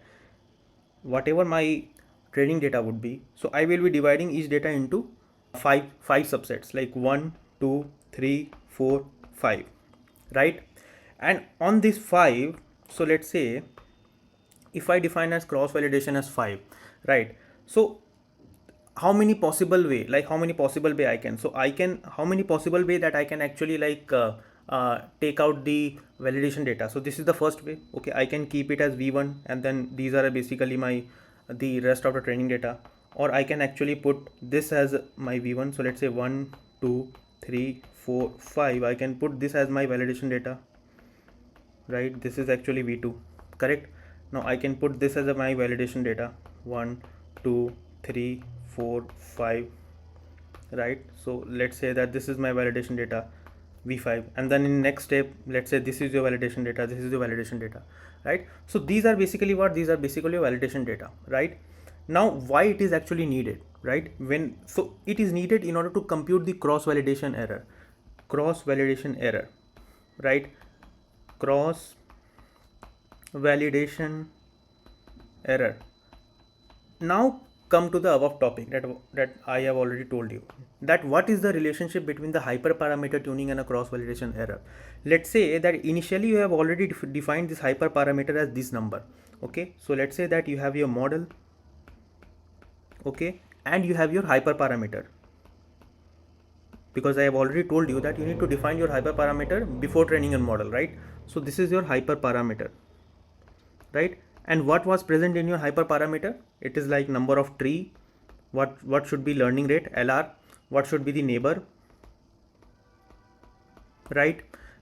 whatever my training data would be, so I will be dividing each data into five subsets, like 1, 2, 3, 4, 5, right? And on this 5, so let's say if I define as cross validation as 5, right? So how many possible way, I can, so I can, how many possible way that I can actually take out the validation data? So this is the first way. Okay, I can keep it as v1 and then these are basically the rest of the training data, or I can actually put this as my v1. So let's say 1, 2, 3, 4, 5, I can put this as my validation data, right? This is actually v2, correct? Now I can put this as my validation data, 1, 2, 3, 4, 5, right? So let's say that this is my validation data, v5, and then in next step, let's say this is your validation data, this is your validation data, right? So these are basically what? These are basically your validation data, right? Now why it is actually needed, right? So it is needed in order to compute the cross validation error, right? Cross validation error. Now come to the above topic that I have already told you, that what is the relationship between the hyperparameter tuning and a cross validation error. Let's say that initially you have already defined this hyperparameter as this number. Okay, so let's say that you have your model, okay, and you have your hyperparameter, because I have already told you that you need to define your hyperparameter before training a model, right? So this is your hyperparameter, right? And what was present in your hyperparameter? It is like number of tree, what should be learning rate, LR, what should be the neighbor, right?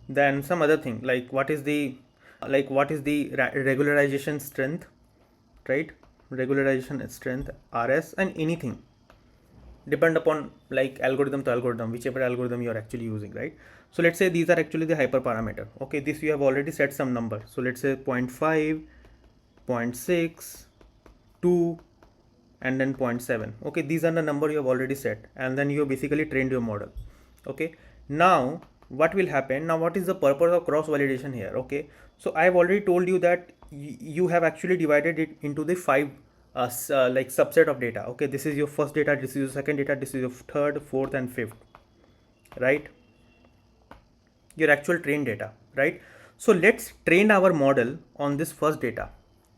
Then some other thing like what is the regularization strength, right? Regularization strength, RS, and anything depend upon like algorithm to algorithm, whichever algorithm you are actually using, right? So let's say these are actually the hyperparameter. Okay, this you have already set some number, so let's say 0.5, 0.6, 2, and then 0.7. Okay, these are the number you have already set, and then you have basically trained your model. Okay, now what will happen? Now what is the purpose of cross validation here? Okay, so I have already told you that you have actually divided it into the five like subset of data. Okay, this is your first data, this is your second data, this is your third, fourth, and fifth, right? Your actual trained data, right? So let's train our model on this first data.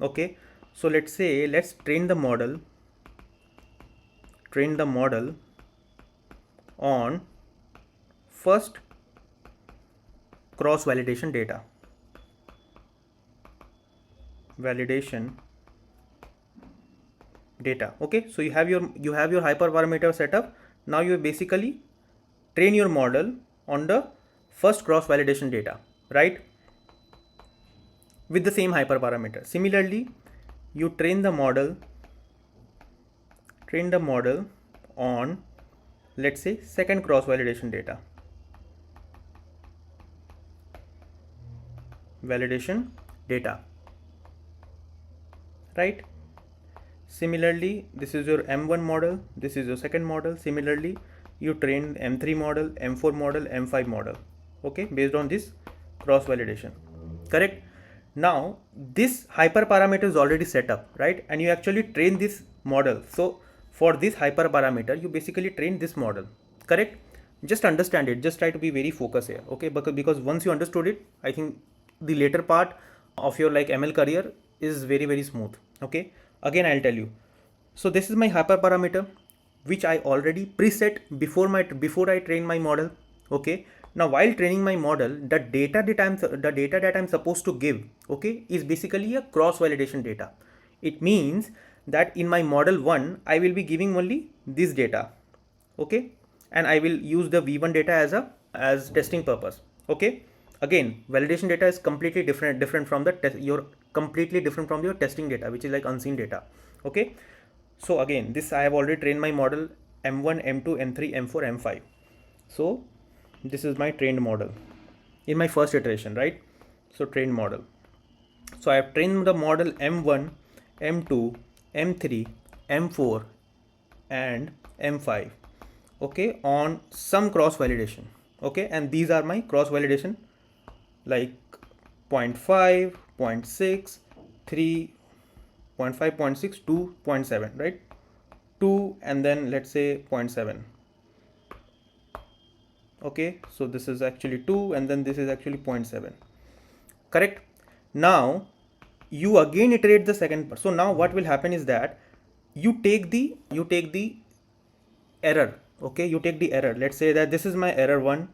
Okay, so let's say let's train the model on first cross validation data. Okay, so you have your hyperparameter setup. Now you basically train your model on the first cross validation data, right? With the same hyperparameter. Similarly, you train the model on, let's say, second cross validation data. Right? Similarly, this is your M1 model, this is your second model. Similarly, you train M3 model, M4 model, M5 model, okay, based on this cross validation, correct? Now this hyperparameter is already set up, right? And you actually train this model. So for this hyperparameter, you basically train this model, correct? Just understand it, just try to be very focused here, okay? Because once you understood it, I think the later part of your like ML career is very, very smooth, okay? Again, I'll tell you. So this is my hyperparameter, which I already preset before I train my model, okay? Now while training my model, the data that I'm supposed to give, okay, is basically a cross validation data. It means that in my model 1, I will be giving only this data, okay, and I will use the V1 data as testing purpose, okay. Again, validation data is completely different from your testing data, which is like unseen data, okay. So again, this I have already trained my model M1, M2, M3, M4, M5. So this is my trained model in my first iteration, right? So trained model. So I have trained the model M1, M2, M3, M4, and M5, okay, on some cross validation, okay, and these are my cross validation like 0.5, 0.6, 3, 0.5, 0.6, 2, 0.7, right? 2 and then let's say 0.7. Okay, so this is actually 2 and then this is actually 0.7, correct? Now you again iterate the second part. So now what will happen is that you take the error, okay, you take the error. Let's say that this is my error 1,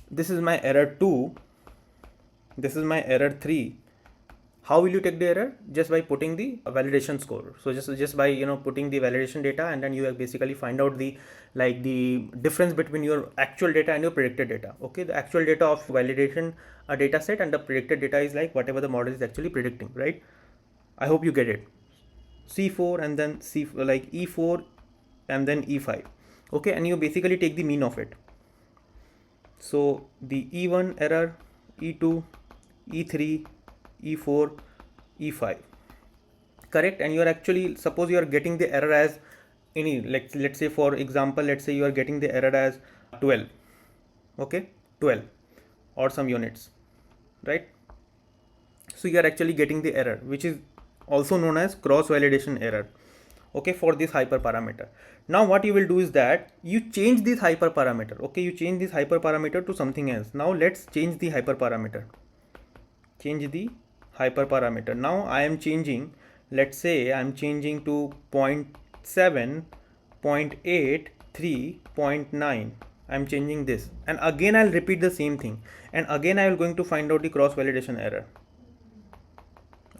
this is my error 2, this is my error 3. How will you take the error? Just by putting the validation score. So just by putting the validation data, and then you basically find out the difference between your actual data and your predicted data. Okay, the actual data of validation data set and the predicted data is like whatever the model is actually predicting, right? I hope you get it. C4 and then like E4 and then E5. Okay, and you basically take the mean of it. So the E1 error, E2, E3, E4, E5, correct? And you are actually, suppose you are getting the error as any, like let's say for example, let's say you are getting the error as 12, okay, 12 or some units, right? So you are actually getting the error, which is also known as cross validation error, okay, for this hyperparameter. Now what you will do is that you change this hyperparameter, okay, you change this hyperparameter to something else. Now let's change the hyperparameter. Now I am changing, let's say I am changing to 0.7, 0.8, 3, 0.9. I am changing this, and again I'll repeat the same thing, and again I will going to find out the cross validation error.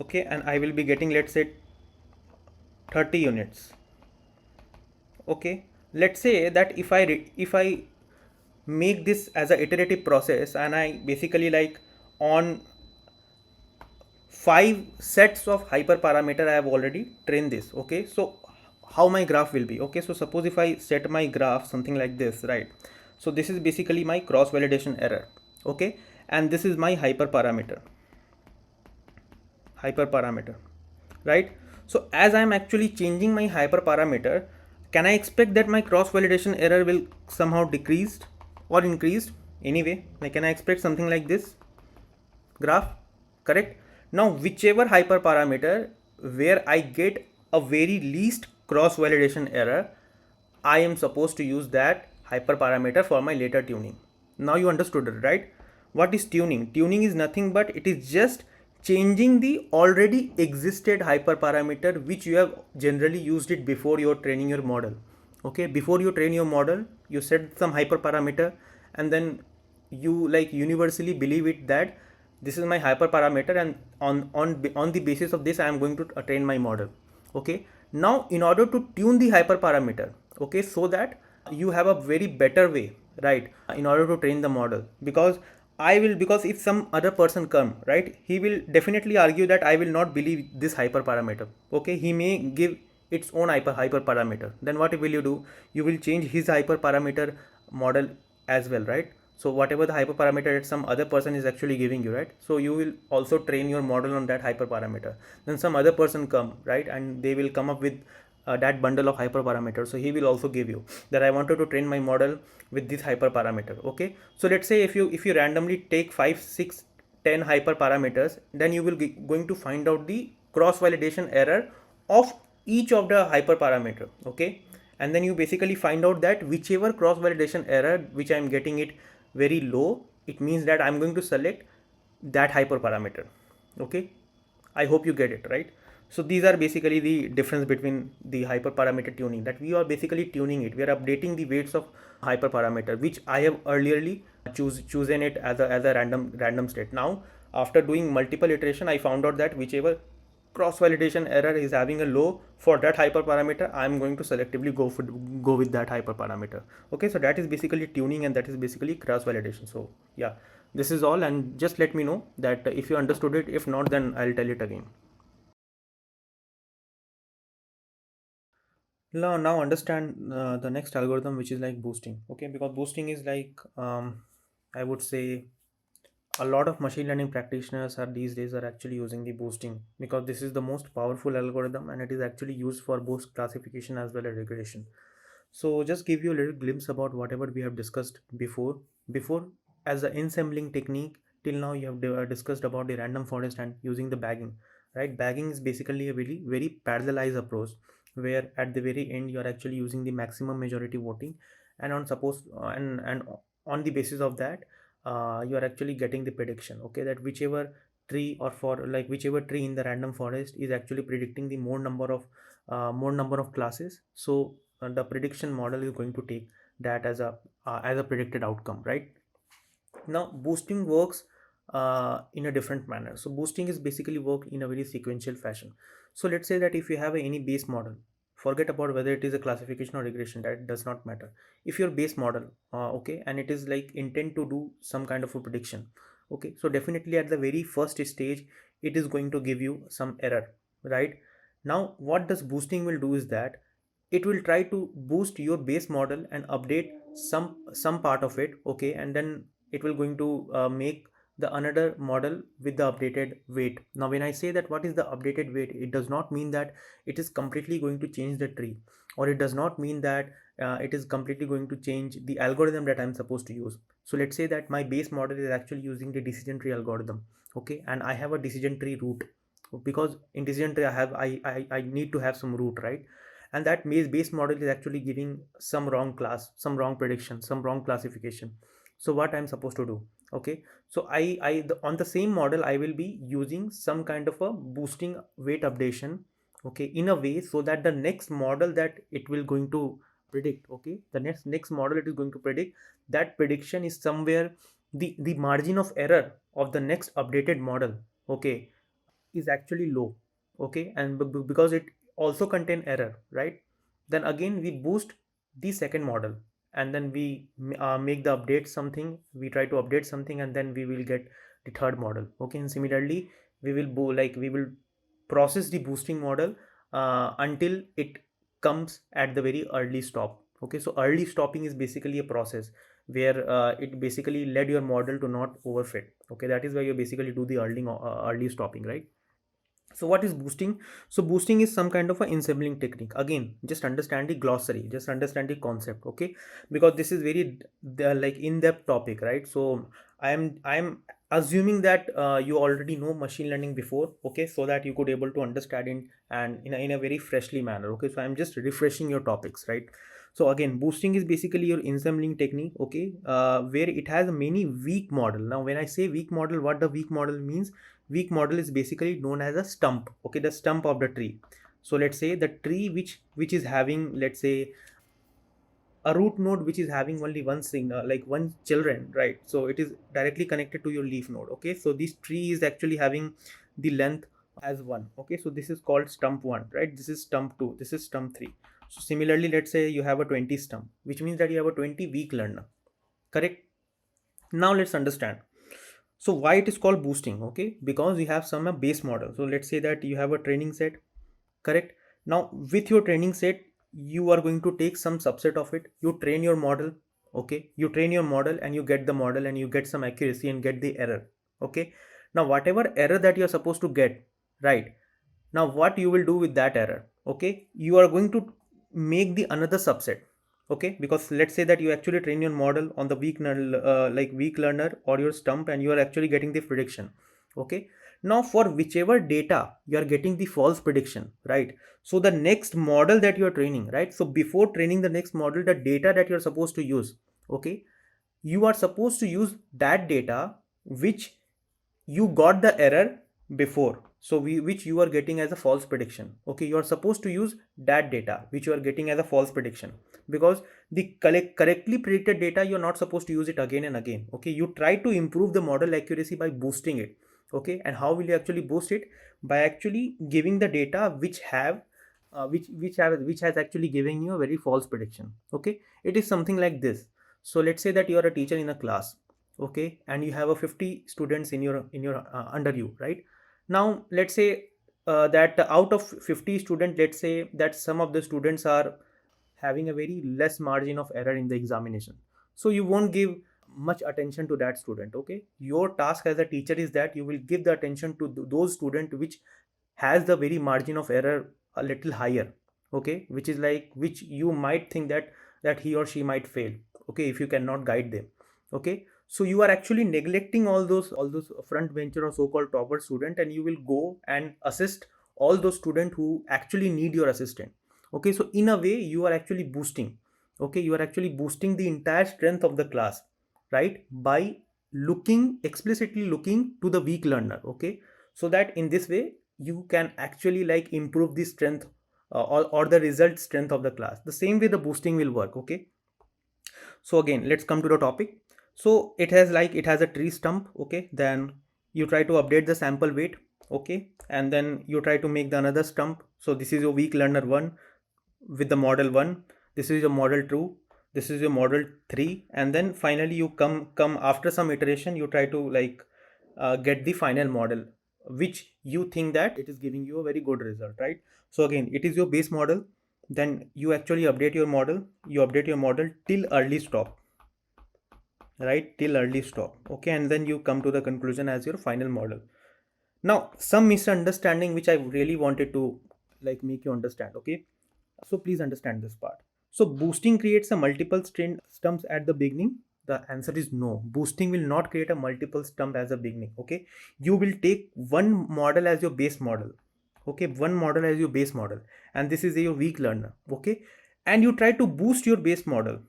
okay, and I will be getting, let's say, 30 units. Okay, let's say that if I make this as a iterative process, and I basically like on 5 sets of hyperparameter I have already trained this. Okay, so how my graph will be? Okay, so suppose if I set my graph something like this, right? So this is basically my cross validation error. Okay, and this is my hyperparameter, right? So as I'm actually changing my hyperparameter, can I expect that my cross validation error will somehow decreased or increased? Anyway, like, can I expect something like this graph? Correct. Now whichever hyperparameter where I get a very least cross validation error, I am supposed to use that hyperparameter for my later tuning. Now you understood it, right? What is tuning? Tuning is nothing but it is just changing the already existed hyperparameter which you have generally used it before you're training your model. Okay, before you train your model, you set some hyperparameter, and then you like universally believe it that this is my hyperparameter, and on the basis of this I am going to train my model. Okay, now in order to tune the hyperparameter, okay, so that you have a very better way, right, in order to train the model, because if some other person come, right, he will definitely argue that I will not believe this hyperparameter. Okay, he may give its own hyperparameter. Then what will you do? You will change his hyperparameter model as well, right? So whatever the hyperparameter that some other person is actually giving you, right, so you will also train your model on that hyperparameter. Then some other person come, right, and they will come up with that bundle of hyperparameters. So he will also give you that I wanted to train my model with this hyperparameter. Okay, so let's say if you randomly take 5 6 10 hyperparameters, then you will be going to find out the cross validation error of each of the hyperparameter. Okay, and then you basically find out that whichever cross validation error which I am getting it very low, it means that I'm going to select that hyperparameter. Okay, I hope you get it, right? So these are basically the difference between the hyperparameter tuning, that we are basically tuning it. We are updating the weights of hyperparameter, which I have earlierly chosen it as a random state. Now, after doing multiple iteration, I found out that whichever cross validation error is having a low for that hyperparameter, I am going to selectively go with that hyperparameter. Okay, so that is basically tuning, and that is basically cross validation. So yeah, this is all, and just let me know that if you understood it. If not, then I'll tell it again. Now understand the next algorithm, which is like boosting. Okay, because boosting is like, I would say, a lot of machine learning practitioners are these days are actually using the boosting, because this is the most powerful algorithm, and it is actually used for both classification as well as regression. So just give you a little glimpse about whatever we have discussed before. As the ensembling technique, till now you have discussed about the random forest and using the bagging, right? Bagging is basically a very parallelized approach, where at the very end you are actually using the maximum majority voting, and on suppose and on the basis of that, you are actually getting the prediction. Okay, that whichever tree, or for like whichever tree in the random forest is actually predicting the more number of classes. So the prediction model is going to take that as a predicted outcome, right? Now boosting works in a different manner. So boosting is basically work in a very sequential fashion. So let's say that if you have any base model, forget about whether it is a classification or regression, that does not matter. If your base model, okay, and it is like intent to do some kind of a prediction, okay, so definitely at the very first stage it is going to give you some error, right? Now what does boosting will do is that it will try to boost your base model and update some part of it. Okay, and then it will going to make the another model with the updated weight. Now when I say that what is the updated weight, it does not mean that it is completely going to change the tree, or it does not mean that it is completely going to change the algorithm that I'm supposed to use. So let's say that my base model is actually using the decision tree algorithm. Okay, and I have a decision tree root, because in decision tree I need to have some root, right? And that base model is actually giving some wrong class, some wrong prediction, some wrong classification. So what I'm supposed to do? Okay, so on the same model I will be using some kind of a boosting weight updation, okay, in a way so that the next model that it will going to predict, okay, the next model it is going to predict, that prediction is somewhere the margin of error of the next updated model, okay, is actually low, okay, and because it also contain error, right, then again we boost the second model, and then we make the update something, we try to update something, and then we will get the third model, okay. And similarly we will we will process the boosting model until it comes at the very early stop, okay. So early stopping is basically a process where it basically led your model to not overfit, okay. That is why you basically do the early stopping, right. So what is boosting? So boosting is some kind of a ensembling technique. Again, just understand the glossary, just understand the concept, okay, because this is very like in-depth topic, right. So I'm assuming that you already know machine learning before, okay, so that you could able to understand it and in a very freshly manner, okay. So I'm just refreshing your topics, right. So again, boosting is basically your ensembling technique, okay, where it has many weak model. Now when I say weak model, what the weak model means? Weak model is basically known as a stump, okay, the stump of the tree. So let's say the tree which is having, let's say, a root node which is having only one signal, like one children, right. So it is directly connected to your leaf node, okay. So this tree is actually having the length as one, okay. So this is called stump one, right. This is stump two, this is stump three. So similarly, let's say you have a 20 stump, which means that you have a 20 weak learner, correct. Now let's understand. So why it is called boosting, okay, because you have some base model. So let's say that you have a training set, correct. Now with your training set, you are going to take some subset of it, you train your model, okay, you train your model and you get the model and you get some accuracy and get the error, okay. Now whatever error that you are supposed to get, right, now what you will do with that error, okay, you are going to make the another subset, okay, because let's say that you actually train your model on the weak learner or your stump, and you are actually getting the prediction, okay. Now for whichever data you are getting the false prediction, right, so the next model that you are training, right, so before training the next model, the data that you are supposed to use, okay, you are supposed to use that data which you got the error before, so which you are getting as a false prediction, okay. You are supposed to use that data which you are getting as a false prediction, because the correctly predicted data you are not supposed to use it again and again, okay. You try to improve the model accuracy by boosting it, okay. And how will you actually boost it? By actually giving the data which has actually given you a very false prediction, okay. It is something like this. So let's say that you are a teacher in a class, okay, and you have a 50 students in your under you, right. Now let's say that out of 50 students, let's say that some of the students are having a very less margin of error in the examination, so you won't give much attention to that student, okay. Your task as a teacher is that you will give the attention to those students which has the very margin of error a little higher, okay, which is like which you might think that he or she might fail, okay, if you cannot guide them, okay. So you are actually neglecting all those front bencher or so-called topper student, and you will go and assist all those students who actually need your assistant, okay. So in a way you are actually boosting, okay, you are actually boosting the entire strength of the class, right, by explicitly looking to the weak learner, okay. So that in this way you can actually like improve the strength or the result strength of the class. The same way the boosting will work, okay. So again, let's come to the topic. So it has a tree stump, okay. Then you try to update the sample weight, okay, and then you try to make the another stump. So this is your weak learner 1 with the model 1, this is your model 2, this is your model 3, and then finally you come after some iteration, you try to like get the final model which you think that it is giving you a very good result, right. So again, it is your base model, then you actually update your model, you update your model till early stop, right, till early stop, okay, and then you come to the conclusion as your final model. Now some misunderstanding which I really wanted to like make you understand, okay. So please understand this part. So boosting creates a multiple strain stumps at the beginning. The answer is no. Boosting will not create a multiple stump as a beginning. Okay. You will take one model as your base model. Okay. One model as your base model. And this is your weak learner. Okay. And you try to boost your base model.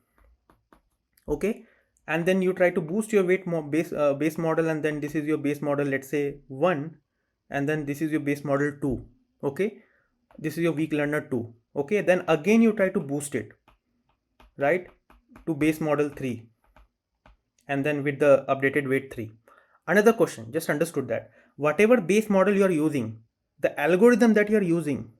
Okay. And then you try to boost your base model, and then this is your base model, let's say 1, and then this is your base model 2. Okay. This is your weak learner 2. Okay, then again you try to boost it, right, to base model 3, and then with the updated weight 3. Another question, just understood that whatever base model you are using, the algorithm that you are using,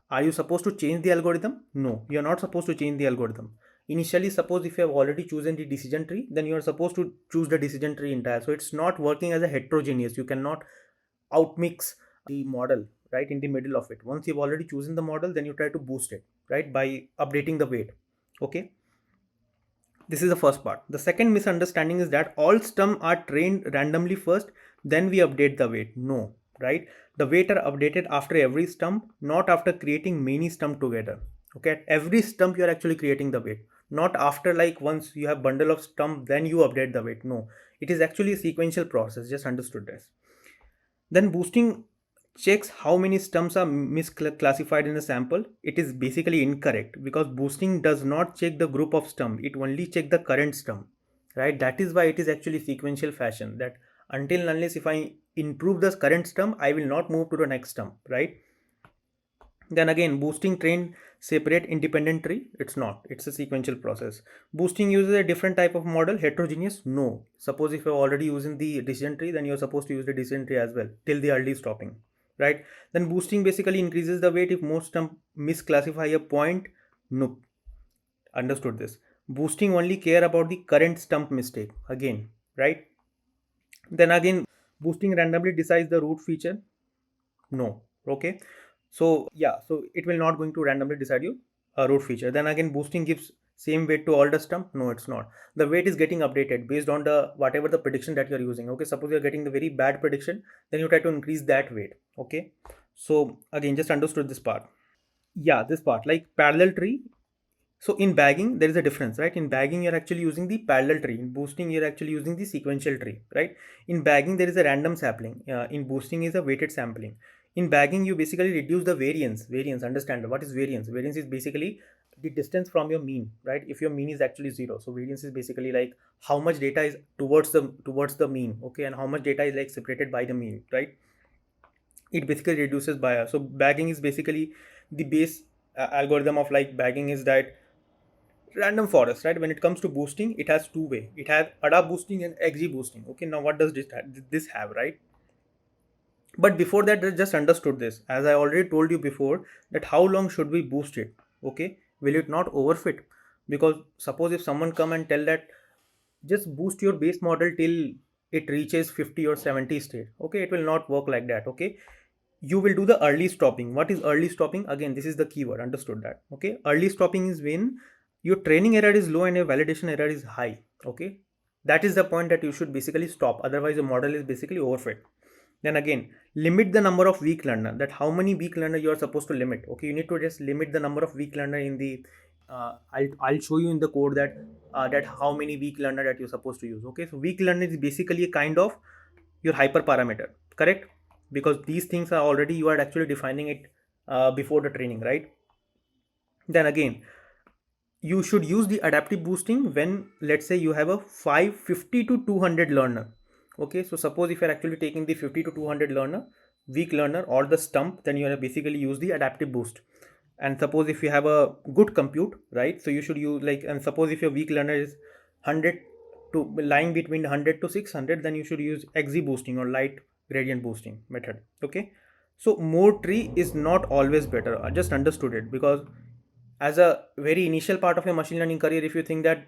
are you supposed to change the algorithm? No, you are not supposed to change the algorithm. Initially, suppose if you have already chosen the decision tree, then you are supposed to choose the decision tree entire. So it's not working as a heterogeneous. You cannot outmix the model right in the middle of it. Once you've already chosen the model, then you try to boost it right by updating the weight. Okay, this is the first part. The second misunderstanding is that all stum are trained randomly first, then we update the weight. No, right? The weight are updated after every stump, not after creating many stump together. Okay, at every stump you are actually creating the weight, not after like once you have bundle of stump then you update the weight. No, it is actually a sequential process. Just understood this. Then boosting checks how many stumps are misclassified in a sample. It is basically incorrect because boosting does not check the group of stump. It only check the current stump, right? That is why it is actually sequential fashion. That until and unless if I improve the current stump, I will not move to the next stump, right? Then again, boosting train separate independent tree. It's not. It's a sequential process. Boosting uses a different type of model. Heterogeneous? No. Suppose if you're already using the decision tree, then you're supposed to use the decision tree as well till the early stopping, right? Then boosting basically increases the weight if most stump misclassify a point. Nope. Understood this. Boosting only care about the current stump mistake. Again, right? Then again, boosting randomly decides the root feature. No. Okay. So yeah, so it will not going to randomly decide you a root feature. Then again, boosting gives same weight to all the stump. No, it's not. The weight is getting updated based on the whatever the prediction that you're using. Okay, suppose you're getting the very bad prediction, then you try to increase that weight. Okay. So again, just understood this part. Yeah, this part like parallel tree. So in bagging, there is a difference, right? In bagging, you're actually using the parallel tree. In boosting, you're actually using the sequential tree, right? In bagging, there is a random sampling. In boosting is a weighted sampling. In bagging, you basically reduce the variance. Variance, understand what is variance? Variance is basically the distance from your mean, right? If your mean is actually zero, so variance is basically like how much data is towards the mean, okay, and how much data is like separated by the mean, right? It basically reduces bias. So bagging is basically the base algorithm of like bagging is that random forest, right? When it comes to boosting, it has two way. It has ada boosting and xg boosting. Okay, now what does this have, right? But before that, just understood this, as I already told you before, that how long should we boost it? Okay, will it not overfit? Because suppose if someone come and tell that just boost your base model till it reaches 50 or 70 state, okay, it will not work like that. Okay, you will do the early stopping. What is early stopping? Again, this is the keyword. Understood that? Okay, early stopping is when your training error is low and your validation error is high. Okay, that is the point that you should basically stop, otherwise the model is basically overfit. Then again, limit the number of weak learner. That how many weak learner you are supposed to limit. Okay, you need to just limit the number of weak learner in the I'll show you in the code that how many weak learner that you're supposed to use. Okay, so weak learner is basically a kind of your hyper parameter, correct? Because these things are already you are actually defining it before the training, right? Then again, you should use the adaptive boosting when let's say you have a 550 to 200 learner. Okay, so suppose if you're actually taking the 50 to 200 learner, weak learner or the stump, then you basically use the adaptive boost. And suppose if you have a good compute, right, so you should use like, and suppose if your weak learner is 100 to lying between 100 to 600, then you should use xz boosting or light gradient boosting method. Okay, so more tree is not always better. I just understood it because as a very initial part of your machine learning career, if you think that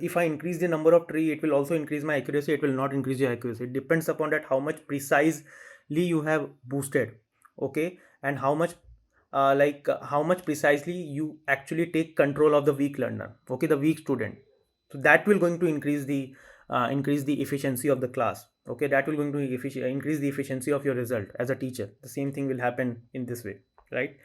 if I increase the number of tree, it will also increase my accuracy, it will not increase your accuracy. It depends upon that how much precisely you have boosted. Okay, and how much how much precisely you actually take control of the weak learner, okay, the weak student. So that will going to increase the efficiency of the class. Okay, that will going to increase the efficiency of your result as a teacher. The same thing will happen in this way, right?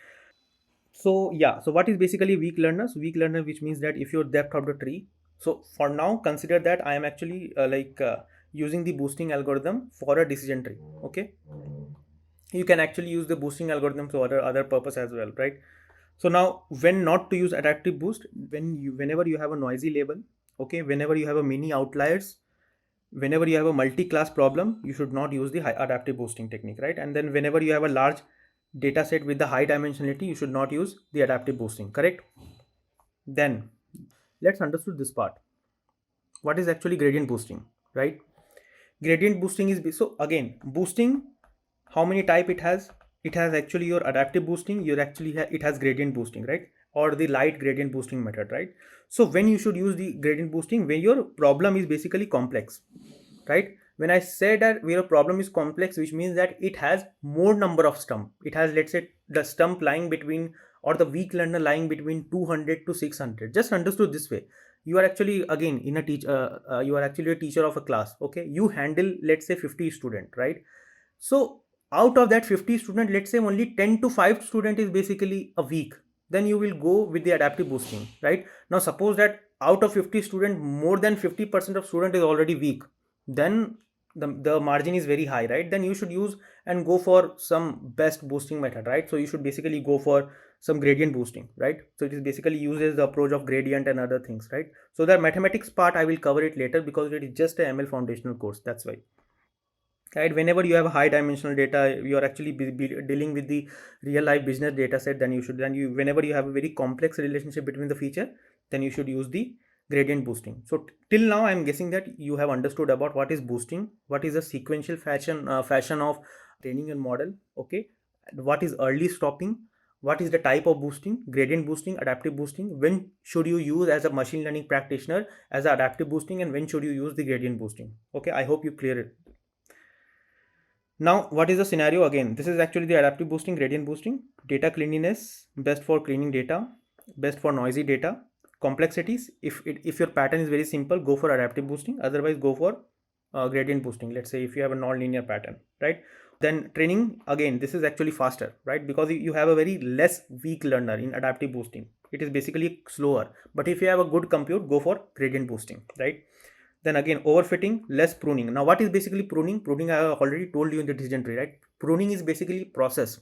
So yeah, so what is basically weak learners? Weak learner, which means that if your depth of the tree. So for now, consider that I am actually using the boosting algorithm for a decision tree. Okay, you can actually use the boosting algorithm for other purpose as well, right? So now, when not to use adaptive boost, whenever you have a noisy label, okay, whenever you have a many outliers, whenever you have a multi-class problem, you should not use the adaptive boosting technique, right? And then whenever you have a large data set with the high dimensionality, you should not use the adaptive boosting, correct? Then let's understood this part. What is actually gradient boosting, right? Gradient boosting is, so again, boosting, how many type it has? It has actually your adaptive boosting, your actually it has gradient boosting, right? Or the light gradient boosting method, right? So when you should use the gradient boosting, when your problem is basically complex, right? When I say that where a problem is complex, which means that it has more number of stump. It has, let's say, the stump lying between, or the weak learner lying between 200 to 600. Just understood this way, you are actually again in a you are actually a teacher of a class, okay? You handle, let's say, 50 student, right? So out of that 50 student, let's say only 10 to 5 student is basically a weak, then you will go with the adaptive boosting, right? Now suppose that out of 50 student, more than 50% of student is already weak, then the margin is very high, right? Then you should use and go for some best boosting method, right? So you should basically go for some gradient boosting, right? So it is basically uses the approach of gradient and other things, right? So the mathematics part I will cover it later, because it is just a ML foundational course, that's why. Right, whenever you have a high dimensional data, you are actually dealing with the real life business data set, then you should, then you, whenever you have a very complex relationship between the feature, then you should use the gradient boosting. So till now I'm guessing that you have understood about what is boosting, what is the sequential fashion of training and model, okay? What is early stopping, what is the type of boosting, gradient boosting, adaptive boosting, when should you use as a machine learning practitioner as a adaptive boosting, and when should you use the gradient boosting. Okay, I hope you clear it. Now, what is the scenario again? This is actually the adaptive boosting, gradient boosting, data cleanliness, best for cleaning data, best for noisy data, complexities. If your pattern is very simple, go for adaptive boosting. Otherwise, go for gradient boosting. Let's say if you have a non-linear pattern, right? Then training, again, this is actually faster, right? Because you have a very less weak learner in adaptive boosting. It is basically slower. But if you have a good compute, go for gradient boosting, right? Then again, overfitting, less pruning. Now, what is basically pruning? Pruning, I have already told you in the decision tree, right? Pruning is basically process,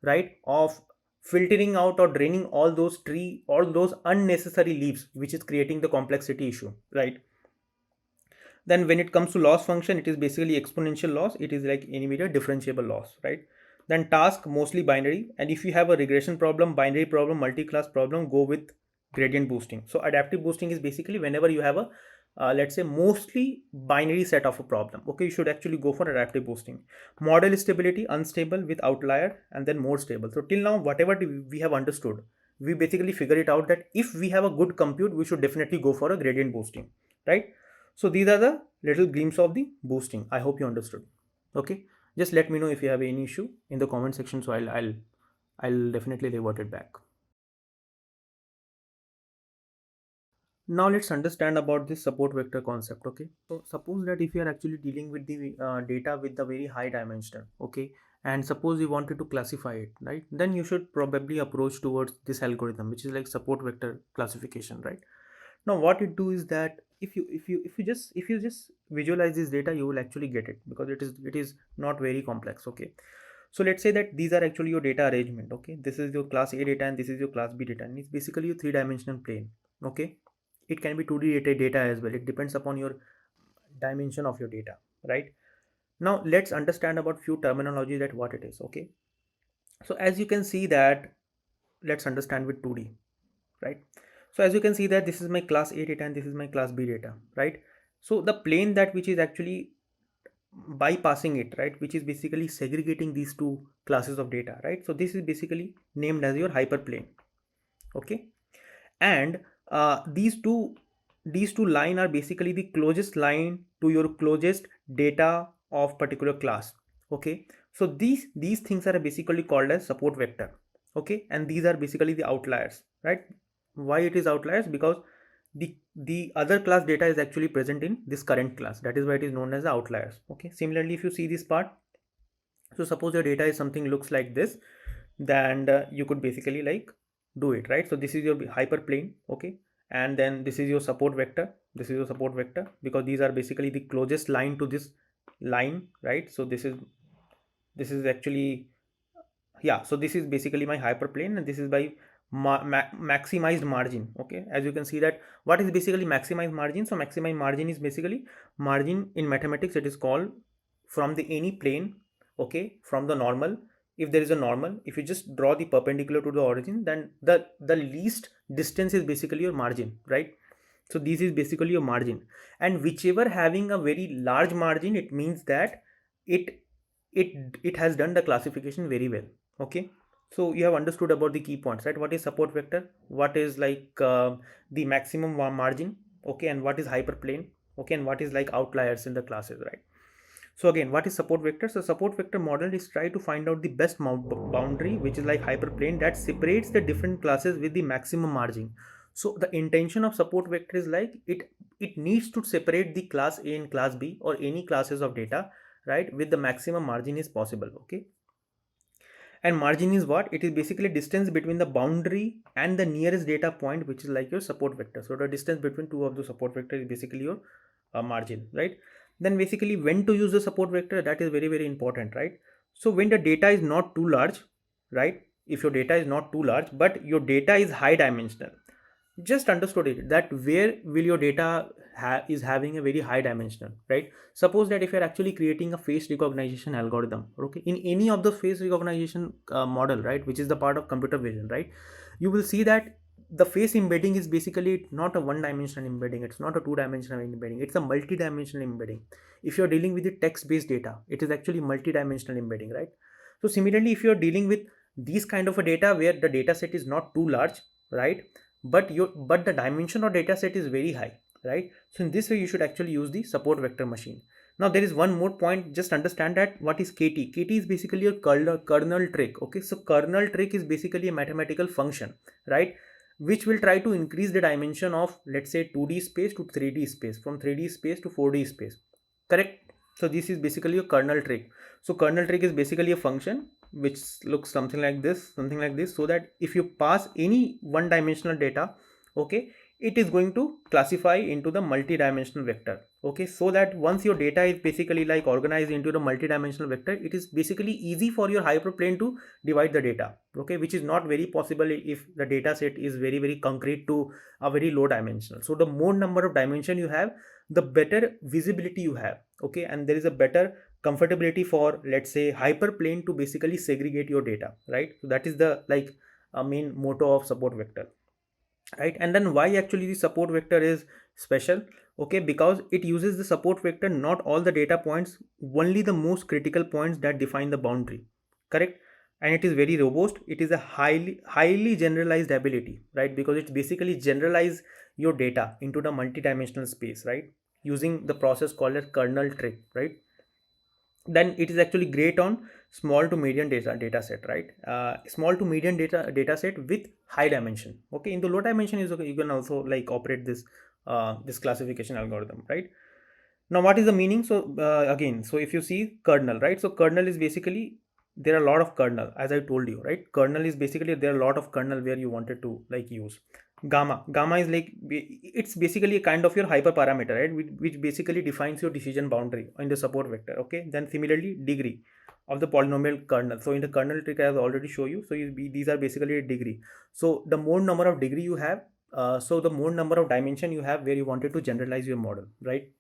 right, of filtering out or draining all those all those unnecessary leaves, which is creating the complexity issue, right? Then when it comes to loss function, it is basically exponential loss. It is like any media differentiable loss, right? Then task, mostly binary. And if you have a regression problem, binary problem, multi-class problem, go with gradient boosting. So adaptive boosting is basically whenever you have a let's say mostly binary set of a problem, okay, you should actually go for adaptive boosting. Model stability, unstable with outlier, and then more stable. So till now, whatever we have understood, we basically figure it out that if we have a good compute, we should definitely go for a gradient boosting, right? So these are the little glimpse of the boosting. I hope you understood. Okay, just let me know if you have any issue in the comment section, so I'll definitely revert it back. Now let's understand about this support vector concept. Okay, so suppose that if you are actually dealing with the data with the very high dimension, okay, and suppose you wanted to classify it, right, then you should probably approach towards this algorithm, which is like support vector classification, right? Now what it do is that if you just visualize this data, you will actually get it, because it is not very complex, okay? So let's say that these are actually your data arrangement, okay? This is your class A data and this is your class B data, and it's basically your three-dimensional plane, okay? It can be 2D data as well. It depends upon your dimension of your data, right? Now let's understand about few terminology that what it is, okay? So as you can see that, let's understand with 2D, right? So as you can see that this is my class A data and this is my class B data, right? So the plane that which is actually bypassing it, right, which is basically segregating these two classes of data, right? So this is basically named as your hyperplane, okay? And these two line are basically the closest line to your closest data of particular class, okay? So these things are basically called as support vector, okay? And these are basically the outliers, right? Why it is outliers? Because the other class data is actually present in this current class, that is why it is known as the outliers, okay? Similarly, if you see this part, so suppose your data is something looks like this, then you could basically like do it, right? So this is your hyperplane, okay? And then this is your support vector, this is your support vector, because these are basically the closest line to this line, right? So this is actually, yeah, so this is basically my hyperplane, and this is by maximized margin, okay? As you can see that, what is basically maximized margin? So maximized margin is basically margin in mathematics, it is called from the any plane, okay, from the normal. If there is a normal, if you just draw the perpendicular to the origin, then the least distance is basically your margin, right? So this is basically your margin, and whichever having a very large margin, it means that it it has done the classification very well. Okay, so you have understood about the key points, right? What is support vector, what is like the maximum margin, okay, and what is hyperplane, okay, and what is like outliers in the classes, right? So again, what is support vector? So support vector model is try to find out the best boundary, which is like hyperplane, that separates the different classes with the maximum margin. So the intention of support vector is like it needs to separate the class A and class B or any classes of data, right, with the maximum margin is possible. Okay, and margin is what? It is basically distance between the boundary and the nearest data point, which is like your support vector. So the distance between two of the support vector is basically your margin, right? Then basically when to use the support vector, that is very important, right? So when the data is not too large, right? If your data is not too large but your data is high dimensional, just understood it, that where will your data is having a very high dimensional, right? Suppose that if you're actually creating a face recognition algorithm, okay, in any of the face recognition model, right, which is the part of computer vision, right, you will see that the face embedding is basically not a one dimensional embedding, it's not a two dimensional embedding, it's a multi-dimensional embedding. If you're dealing with the text based data, it is actually multi-dimensional embedding, right? So similarly, if you're dealing with these kind of a data where the data set is not too large, right, but the dimension of data set is very high, right? So in this way you should actually use the support vector machine. Now there is one more point, just understand that what is kt is basically a kernel trick. Okay, so kernel trick is basically a mathematical function, right, which will try to increase the dimension of, let's say, 2D space to 3D space, from 3D space to 4D space, correct? So this is basically a kernel trick. So kernel trick is basically a function which looks something like this, so that if you pass any one dimensional data, okay, it is going to classify into the multi-dimensional vector. Okay, so that once your data is basically like organized into the multi-dimensional vector, it is basically easy for your hyperplane to divide the data, okay, which is not very possible if the data set is very concrete to a very low dimensional. So the more number of dimension you have, the better visibility you have, okay, and there is a better comfortability for, let's say, hyperplane to basically segregate your data, right? So that is the like main motto of support vector, right? And then why actually the support vector is special? Okay, because it uses the support vector not all the data points, only the most critical points that define the boundary, correct? And it is very robust, it is a highly generalized ability, right, because it's basically generalize your data into the multi-dimensional space, right, using the process called as kernel trick, right? Then it is actually great on small to medium data set, right? Small to medium data set with high dimension. Okay, in the low dimension is okay, you can also like operate this classification algorithm, right? Now what is the meaning? So again, so if you see kernel, right, so kernel is basically, there are a lot of kernel, as I told you, right? Kernel is basically, there are a lot of kernel where you wanted to like use gamma is like, it's basically a kind of your hyperparameter, right, which basically defines your decision boundary in the support vector. Okay, then similarly degree of the polynomial kernel, so in the kernel trick I have already show you, so these are basically a degree. So the more number of degree you have, so the more number of dimension you have where you wanted to generalize your model, right?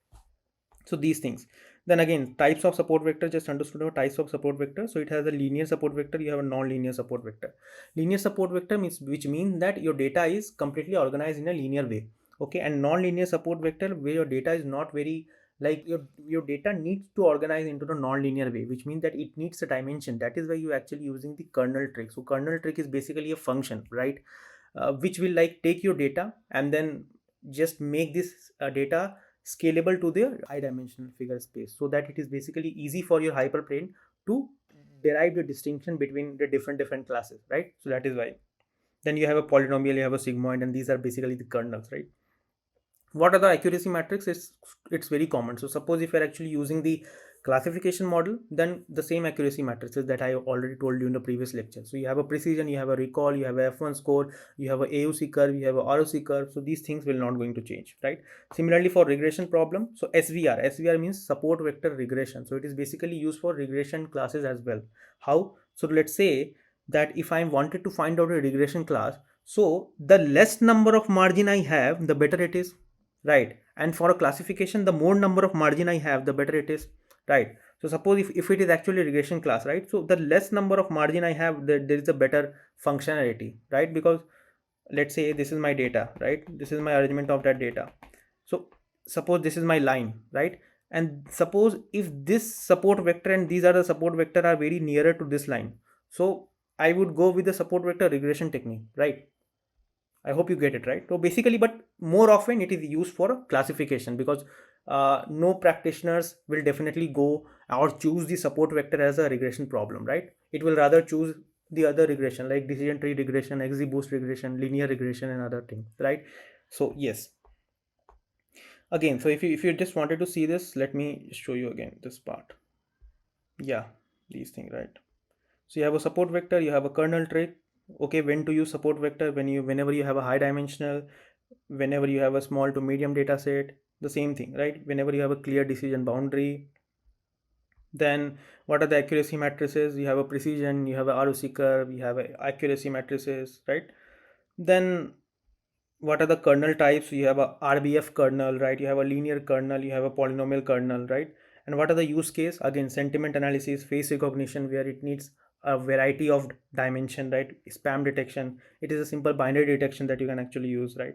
So these things. Then again, types of support vector, just understood about types of support vector. So it has a linear support vector, you have a non-linear support vector. Linear support vector means, which means that your data is completely organized in a linear way. Okay, and non-linear support vector where your data is not very, like your data needs to organize into the non-linear way, which means that it needs a dimension. That is why you actually using the kernel trick. So kernel trick is basically a function, right, which will like take your data and then just make this data scalable to their high dimensional figure space, so that it is basically easy for your hyperplane to derive the distinction between the different classes, right? So that is why. Then you have a polynomial, you have a sigmoid, and these are basically the kernels, right? What are the accuracy metrics? It's very common. So suppose if you're actually using the classification model, then the same accuracy matrices that I already told you in the previous lecture. So you have a precision, you have a recall, you have a F1 score, you have a AUC curve, you have a ROC curve. So these things will not going to change, right? Similarly for regression problem, so SVR means support vector regression. So it is basically used for regression classes as well. How? So let's say that if I wanted to find out a regression class, so the less number of margin I have, the better it is, right? And for a classification, the more number of margin I have, the better it is, right? So suppose if it is actually regression class, right, so the less number of margin I have, there is a better functionality, right? Because let's say this is my data, right? This is my arrangement of that data. So suppose this is my line, right? And suppose if this support vector and these are the support vector are very nearer to this line, so I would go with the support vector regression technique, right? I hope you get it, right? So basically, but more often it is used for classification, because no practitioners will definitely go or choose the support vector as a regression problem, right? It will rather choose the other regression like decision tree regression, XGBoost regression, linear regression, and other things, right? So yes, again, so if you just wanted to see this, let me show you again this part. Yeah, these things, right? So you have a support vector, you have a kernel trick. Okay, when to use support vector? Whenever you have a high dimensional, whenever you have a small to medium data set, the same thing, right? Whenever you have a clear decision boundary. Then what are the accuracy matrices? You have a precision, you have a ROC curve, you have a accuracy matrices, right? Then what are the kernel types? You have a RBF kernel, right? You have a linear kernel, you have a polynomial kernel, right? And what are the use case? Again, sentiment analysis, face recognition, where it needs a variety of dimension, right? Spam detection. It is a simple binary detection that you can actually use, right?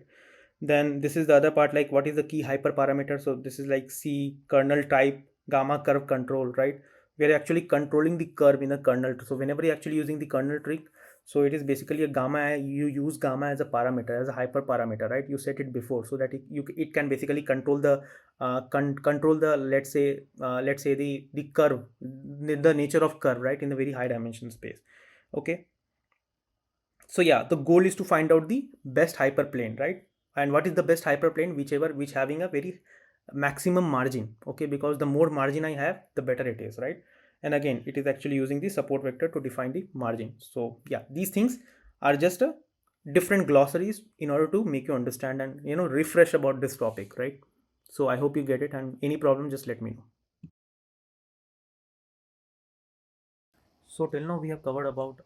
Then this is the other part, like what is the key hyperparameter? So this is like C, kernel type, gamma curve control, right? We are actually controlling the curve in a kernel. So whenever you're actually using the kernel trick, so it is basically a gamma. You use gamma as a parameter, as a hyperparameter, right? You set it before, so that it can basically control the control the, let's say the curve, the nature of curve, right, in the very high dimension space. Okay, so yeah, the goal is to find out the best hyperplane, right? And what is the best hyperplane? Which having a very maximum margin, okay? Because the more margin I have, the better it is, right? And again, it is actually using the support vector to define the margin. So yeah, these things are just a different glossaries in order to make you understand and refresh about this topic, right? So I hope you get it, and any problem, just let me know. So till now we have covered about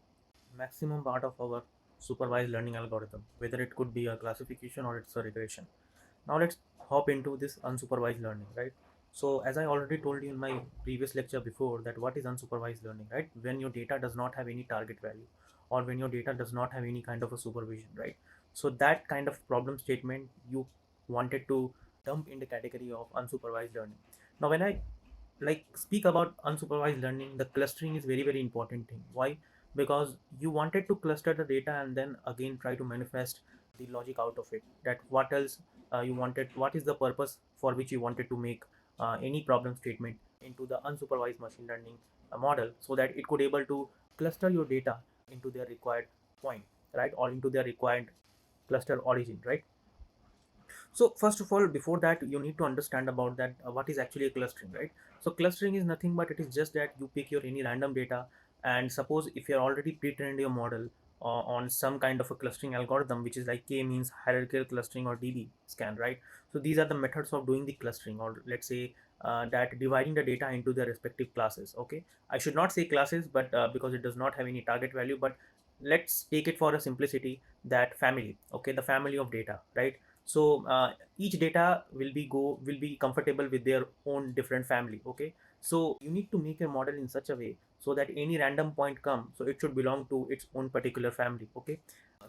maximum part of our supervised learning algorithm, whether it could be a classification or it's a regression. Now let's hop into this unsupervised learning, right? So as I already told you in my previous lecture before, that what is unsupervised learning, right? When your data does not have any target value, or when your data does not have any kind of a supervision, right? So that kind of problem statement you wanted to dump in the category of unsupervised learning. Now when I like speak about unsupervised learning, the clustering is very important thing. Why? Because you wanted to cluster the data and then again try to manifest the logic out of it, that what else you wanted, what is the purpose for which you wanted to make any problem statement into the unsupervised machine learning model, so that it could able to cluster your data into their required point, right, or into their required cluster origin, right? So first of all, before that, you need to understand about that what is actually a clustering, right? So clustering is nothing but it is just that you pick your any random data, and suppose if you're already pre-trained your model on some kind of a clustering algorithm, which is like k-means hierarchical clustering or DB scan, right? So these are the methods of doing the clustering, or let's say that dividing the data into their respective classes. Okay, I should not say classes, but because it does not have any target value, but let's take it for a simplicity, that family, okay, the family of data, right? So each data will be comfortable with their own different family, okay? So you need to make a model in such a way so that any random point come, so it should belong to its own particular family, okay?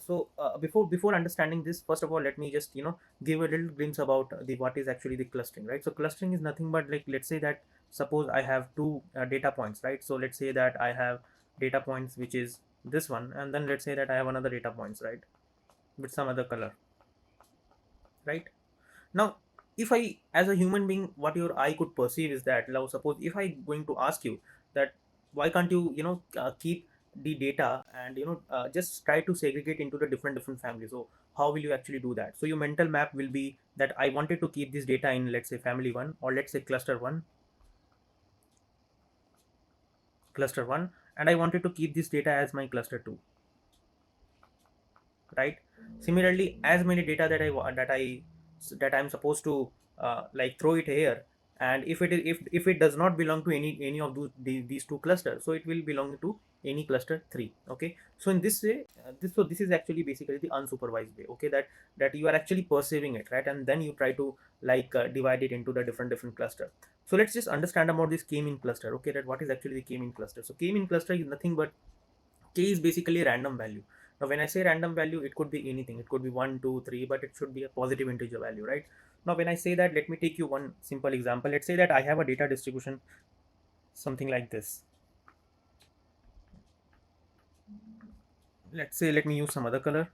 So before understanding this, first of all, let me just give a little glimpse about the what is actually the clustering, right? So clustering is nothing but, like, let's say that suppose I have two data points, right? So let's say that I have data points which is this one, and then let's say that I have another data points, right, with some other color, right? Now, if I, as a human being, what your eye could perceive is that, now suppose if I going to ask you that why can't you keep the data and just try to segregate into the different families. So how will you actually do that? So your mental map will be that I wanted to keep this data in, let's say, family 1, or let's say cluster 1, and I wanted to keep this data as my cluster 2, right? Similarly, as many data that I'm supposed to like throw it here, and if it does not belong to any of these two clusters, so it will belong to any cluster 3, okay? So in this way, this is actually basically the unsupervised way, okay, that you are actually perceiving it, right? And then you try to like divide it into the different cluster. So let's just understand about this k-mean cluster, okay, that what is actually the k-mean cluster. So k-mean cluster is nothing but k is basically a random value. Now when I say random value, it could be anything. It could be 1, 2, 3, but it should be a positive integer value, right? Now when I say that, let me take you one simple example. Let's say that I have a data distribution something like this. Let's say, let me use some other color.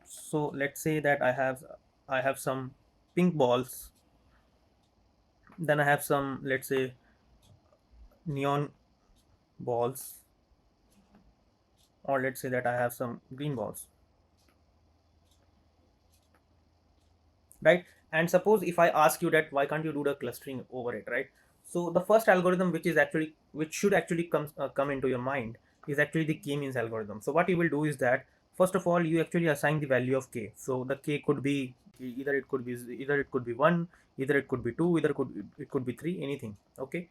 So let's say that I have some pink balls, then I have some, let's say, neon balls, or let's say that I have some green balls, right? And suppose if I ask you that why can't you do the clustering over it, right? So the first algorithm which should actually come into your mind is actually the k-means algorithm. So what you will do is that first of all you actually assign the value of k. So the k could be either it could be 1, either it could be 2, it could be 3, anything. Okay,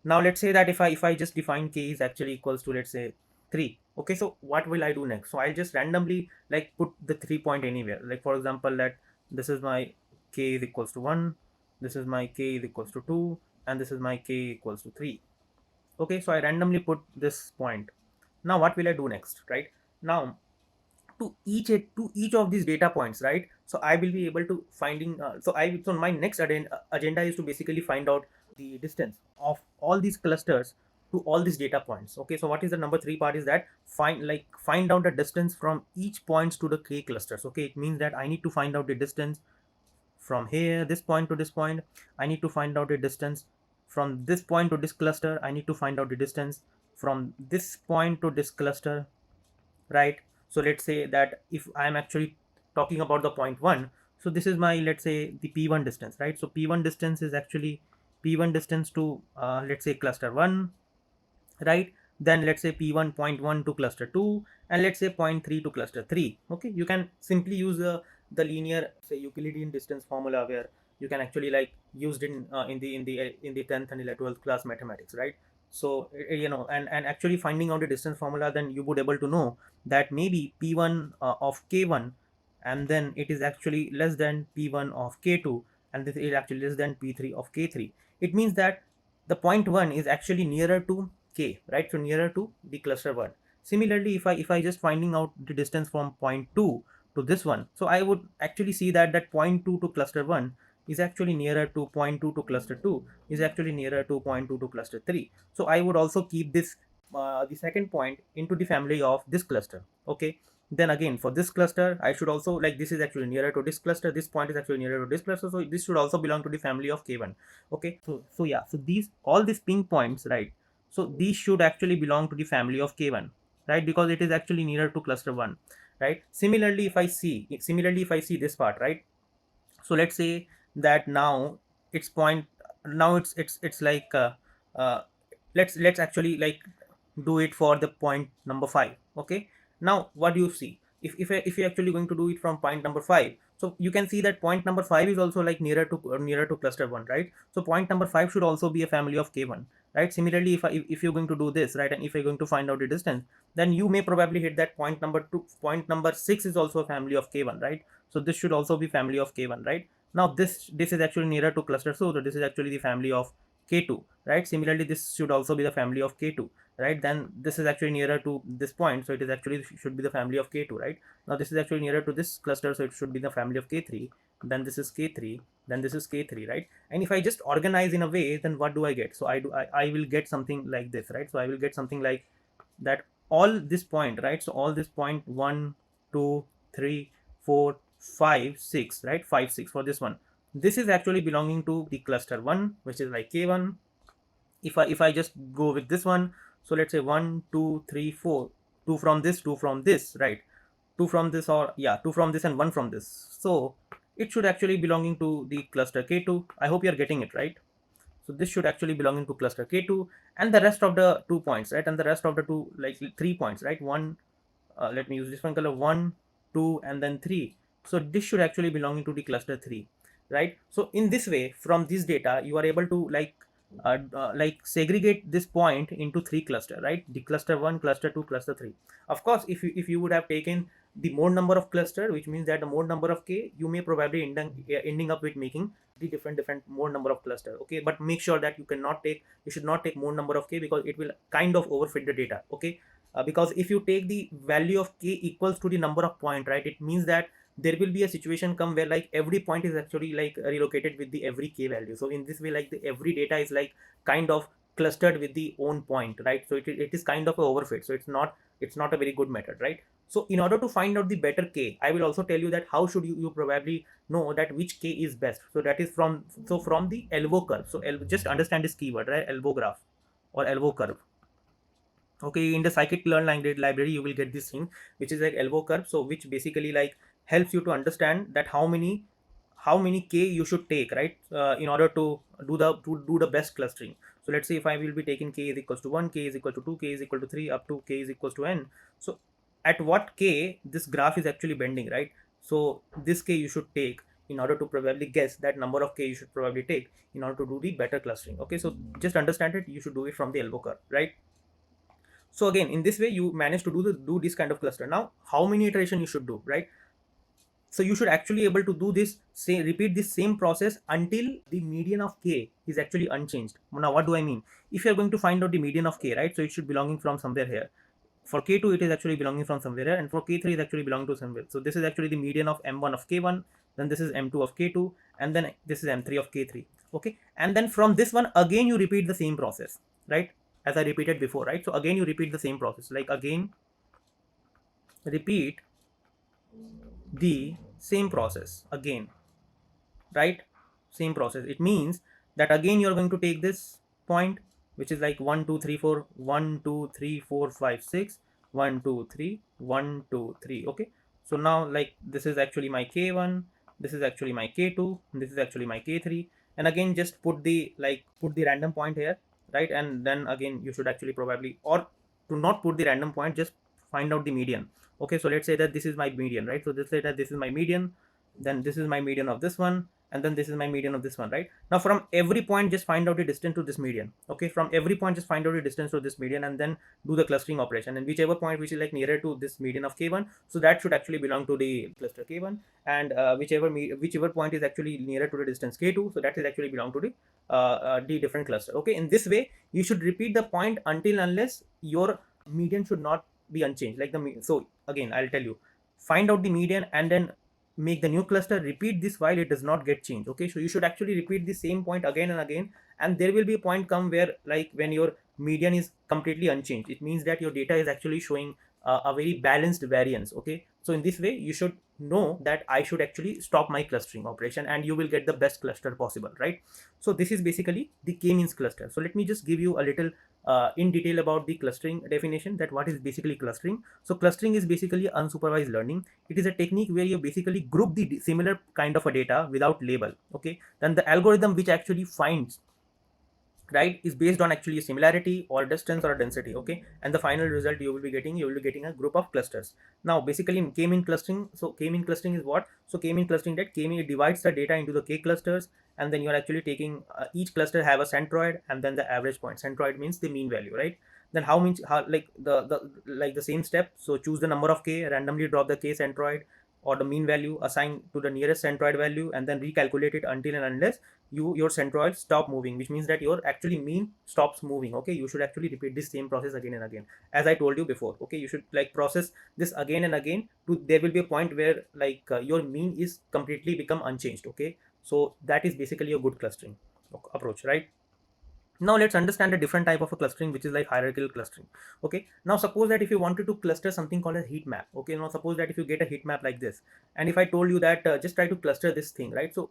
now let's say that if I just define k is actually equals to, let's say, 3. Okay, so what will I do next? So I'll just randomly like put the 3 point anywhere. Like for example, that this is my k is equals to 1, this is my k is equals to 2, and this is my k equals to 3. Okay, so I randomly put this point. Now what will I do next, right? Now to each of these data points, right? So I will be able to finding so my next agenda is to basically find out the distance of all these clusters to all these data points. Okay, so what is the number 3 part is that find out the distance from each points to the k clusters. Okay, it means that I need to find out the distance from here, this point to this point. I need to find out the distance from this point to this cluster. I need to find out the distance from this point to this cluster, right? So let's say that if I'm actually talking about the point 1, so this is my, let's say, the p1 distance, right? So p1 distance is actually p1 distance to let's say cluster 1, right? Then let's say p1.1 to cluster 2, and let's say zero point 0.3 to cluster 3. Okay, you can simply use the linear, say, Euclidean distance formula, where you can actually like used in the 10th and 12th class mathematics, right? So and actually finding out the distance formula, then you would able to know that maybe p1 of k1, and then it is actually less than p1 of k2, and this is actually less than p3 of k3. It means that the point 1 is actually nearer to k, right? So nearer to the cluster 1. Similarly, if I just finding out the distance from point 2 to this one, so I would actually see that point 2 to cluster 1 is actually nearer to point 2 to cluster 2, is actually nearer to point 2 to cluster 3. So I would also keep this the second point into the family of this cluster. Okay, then again for this cluster I should also, like, this is actually nearer to this cluster, this point is actually nearer to this cluster, so this should also belong to the family of k1. Okay, so yeah, so these all these pink points, right? So these should actually belong to the family of k1, right? Because it is actually nearer to cluster 1, right? Similarly if I see this part, right? So let's say that now it's point, now it's like uh, let's actually like do it for the point number 5. Okay, now what do you see? If you're actually going to do it from point number 5, so you can see that point number 5 is also like nearer to cluster 1, right? So point number 5 should also be a family of k1, right? Similarly, if you're going to do this, right, and if you're going to find out the distance, then you may probably hit that point number 2. Point number 6 is also a family of k1, right? So this should also be family of k1, right? Now this is actually nearer to cluster, so this is actually the family of k2, right? Similarly, this should also be the family of k2, right? Then this is actually nearer to this point, so it is actually should be the family of k2, right? Now this is actually nearer to this cluster, so it should be the family of k3. Then this is k3, then this is k3, right? And if I just organize in a way, then what do I get? So I will get something like this, right? So I will get something like that, all this point, right? So all this point 1, 2, 3, 4, 5, 6, right? 5, 6 for this one. This is actually belonging to the cluster 1, which is like k1. If I just go with this one, so let's say 1, 2, 3, 4, 2 from this, 2 from this, right? 2 from this, or yeah, 2 from this and 1 from this. So it should actually belonging to the cluster k2. I hope you're getting it, right? So this should actually belonging to cluster k2, and the rest of the 2 points, right? And the rest of the 2, like 3 points, right? One, let me use this one color, 1, 2, and then 3. So this should actually belonging to the cluster 3, right? So in this way, from this data you are able to like segregate this point into 3 cluster, right? The cluster 1, cluster 2, cluster 3. Of course, if you would have taken the more number of cluster, which means that the more number of k, you may probably ending up with making the different more number of cluster. Okay, but make sure that you should not take more number of k, because it will kind of overfit the data. Okay, because if you take the value of k equals to the number of point, right, it means that there will be a situation come where like every point is actually like relocated with the every k value. So in this way, like the every data is like kind of clustered with the own point, right? So it is kind of a overfit. So it's not a very good method, right? So in order to find out the better k, I will also tell you that how should you probably know that which k is best. So that is from the elbow curve. So just understand this keyword, right? Elbow graph or elbow curve. Okay, in the scikit-learn language library you will get this thing which is like elbow curve. So which basically like helps you to understand that how many k you should take, right, in order to do the best clustering. So let's say if I will be taking k is equals to 1, k is equal to 2, k is equal to 3, up to k is equals to n. So at what k this graph is actually bending, right? So this k you should take in order to probably guess that number of k you should probably take in order to do the better clustering. Okay, so just understand it, you should do it from the elbow curve, right? So again, in this way you manage to do this kind of cluster. Now how many iteration you should do, right? So you should actually able to do this, say repeat this same process until the median of k is actually unchanged. Now what do I mean? If you are going to find out the median of k, right, so it should belonging from somewhere here. For k2 it is actually belonging from somewhere here, and for k3 is actually belonging to somewhere. So this is actually the median of m1 of k1, then this is m2 of k2, and then this is m3 of k3. Okay, and then from this one again you repeat the same process, right, as I repeated before, right? So again you repeat the same process, like again repeat the same process again, right? Same process. It means that again you are going to take this point which is like 1 2 3 4 1 2 3 4 5 6 1 2 3 1 2 3. Okay, so now like this is actually my k1, this is actually my k2, this is actually my k3, and again just put the random point here, right? And then again you should actually probably, or to not put the random point, just find out the median. Okay, so let's say that this is my median, right? So let's say that this is my median, then this is my median of this one, and then this is my median of this one, right? Now from every point just find out the distance to this median. Okay, from every point just find out the distance to this median, and then do the clustering operation, and whichever point which is like nearer to this median of k1, so that should actually belong to the cluster k1, and whichever point is actually nearer to the distance k2, so that is actually belong to the different cluster. Okay, in this way you should repeat the point until unless your median should not be unchanged, like so again I'll tell you, find out the median and then make the new cluster, repeat this while it does not get changed. Okay, so you should actually repeat the same point again and again, and there will be a point come where like when your median is completely unchanged, it means that your data is actually showing a very balanced variance. Okay, so in this way you should know that I should actually stop my clustering operation, and you will get the best cluster possible, right? So this is basically the k-means cluster. So let me just give you a little in detail about the clustering definition, that what is basically clustering. So clustering is basically unsupervised learning. It is a technique where you basically group the similar kind of a data without label. Okay, then the algorithm which actually finds, right, is based on actually a similarity or distance or density. Okay, and the final result you will be getting a group of clusters. Now basically k-mean clustering, so k-mean clustering is what? So k-mean clustering, that k-mean divides the data into the k clusters, and then you are actually taking each cluster have a centroid and then the average point. Centroid means the mean value, right? Then how like the same step, so choose the number of k, randomly drop the k centroid or the mean value, assign to the nearest centroid value, and then recalculate it until and unless your centroid stop moving, which means that your actually mean stops moving. Okay, you should actually repeat this same process again and again, as I told you before. Okay, you should like process this again and again to there will be a point where like your mean is completely become unchanged. Okay, so that is basically a good clustering approach, right? Now let's understand a different type of a clustering, which is like hierarchical clustering. Okay, now suppose that if you wanted to cluster something called a heat map. Okay, now suppose that if you get a heat map like this, and if I told you that just try to cluster this thing, right? So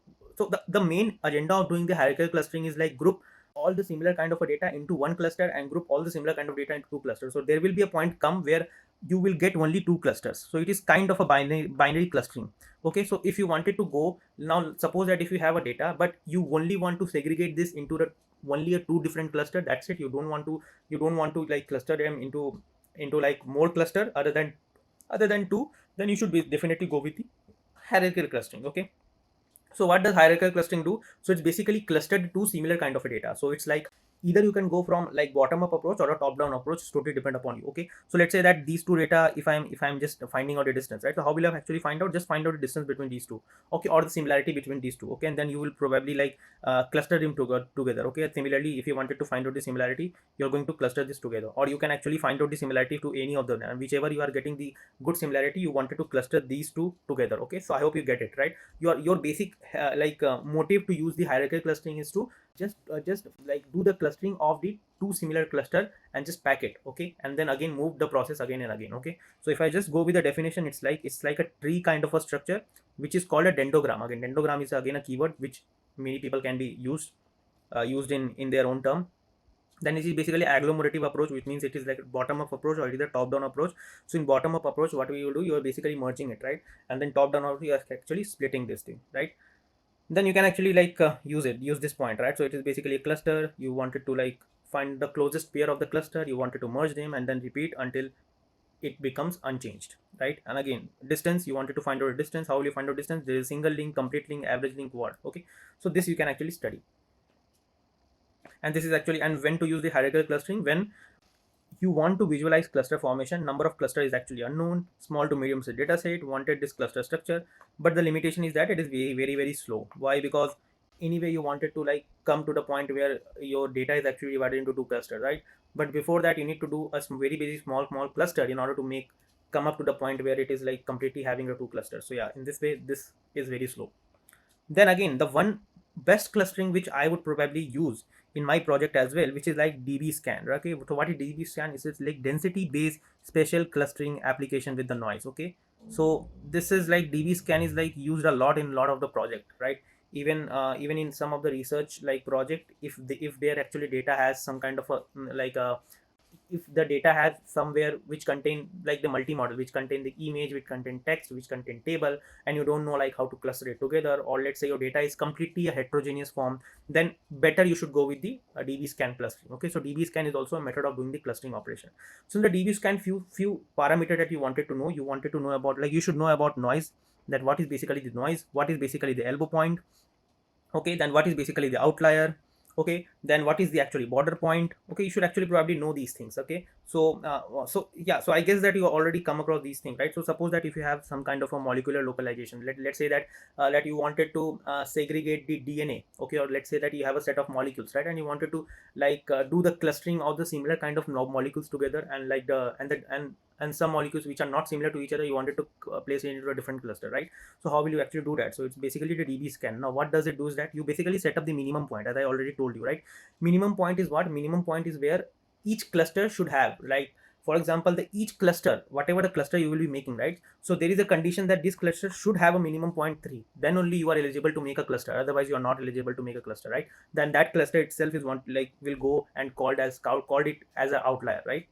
the main agenda of doing the hierarchical clustering is like group all the similar kind of a data into one cluster and group all the similar kind of data into two clusters. So there will be a point come where you will get only two clusters. So it is kind of a binary clustering. Okay, so if you wanted to go now, suppose that if you have a data but you only want to segregate this into the only a two different cluster, that's it. You don't want to like cluster them into like more cluster other than two, then you should be definitely go with the hierarchical clustering. Okay, so what does hierarchical clustering do? So it's basically clustered two similar kind of a data. So it's like either you can go from like bottom up approach or a top down approach. It's totally depend upon you. Okay, so let's say that these two data, if I'm just finding out a distance, right? So how will I actually find out? Just find out the distance between these two, okay, or the similarity between these two, okay, and then you will probably like cluster them together, okay. Similarly, if you wanted to find out the similarity, you're going to cluster this together, or you can actually find out the similarity to any of them, and whichever you are getting the good similarity, you wanted to cluster these two together, okay. So I hope you get it, right? Your basic motive to use the hierarchical clustering is to just like do the clustering of the two similar cluster and just pack it, okay, and then again move the process again and again, okay. So if I just go with the definition, it's like a tree kind of a structure, which is called a dendrogram. Again, dendrogram is again a keyword which many people can be used in their own term. Then it is basically agglomerative approach, which means it is like bottom up approach or either top down approach. So in bottom up approach, what we will do, you are basically merging it, right? And then top down approach, you are actually splitting this thing, right? Then you can actually like use this point, right? So it is basically a cluster. You wanted to like find the closest pair of the cluster, you wanted to merge them and then repeat until it becomes unchanged, right? And again, distance, you wanted to find out a distance. How will you find out distance? There is a single link, complete link, average link, what, okay. So this you can actually study. And this is actually, and when to use the hierarchical clustering, when you want to visualize cluster formation, number of cluster is actually unknown, small to medium size data set, wanted this cluster structure, but the limitation is that it is very very very slow. Why? Because anyway you wanted to like come to the point where your data is actually divided into two clusters, right? But before that you need to do a very very small cluster in order to make come up to the point where it is like completely having a two clusters. So yeah, in this way this is very slow. Then again, the one best clustering which I would probably use in my project as well, which is like DB scan. Okay, so what is DB scan? It's like density based spatial clustering application with the noise. Okay, so this is like DB scan is like used a lot in a lot of the project, right? Even in some of the research like project, if their actually data has some kind of a like a, if the data has somewhere which contain like the multi-model, which contain the image, which contain text, which contain table, and you don't know like how to cluster it together, or let's say your data is completely a heterogeneous form, then better you should go with the DB scan clustering. Okay, so DB scan is also a method of doing the clustering operation. So in the DB scan, few parameter that you wanted to know, about, like you should know about noise, that what is basically the noise, what is basically the elbow point, okay, then what is basically the outlier, okay, then what is the actually border point, okay, you should actually probably know these things, okay. So yeah, so I guess that you already come across these things, right? So suppose that if you have some kind of a molecular localization, let's say that that you wanted to segregate the DNA, okay, or let's say that you have a set of molecules, right, and you wanted to like do the clustering of the similar kind of molecules together, and like and some molecules which are not similar to each other, you wanted to place it into a different cluster, right? So how will you actually do that? So it's basically the DB scan. Now what does it do is that you basically set up the minimum point, as I already told you, right? Minimum point is what? Minimum point is where each cluster should have, like for example, the each cluster, whatever the cluster you will be making, right? So there is a condition that this cluster should have a minimum point 3. Then only you are eligible to make a cluster. Otherwise, you are not eligible to make a cluster, right? Then that cluster itself is one like will go and called it as an outlier, right?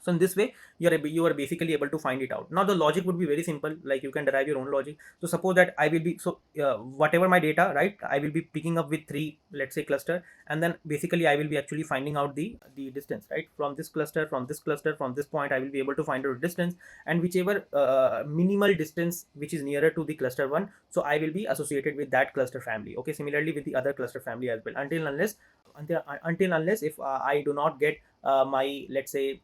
So in this way you are basically able to find it out. Now the logic would be very simple, like you can derive your own logic. So suppose that I will be whatever my data, right, I will be picking up with 3, let's say, cluster, and then basically I will be actually finding out the distance, right, from this cluster, from this cluster, from this point I will be able to find out distance, and whichever minimal distance which is nearer to the cluster 1, so I will be associated with that cluster family. Okay, similarly with the other cluster family as well, until unless if I do not get my, let's say,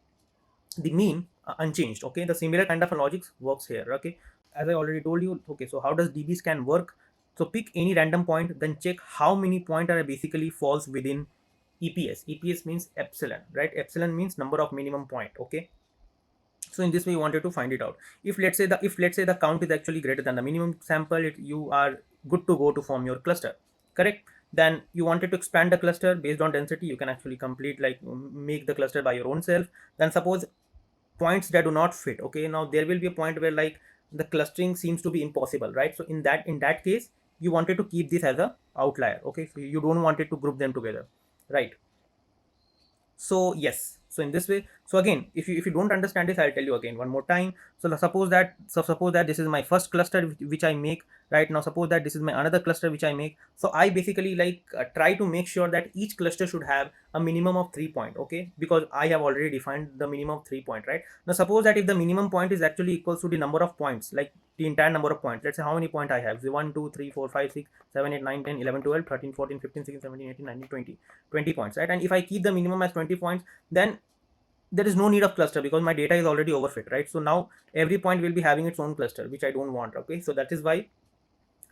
the mean unchanged. Okay, the similar kind of a logic works here. Okay, as I already told you. Okay, so how does DB scan work? So pick any random point, then check how many point are basically falls within EPS. EPS means epsilon, right? Epsilon means number of minimum point. Okay, so in this way you wanted to find it out. If let's say the count is actually greater than the minimum sample, you are good to go to form your cluster, correct? Then you wanted to expand the cluster based on density, you can actually complete like make the cluster by your own self. Then suppose points that do not fit, okay, now there will be a point where like the clustering seems to be impossible, right? So in that case you wanted to keep this as a outlier, okay, so you don't want it to group them together, right? So yes, so in this way, So again, if you don't understand this, I'll tell you again one more time. So suppose that this is my first cluster which I make right now. Suppose that this is my another cluster which I make. So I basically try to make sure that each cluster should have a minimum of 3 point, okay, because I have already defined the minimum of 3 point, right? Now suppose that if the minimum point is actually equals to the number of points, like the entire number of points, let's say how many point I have, 1 2 3 4 5 6 7 8 9 10 11 12 13 14 15 16 17 18 19 20 20 points, right? And if I keep the minimum as 20 points, then there is no need of cluster because my data is already overfit, right? So now every point will be having its own cluster, which I don't want, okay? So that is why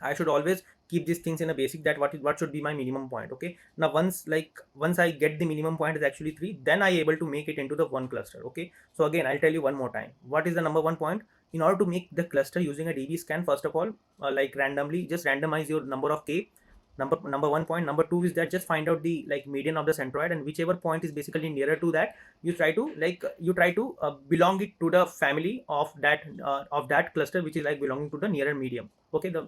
I should always keep these things in a basic, that what should be my minimum point, okay? Now once I get the minimum point is actually 3, then I able to make it into the one cluster, okay? So again, I'll tell you one more time, what is the number one point. In order to make the cluster using a DB scan, first of all, randomly just randomize your number of k, number one point. Number two is that just find out the median of the centroid, and whichever point is basically nearer to that, you try to belong it to the family of that cluster, which is belonging to the nearer medium, okay? The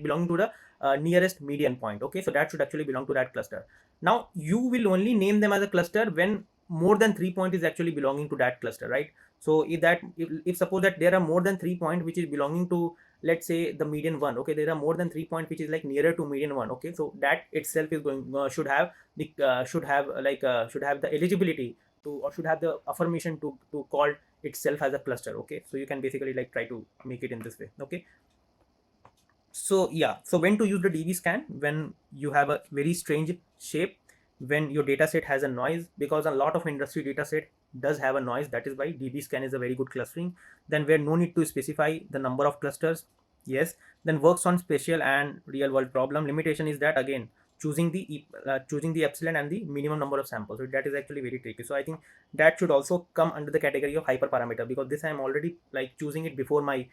belonging to the nearest median point, okay? So that should actually belong to that cluster. Now you will only name them as a cluster when more than 3 point is actually belonging to that cluster, right? So if suppose that there are more than 3 point which is belonging to, let's say, the median one, okay, there are more than 3 point which is nearer to median one, okay, so that itself is going should have the eligibility to, or should have the affirmation to call itself as a cluster, okay? So you can basically try to make it in this way, okay? So yeah, so when to use the DB scan, when you have a very strange shape, when your data set has a noise, because a lot of industry data set does have a noise, that is why DB scan is a very good clustering. Then where no need to specify the number of clusters, yes. Then works on spatial and real world problem. Limitation is that again, choosing the epsilon and the minimum number of samples, so that is actually very tricky. So I think that should also come under the category of hyperparameter, because this I am already choosing it before my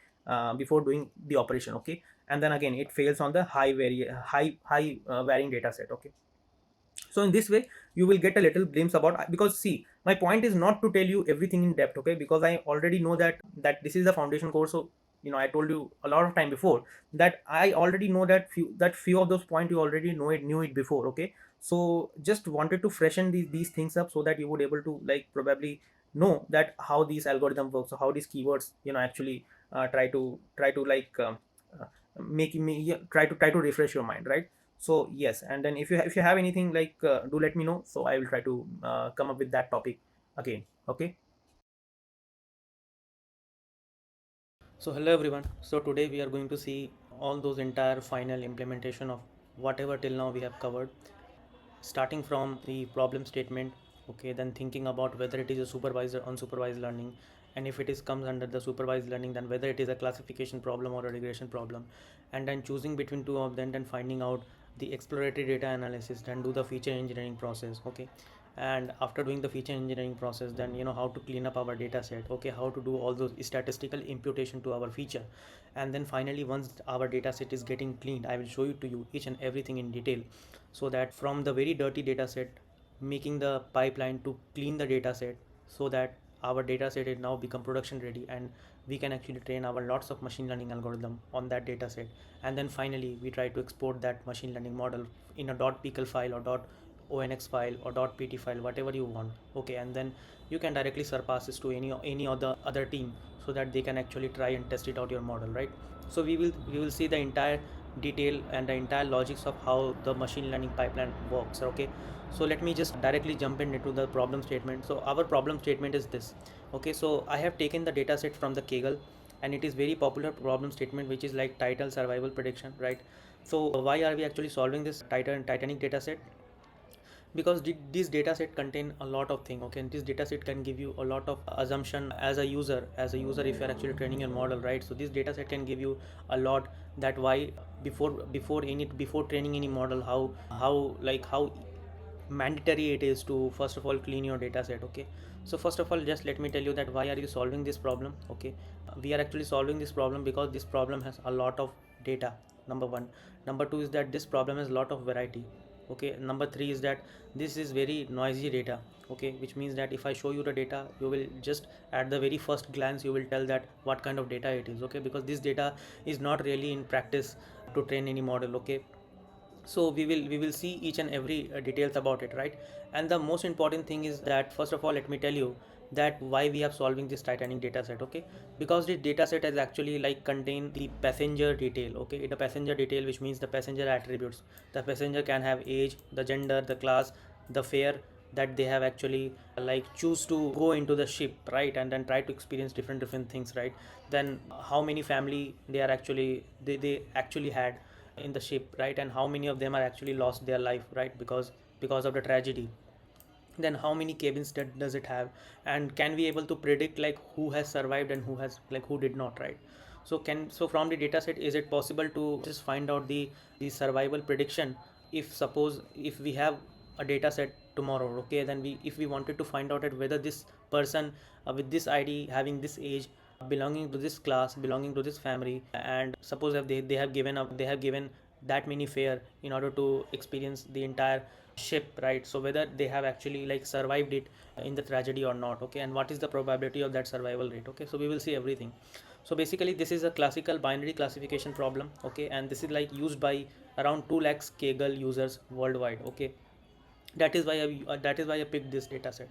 before doing the operation, okay? And then again it fails on the high varying data set, okay? So in this way you will get a little glimpse about, because see, my point is not to tell you everything in depth, okay, because I already know that this is the foundation course. So I told you a lot of time before that I already know that few of those points you already knew it before, okay? So just wanted to freshen these things up so that you would able to probably know that how these algorithm works, so how these keywords actually try to uh, making me, yeah, try to refresh your mind, right? So yes, and then if you have anything do let me know, so I will try to come up with that topic again, okay? So hello everyone. So today we are going to see all those entire final implementation of whatever till now we have covered, starting from the problem statement, okay, then thinking about whether it is a supervised or unsupervised learning, and if it is comes under the supervised learning, then whether it is a classification problem or a regression problem, and then choosing between two of them, then finding out the exploratory data analysis, then do the feature engineering process, okay? And after doing the feature engineering process, then how to clean up our data set, okay, how to do all those statistical imputation to our feature. And then finally, once our data set is getting cleaned, I will show you to you each and everything in detail, so that from the very dirty data set, making the pipeline to clean the data set, so that our data set is now become production ready, and we can actually train our lots of machine learning algorithm on that data set. And then finally we try to export that machine learning model in a .pkl file or .onx file or .pt file, whatever you want, okay? And then you can directly surpass this to any other team, so that they can actually try and test it out your model, right? So we will see the entire detail and the entire logics of how the machine learning pipeline works, okay? So let me just directly jump into the problem statement. So our problem statement is this, okay? So I have taken the data set from the Kaggle, and it is very popular problem statement, which is like title survival prediction, right? So why are we actually solving this Titanic data set? Because this data set contain a lot of things, okay? And this data set can give you a lot of assumption as a user if you're actually training your model, right? So this data set can give you a lot, that why before training any model, how mandatory it is to first of all clean your data set, okay? So first of all, just let me tell you that why are you solving this problem, okay? We are actually solving this problem because this problem has a lot of data, number one. Number two is that this problem has a lot of variety, okay? Number three is that this is very noisy data, okay? Which means that if I show you the data, you will just at the very first glance you will tell that what kind of data it is, okay? Because this data is not really in practice to train any model, okay? So we will see each and every details about it, right? And the most important thing is that first of all, let me tell you that why we are solving this Titanic data set. Okay, because this data set is actually like contain the passenger detail. Okay, the passenger detail, which means the passenger attributes. The passenger can have age, the gender, the class, the fare that they have actually like choose to go into the ship, right, and then try to experience different things, right. Then how many family they are actually they actually had in the ship, right, and how many of them are actually lost their life, right, because of the tragedy. Then how many cabins does it have, and can we able to predict like who has survived and who has like who did not, right. So from the data set, is it possible to just find out the survival prediction? If suppose if we have a data set tomorrow, okay, then we if we wanted to find out that whether this person with this id having this age, belonging to this class, belonging to this family, and suppose if they have given up, they have given that many fare in order to experience the entire ship, right. So whether they have actually like survived it in the tragedy or not, okay, and what is the probability of that survival rate, okay. So we will see everything. So basically this is a classical binary classification problem, okay, and this is like used by around 2 lakhs kaggle users worldwide, okay. That is why I picked this data set.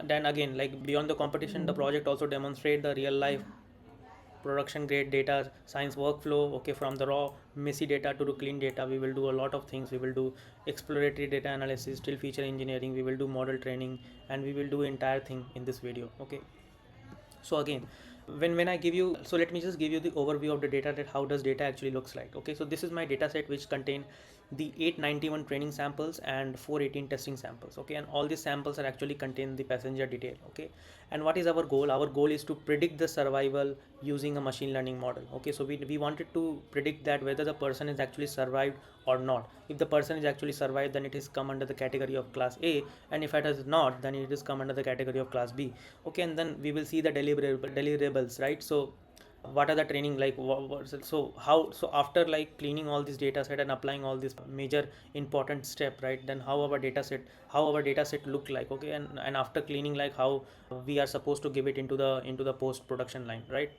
Then again, like beyond the competition, the project also demonstrate the real life production grade data science workflow, okay, from the raw messy data to the clean data. We will do a lot of things. We will do exploratory data analysis, still feature engineering, we will do model training, and we will do entire thing in this video, okay. So again, when I give you, so let me just give you the overview of the data, that how does data actually looks like, okay. So this is my data set which contain the 891 training samples and 418 testing samples, okay, and all these samples are actually contain the passenger detail, okay. And what is our goal? Our goal is to predict the survival using a machine learning model, okay. So we wanted to predict that whether the person is actually survived or not. If the person is actually survived, then it is come under the category of class A, and if it is not, then it is come under the category of class B, okay. And then we will see the deliverables, right. So what are the training like, so how, so after like cleaning all this data set and applying all this major important step, right, then how our data set look like, okay, and after cleaning, like how we are supposed to give it into the post production line, right.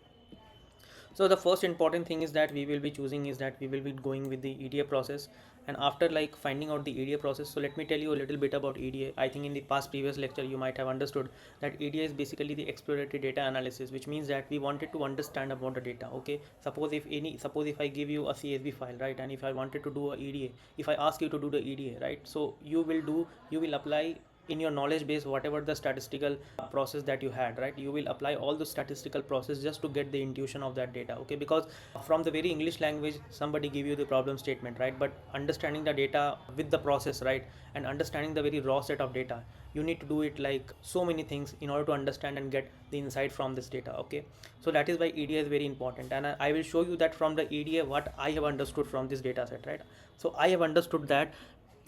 So the first important thing is that we will be choosing is that we will be going with the EDA process. And after like finding out the EDA process, so let me tell you a little bit about EDA. I think in the past previous lecture you might have understood that EDA is basically the exploratory data analysis, which means that we wanted to understand about the data, okay. Suppose if I give you a CSV file, right, and if I wanted to do a EDA, if I ask you to do the EDA, right, so you will apply in your knowledge base whatever the statistical process that you had, right, you will apply all the statistical process just to get the intuition of that data, okay. Because from the very English language somebody give you the problem statement, right, but understanding the data with the process, right, and understanding the very raw set of data, you need to do it like so many things in order to understand and get the insight from this data, okay. So that is why EDA is very important, and I will show you that from the EDA what I have understood from this data set, right. So I have understood that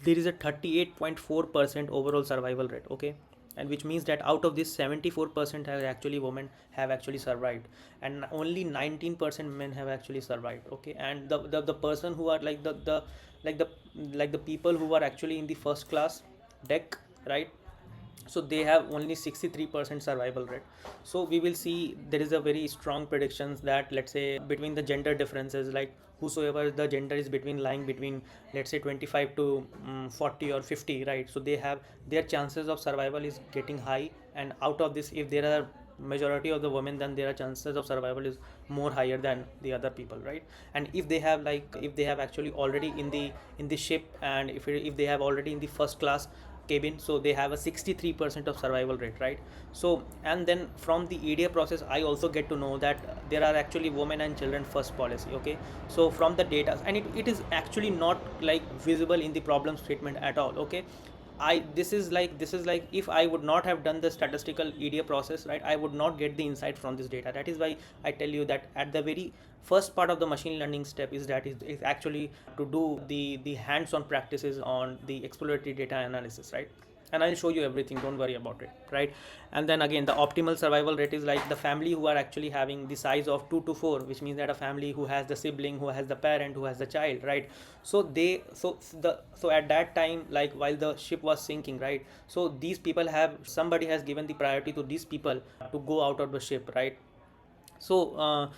there is a 38.4% overall survival rate, okay, and which means that out of this 74% have actually women have actually survived, and only 19% men have actually survived, okay. And the person who are like the like the people who are actually in the first class deck, right, so they have only 63% survival rate. So we will see there is a very strong predictions that, let's say, between the gender differences, like whosoever the gender is between lying between, let's say, 25 to 40 or 50, right, so they have their chances of survival is getting high. And out of this, if there are majority of the women, then their chances of survival is more higher than the other people, right. And if they have if they have actually already in the ship, and if they have already in the first class cabin, so they have a 63% of survival rate, right. So and then from the EDA process I also get to know that there are actually women and children first policy, okay. So from the data, and it is actually not like visible in the problem statement at all, okay. This is like if I would not have done the statistical EDA process, right, I would not get the insight from this data. That is why I tell you that at the very first part of the machine learning step is actually to do the hands-on practices on the exploratory data analysis, right. And I'll show you everything, don't worry about it, right. And then again, the optimal survival rate is like the family who are actually having the size of 2 to 4, which means that a family who has the sibling, who has the parent, who has the child, right. So at that time, like while the ship was sinking, right, so these people have, somebody has given the priority to these people to go out of the ship, right. So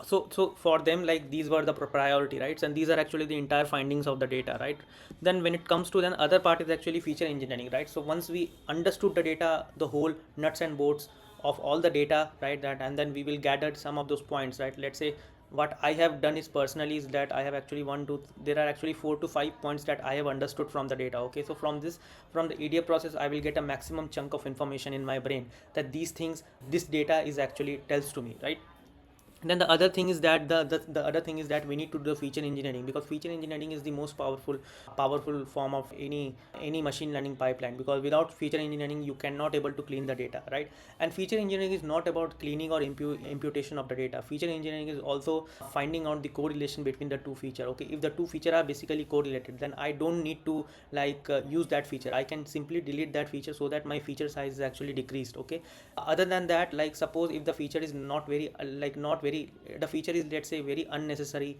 So for them, like, these were the priority, right? And these are actually the entire findings of the data, right? Then when it comes to then other part is actually feature engineering, right? So once we understood the data, the whole nuts and bolts of all the data, right, that, and then we will gather some of those points, right? Let's say what I have done is personally is that I have actually there are actually 4 to 5 points that I have understood from the data. Okay, so from the EDA process, I will get a maximum chunk of information in my brain that these things, this data is actually tells to me, right? And then the other thing is that the other thing is that we need to do the feature engineering, because feature engineering is the most powerful form of any machine learning pipeline, because without feature engineering you cannot able to clean the data, right? And feature engineering is not about cleaning or imputation of the data. Feature engineering is also finding out the correlation between the two feature. Okay, if the two feature are basically correlated, then I don't need to use that feature. I can simply delete that feature so that my feature size is actually decreased. Okay, other than that, like, suppose if the feature is not very not very, the feature is, let's say, very unnecessary,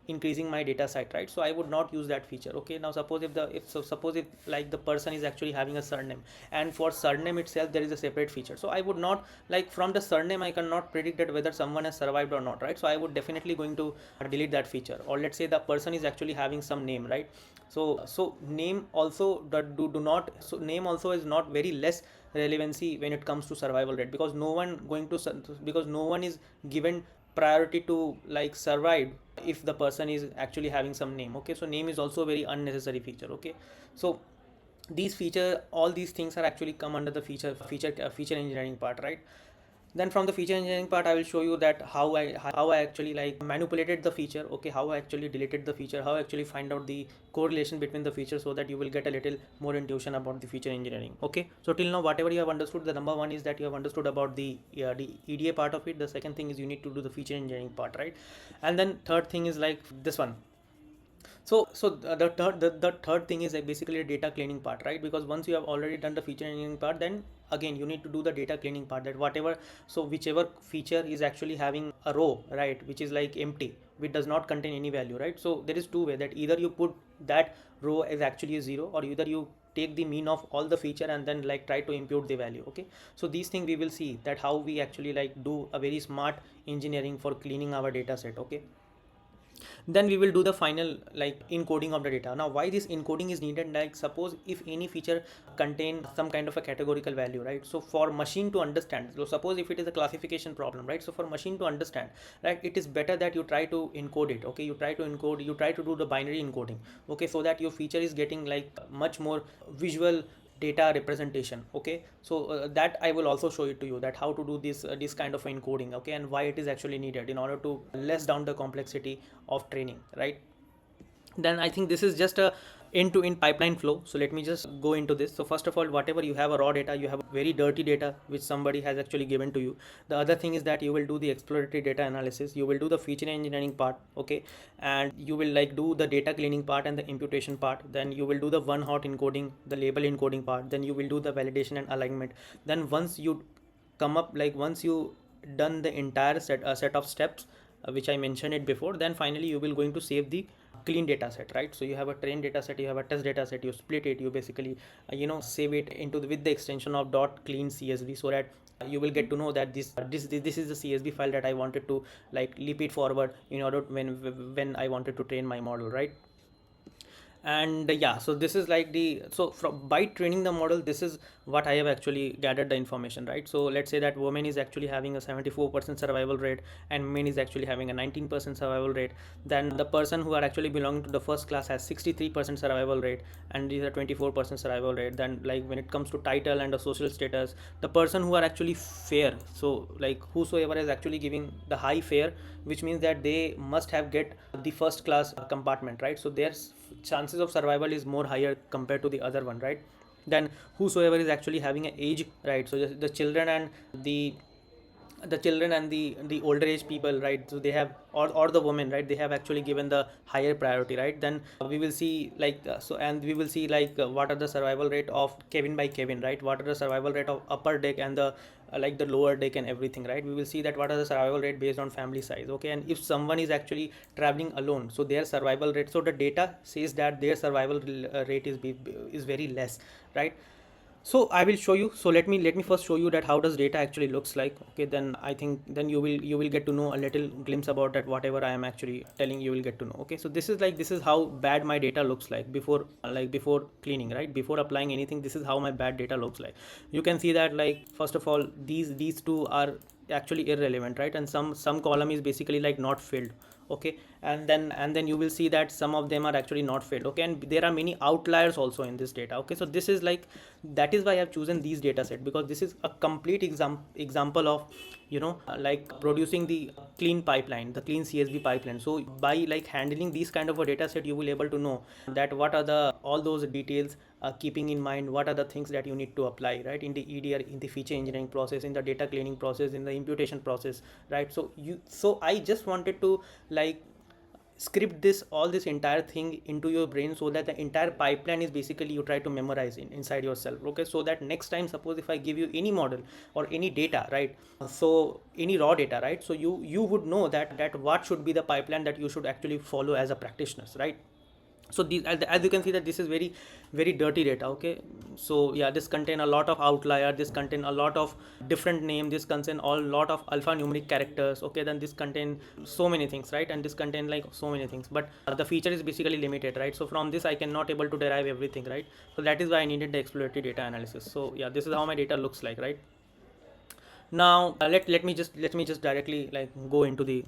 increasing my data set, right? So I would not use that feature. Okay, now suppose if like the person is actually having a surname, and for surname itself there is a separate feature, so I would not, like, from the surname I cannot predict that whether someone has survived or not, right? So I would definitely going to delete that feature. Or let's say the person is actually having some name, right? So name also do not, so name also is not very less relevancy when it comes to survival rate, because no one is given priority to, like, survive if the person is actually having some name. Okay, so name is also a very unnecessary feature. Okay, so all these things are actually come under the feature engineering part, right? Then from the feature engineering part, I will show you that how I actually, like, manipulated the feature. Okay, how I actually deleted the feature, how I actually find out the correlation between the features, so that you will get a little more intuition about the feature engineering. Okay, so till now whatever you have understood, the number one is that you have understood about the EDA part of it. The second thing is you need to do the feature engineering part, right? And then third thing is like this one. So the third thing is, like, basically a data cleaning part, right? Because once you have already done the feature engineering part, then again you need to do the data cleaning part, that whichever feature is actually having a row, right, which is like empty, which does not contain any value, right? So there is two way, that either you put that row as actually a zero, or either you take the mean of all the feature and then, like, try to impute the value. Okay, so these things we will see that how we actually, like, do a very smart engineering for cleaning our data set. Okay, then we will do the final, like, encoding of the data. Now why this encoding is needed, like, suppose if any feature contain some kind of a categorical value, right? So for machine to understand, so suppose if it is a classification problem, right? So for machine to understand, right, it is better that you try to encode it. Okay, you try to do the binary encoding. Okay, so that your feature is getting, like, much more visual data representation. Okay, so that I will also show it to you, that how to do this kind of encoding. Okay, and why it is actually needed in order to less down the complexity of training, right? Then I think this is just a end-to-end pipeline flow. So let me just go into this. So first of all, whatever you have a raw data, you have a very dirty data which somebody has actually given to you. The other thing is that you will do the exploratory data analysis, you will do the feature engineering part. Okay, and you will, like, do the data cleaning part and the imputation part. Then you will do the one hot encoding, the label encoding part. Then you will do the validation and alignment. Then once you once you done the entire set of steps, which I mentioned it before, then finally you will going to save the clean data set, right? So you have a train data set, you have a test data set, you split it, you basically save it into with the extension of dot clean csv, so that you will get to know that this is the csv file that I wanted to, like, leap it forward in order when I wanted to train my model, right? And yeah, so this is like by training the model, this is what I have actually gathered the information, right? So let's say that woman is actually having a 74% survival rate, and men is actually having a 19% survival rate. Then the person who are actually belonging to the first class has 63% survival rate, and these are 24% survival rate. Then, like, when it comes to title and the social status, the person who are actually fair, so, like, whosoever is actually giving the high fare, which means that they must have get the first class compartment, right? So their chances of survival is more higher compared to the other one, right? Then whosoever is actually having an age, right? So the children and the older age people, right? So they have, or the women, right, they have actually given the higher priority, right? Then we will see, and we will see, like, what are the survival rate of cabin by cabin, right? What are the survival rate of upper deck and the the lower deck and everything, right? We will see that what are the survival rate based on family size. Okay, and if someone is actually traveling alone, so their survival rate, so the data says that their survival rate is very less, right? So I will show you. So let me first show you that how does data actually looks like. Okay, then I think then you will get to know a little glimpse about that whatever I am actually telling you will get to know. Okay, so this is how bad my data looks like before cleaning, right? Before applying anything, this is how my bad data looks like. You can see that, like, first of all, these two are actually irrelevant, right? And some column is basically like not filled. Okay, and then you will see that some of them are actually not filled. Okay, and there are many outliers also in this data. Okay, so this is like, that is why I have chosen these data set, because this is a complete example of, like producing the clean pipeline, the clean CSV pipeline. So by like handling these kind of a data set, you will able to know that what are the all those details, keeping in mind what are the things that you need to apply, right, in the EDR, in the feature engineering process, in the data cleaning process, in the imputation process, right? So I just wanted to like script this all this entire thing into your brain, so that the entire pipeline is basically you try to memorize inside yourself. Okay, so that next time, suppose if I give you any model or any data, right, so any raw data, right, so you would know that what should be the pipeline that you should actually follow as a practitioner, right? So these, as you can see, that this is very very dirty data. Okay, so yeah, this contain a lot of outlier, this contain a lot of different name, this contain a lot of alphanumeric characters. Okay, then this contain so many things, right? And this contain like so many things, but the feature is basically limited, right? So from this I cannot able to derive everything, right? So that is why I needed the exploratory data analysis. So yeah, this is how my data looks like, right? Now let me just directly like go into the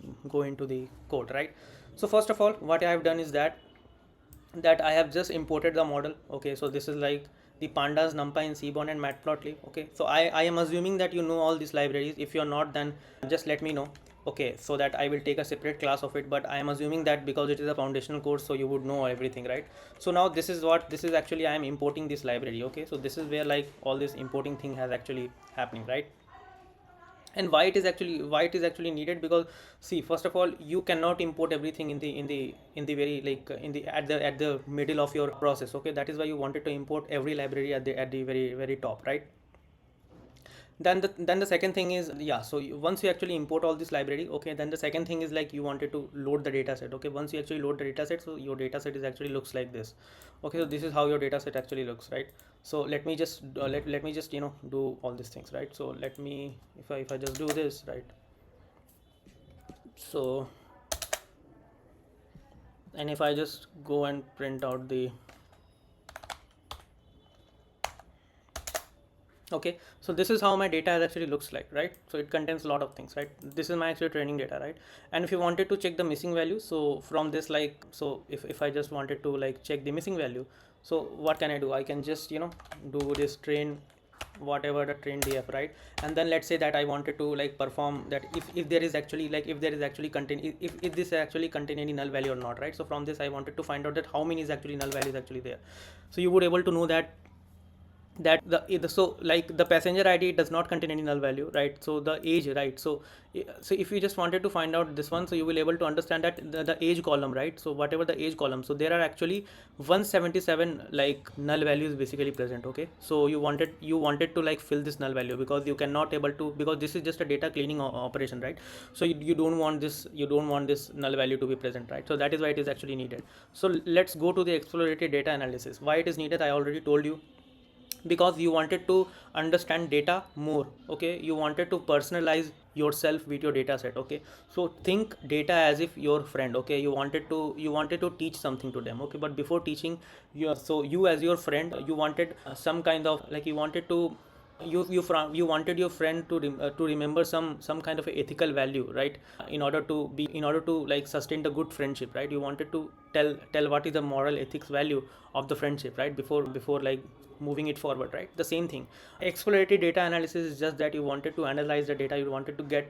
code, right? So first of all, what I have done is that I have just imported the model. Okay, so this is like the pandas, numpy, and seaborn, and matplotlib. Okay, so I am assuming that you know all these libraries. If you're not, then just let me know. Okay, so that I will take a separate class of it, but I am assuming that because it is a foundational course, so you would know everything, right? So now this is actually I am importing this library. Okay, so this is where like all this importing thing has actually happening, right? And why it is actually needed, because see, first of all, you cannot import everything in the very like in the at the middle of your process. Okay, that is why you wanted to import every library at the very very top, right? Then the second thing is, yeah, so once you actually import all this library, okay, then the second thing is like you wanted to load the data set. Okay, once you actually load the data set, so your data set is actually looks like this. Okay, so this is how your data set actually looks, right? So let me just let me just do all these things, right? So let me, if I just do this, right? So, and if I just go and print out the, okay, so this is how my data actually looks like, right? So it contains a lot of things, right? This is my actual training data, right? And if you wanted to check the missing value, so from this, like, so if I just wanted to like check the missing value, so what can I do? I can just do this train, whatever the train df, right? And then let's say that I wanted to like perform that, if there is actually like if there is actually contain, if this actually contain any null value or not, right? So from this I wanted to find out that how many is actually null value is actually there. So you would able to know that the so like the passenger ID does not contain any null value, right? So the age, right? So if you just wanted to find out this one, so you will able to understand that the age column, right? So whatever the age column, so there are actually 177 like null values basically present. Okay, so you wanted to like fill this null value, because you cannot able to, because this is just a data cleaning operation, right? So you don't want this null value to be present, right? So that is why it is actually needed. So let's go to the exploratory data analysis. Why it is needed, I already told you, because you wanted to understand data more. Okay, you wanted to personalize yourself with your data set. Okay, so think data as if your friend. Okay, you wanted to teach something to them. Okay, but before teaching you, so you as your friend, you wanted some kind of like, you wanted to you wanted your friend to remember some kind of a ethical value, right? In order to like sustain the good friendship, right? You wanted to tell what is the moral ethics value of the friendship, right? Before like moving it forward, right? The same thing, exploratory data analysis is just that you wanted to analyze the data, you wanted to get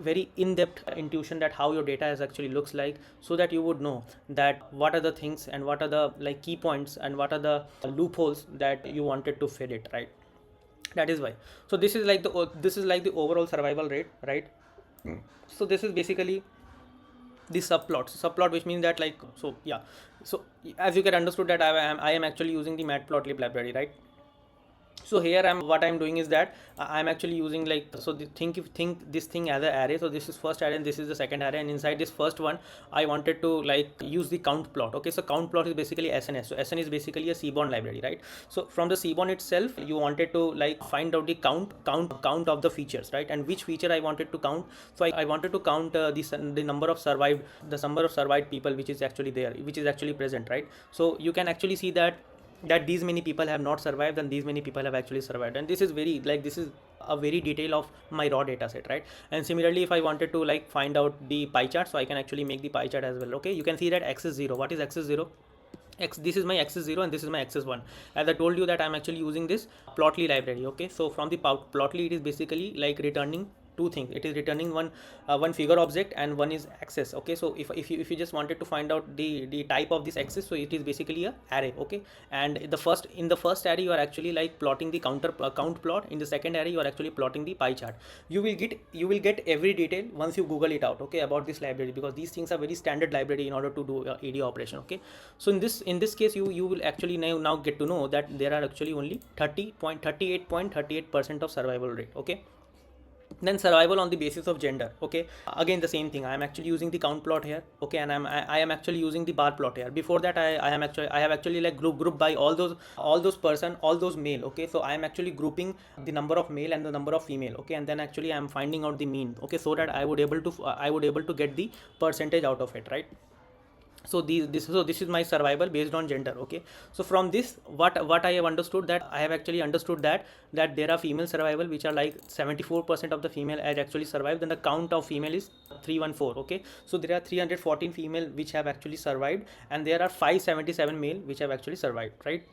very in-depth intuition that how your data is actually looks like, so that you would know that what are the things and what are the like key points and what are the loopholes that you wanted to fill it, right? That is why. So this is like the overall survival rate, right? So this is basically the subplot, which means that like, so yeah, so as you can understood that I am actually using the matplotlib library, right? So here what I'm doing is that I'm actually using like, so think this thing as an array. So this is first array and this is the second array, and inside this first one I wanted to like use the count plot. Okay, so count plot is basically SNS. So SN is basically a Seaborn library, right? So from the Seaborn itself you wanted to like find out the count of the features, right? And which feature I wanted to count. So I wanted to count the number of survived people which is actually there, which is actually present, right? So you can actually see that these many people have not survived and these many people have actually survived, and this is very like, this is a very detail of my raw data set, right? And similarly if I wanted to like find out the pie chart, so I can actually make the pie chart as well. Okay, you can see that x is 0. What is x is 0? X, this is my x is 0 and this is my x is 1. As I told you that I'm actually using this plotly library. Okay, so from the plotly, it is basically like returning two things. It is returning one figure object and one is axis. Okay, so if you just wanted to find out the type of this axis, so it is basically a array. Okay, and in the first array you are actually like plotting the count plot. In the second array you are actually plotting the pie chart. You will get every detail once you google it out, okay, about this library, because these things are very standard library in order to do EDA operation. Okay, so in this case you will actually now get to know that there are actually only 30.38% of survival rate. Okay, then survival on the basis of gender. Okay, again the same thing, I am actually using the count plot here. Okay, and I am actually using the bar plot here. Before that I have actually like group by all those person, all those male. Okay, so I am actually grouping the number of male and the number of female. Okay, and then actually I am finding out the mean. Okay, so that I would able to get the percentage out of it, right? So this is my survival based on gender. Okay, so from this what I have understood, that I have actually understood that there are female survival which are like 74% of the female has actually survived, and the count of female is 314. Okay, so there are 314 female which have actually survived, and there are 577 male which have actually survived, right?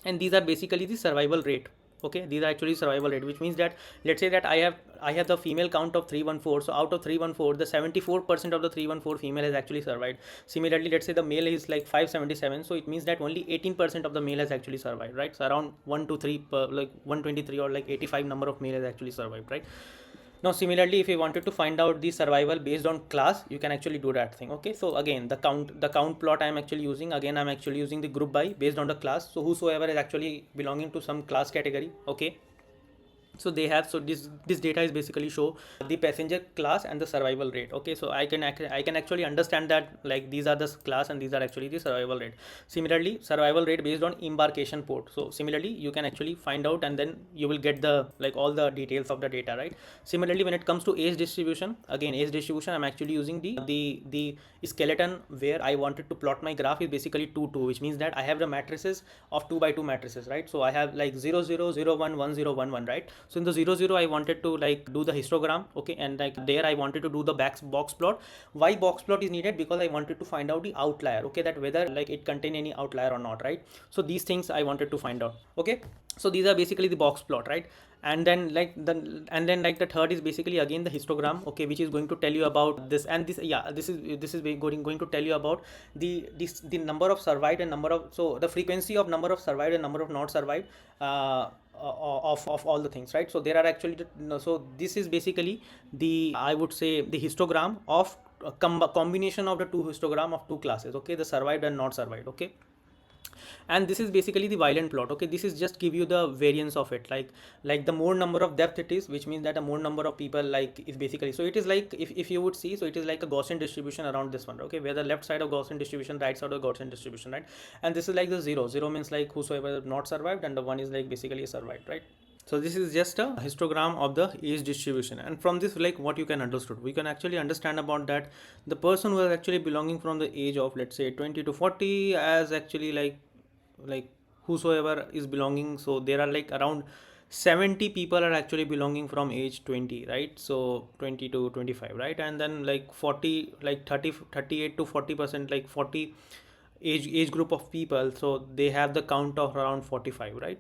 And these are basically the survival rate. Okay, these are actually survival rate, which means that let's say that I have the female count of 314. So out of 314, the 74% of the 314 female has actually survived. Similarly, let's say the male is like 577, so it means that only 18% of the male has actually survived, right? So around 1 to 3 per, like 123 or like 85 number of male has actually survived, right? Now similarly, if you wanted to find out the survival based on class, you can actually do that thing. Okay, so again the count plot I am actually using, again I'm actually using the group by based on the class. So whosoever is actually belonging to some class category. Okay, so they have, so this data is basically show the passenger class and the survival rate. Okay, so I can actually understand that like these are the class and these are actually the survival rate. Similarly, survival rate based on embarkation port. So similarly you can actually find out, and then you will get the like all the details of the data, right? Similarly, when it comes to age distribution, again age distribution, I'm actually using the skeleton where I wanted to plot my graph is basically 2 2, which means that I have the matrices of 2 by 2 matrices, right? So I have like 0 0 0 1 1 0 1 1, right? So in the 0 0 I wanted to like do the histogram. Okay, and like there I wanted to do the box plot. Why box plot is needed? Because I wanted to find out the outlier. Okay, that whether like it contain any outlier or not, right? So these things I wanted to find out. Okay, so these are basically the box plot, right? And then like the third is basically again the histogram. Okay, which is going to tell you about this, and this, yeah, this is going to tell you about the number of survived and number of, so the frequency of number of survived and number of not survived, of all the things, right? So there are actually so this is basically the, I would say, the histogram of a combination of the two histogram of two classes. Okay, the survived and not survived. Okay, and this is basically the violent plot. Okay, this is just give you the variance of it, like the more number of depth it is, which means that the more number of people like is basically, so it is like, if you would see, so it is like a Gaussian distribution around this one. Okay, where the left side of Gaussian distribution, right side of Gaussian distribution, right? And this is like the zero means like whosoever not survived, and the one is like basically survived, right? So this is just a histogram of the age distribution, and from this, like what you can understood, we can actually understand about that the person who is actually belonging from the age of, let's say, 20 to 40, as actually like whosoever is belonging, so there are like around 70 people are actually belonging from age 20, right? So 20 to 25, right? And then like 40, like 38 to 40%, like 40 age group of people, so they have the count of around 45, right?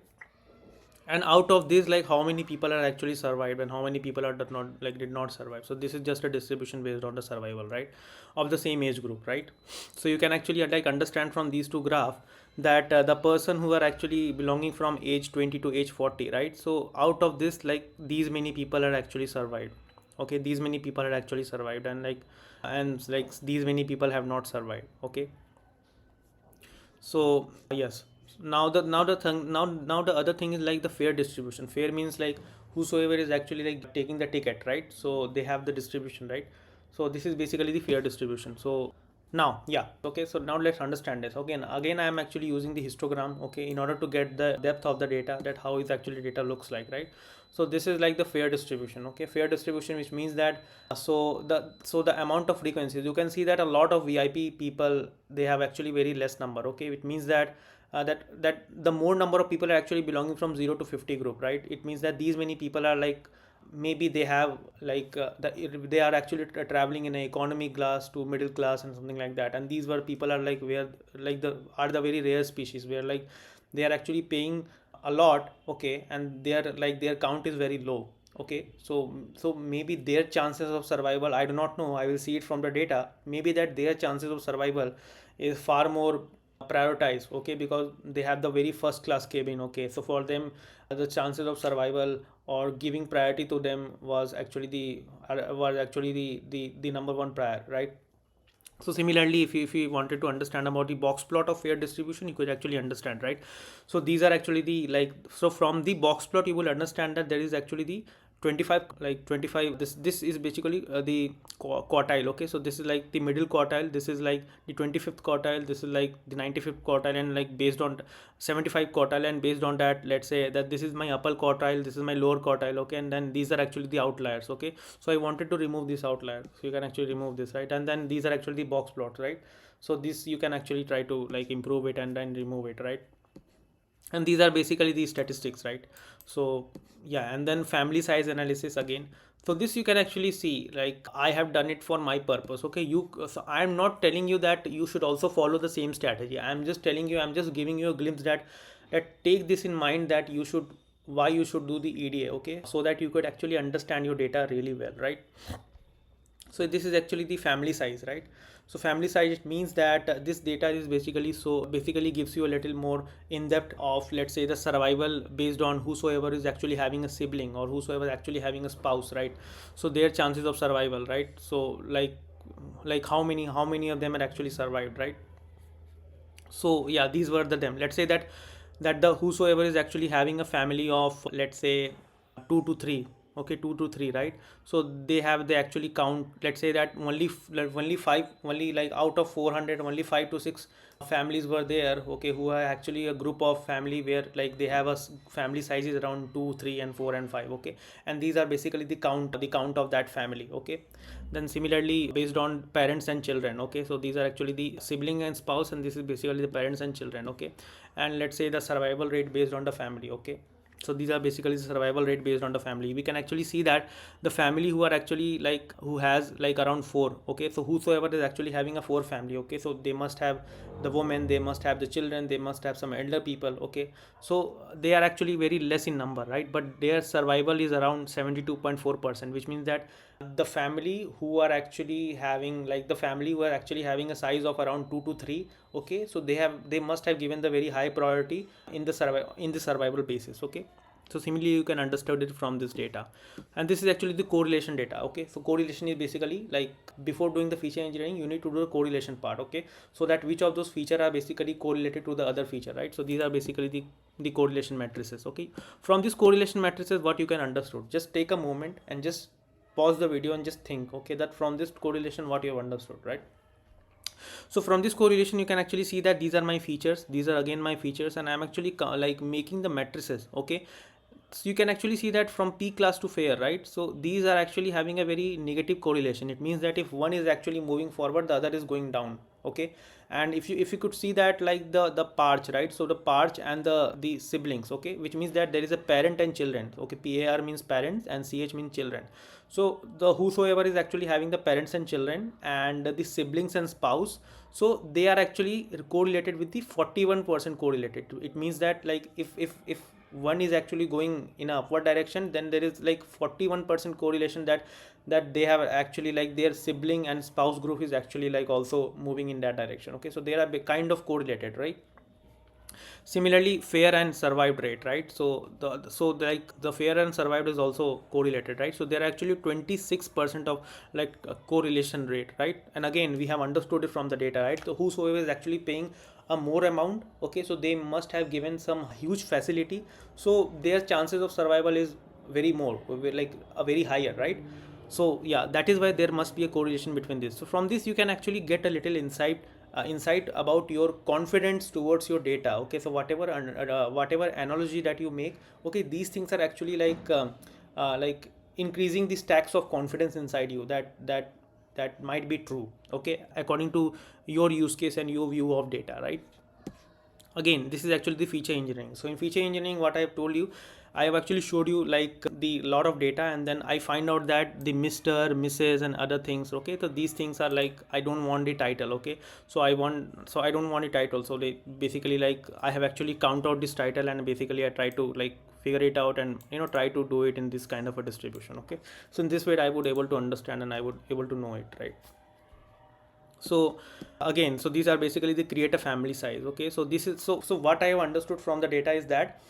And out of this, like how many people are actually survived and how many people are did not survive. So this is just a distribution based on the survival, right, of the same age group, right? So you can actually like understand from these two graph that the person who are actually belonging from age 20 to age 40, right? So out of this, like these many people are actually survived. Okay, these many people are actually survived, and like these many people have not survived. Okay, so yes, Now the other thing is like the fair distribution. Fair means like whosoever is actually like taking the ticket, right? So they have the distribution, right? So this is basically the fair distribution. So now, yeah, okay, so now let's understand this. Okay, and again I am actually using the histogram, okay, in order to get the depth of the data, that how is actually data looks like, right? So this is like the fair distribution. Okay, fair distribution, which means that so the amount of frequencies, you can see that a lot of VIP people, they have actually very less number. Okay, which means that that the more number of people are actually belonging from 0 to 50 group, right? It means that these many people are like, maybe they have like they are actually traveling in a economy class to middle class and something like that, and these were people are like where like the are the very rare species where like they are actually paying a lot. Okay, and they are like their count is very low. Okay, so maybe their chances of survival, I do not know, I will see it from the data, maybe that their chances of survival is far more prioritized. Okay, because they have the very first class cabin. Okay, so for them the chances of survival or giving priority to them was actually the number one prior, right? So similarly, if you wanted to understand about the box plot of fair distribution, you could actually understand, right? So these are actually the like, so from the box plot you will understand that there is actually the 25, like 25, this is basically the quartile. Okay, so this is like the middle quartile, this is like the 25th quartile, this is like the 95th quartile, and like based on 75 quartile, and based on that, let's say that this is my upper quartile, this is my lower quartile. Okay, and then these are actually the outliers. Okay, so I wanted to remove this outlier, so you can actually remove this, right? And then these are actually the box plots, right? So this you can actually try to like improve it and then remove it, right? And these are basically the statistics, right? So yeah, and then family size analysis again. So this you can actually see, like I have done it for my purpose. Okay, so I'm not telling you that you should also follow the same strategy. I'm just telling you, I'm just giving you a glimpse that take this in mind, that you should, why you should do the EDA. Okay, so that you could actually understand your data really well, right? So this is actually the family size, right? So family size, it means that this data is basically, so basically gives you a little more in depth of, let's say, the survival based on whosoever is actually having a sibling or whosoever is actually having a spouse, right? So their chances of survival, right? So like how many of them are actually survived, right? So yeah, these were the them, let's say that the whosoever is actually having a family of, let's say, 2 to 3. Okay, 2 to 3, right? So they actually count, let's say that only 5, only like out of 400, only 5 to 6 families were there. Okay, who are actually a group of family where like they have a family sizes around 2, 3 and 4 and 5. Okay, and these are basically the count of that family. Okay, then similarly based on parents and children. Okay, so these are actually the sibling and spouse, and this is basically the parents and children. Okay, and let's say the survival rate based on the family. Okay, so these are basically the survival rate based on the family. We can actually see that the family who are actually like who has like around 4. Okay, so whosoever is actually having a 4 family. Okay, so they must have the women, they must have the children, they must have some elder people. Okay, so they are actually very less in number, right? But their survival is around 72.4%, which means that the family who are actually having like the family who are actually having a size of around 2 to 3. Okay, so they must have given the very high priority in the survival basis. Okay, so similarly you can understand it from this data, and this is actually the correlation data. Okay, so correlation is basically like before doing the feature engineering you need to do the correlation part. Okay, so that which of those feature are basically correlated to the other feature, right? So these are basically the correlation matrices. Okay, from this correlation matrices, what you can understood, just take a moment and just pause the video and just think, okay, that from this correlation what you have understood, right? So from this correlation you can actually see that these are my features, these are again my features, and I'm actually like making the matrices. Okay, so you can actually see that from P class to fair, right? So these are actually having a very negative correlation. It means that if one is actually moving forward, the other is going down. Okay, and if you could see that like the parch, right? So the parch and the siblings. Okay, which means that there is a parent and children. Okay, PAR means parents and CH means children. So the whosoever is actually having the parents and children and the siblings and spouse, so they are actually correlated with the 41% correlated to. It means that like if one is actually going in a upward direction, then there is like 41% correlation that they have actually like their sibling and spouse group is actually like also moving in that direction. Okay, so they are kind of correlated, right? Similarly, fair and survived rate, right? So the fair and survived is also correlated, right? So there are actually 26% of like a correlation rate, right? And again, we have understood it from the data, right? So whosoever is actually paying a more amount, okay, so they must have given some huge facility, so their chances of survival is very more, like a very higher, right? So yeah, that is why there must be a correlation between this. So from this you can actually get a little insight about your confidence towards your data. Okay, so whatever analogy that you make, okay, these things are actually like increasing the stacks of confidence inside you, that might be true, okay, according to your use case and your view of data, right? Again, this is actually the feature engineering. So in feature engineering, what I have told you, I have actually showed you like the lot of data, and then I find out that the Mr., Mrs. and other things, okay, so these things are like, I don't want the title, okay, so I don't want the title. So they basically, like, I have actually count out this title, and basically I try to like figure it out, and try to do it in this kind of a distribution, okay. So in this way I would able to understand, and I would able to know it, right? So again, so these are basically the create a family size, okay. So this is, so what I have understood from the data is that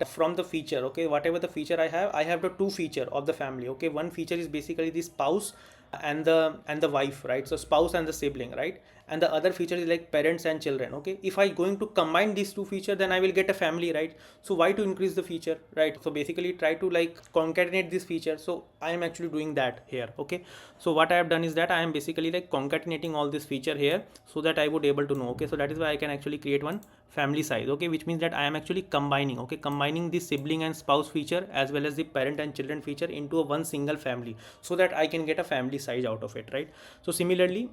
from the feature, okay, whatever the feature I have the two feature of the family, okay. One feature is basically the spouse and the wife, right? So spouse and the sibling, right? And the other feature is like parents and children, okay. If I going to combine these two feature, then I will get a family, right? So why to increase the feature, right? So basically try to like concatenate this feature. So I am actually doing that here, okay. So what I have done is that I am basically like concatenating all this feature here, so that I would able to know, okay. So that is why I can actually create one family size, okay, which means that I am actually combining, okay, combining the sibling and spouse feature as well as the parent and children feature into a one single family, so that I can get a family size out of it, right? So similarly,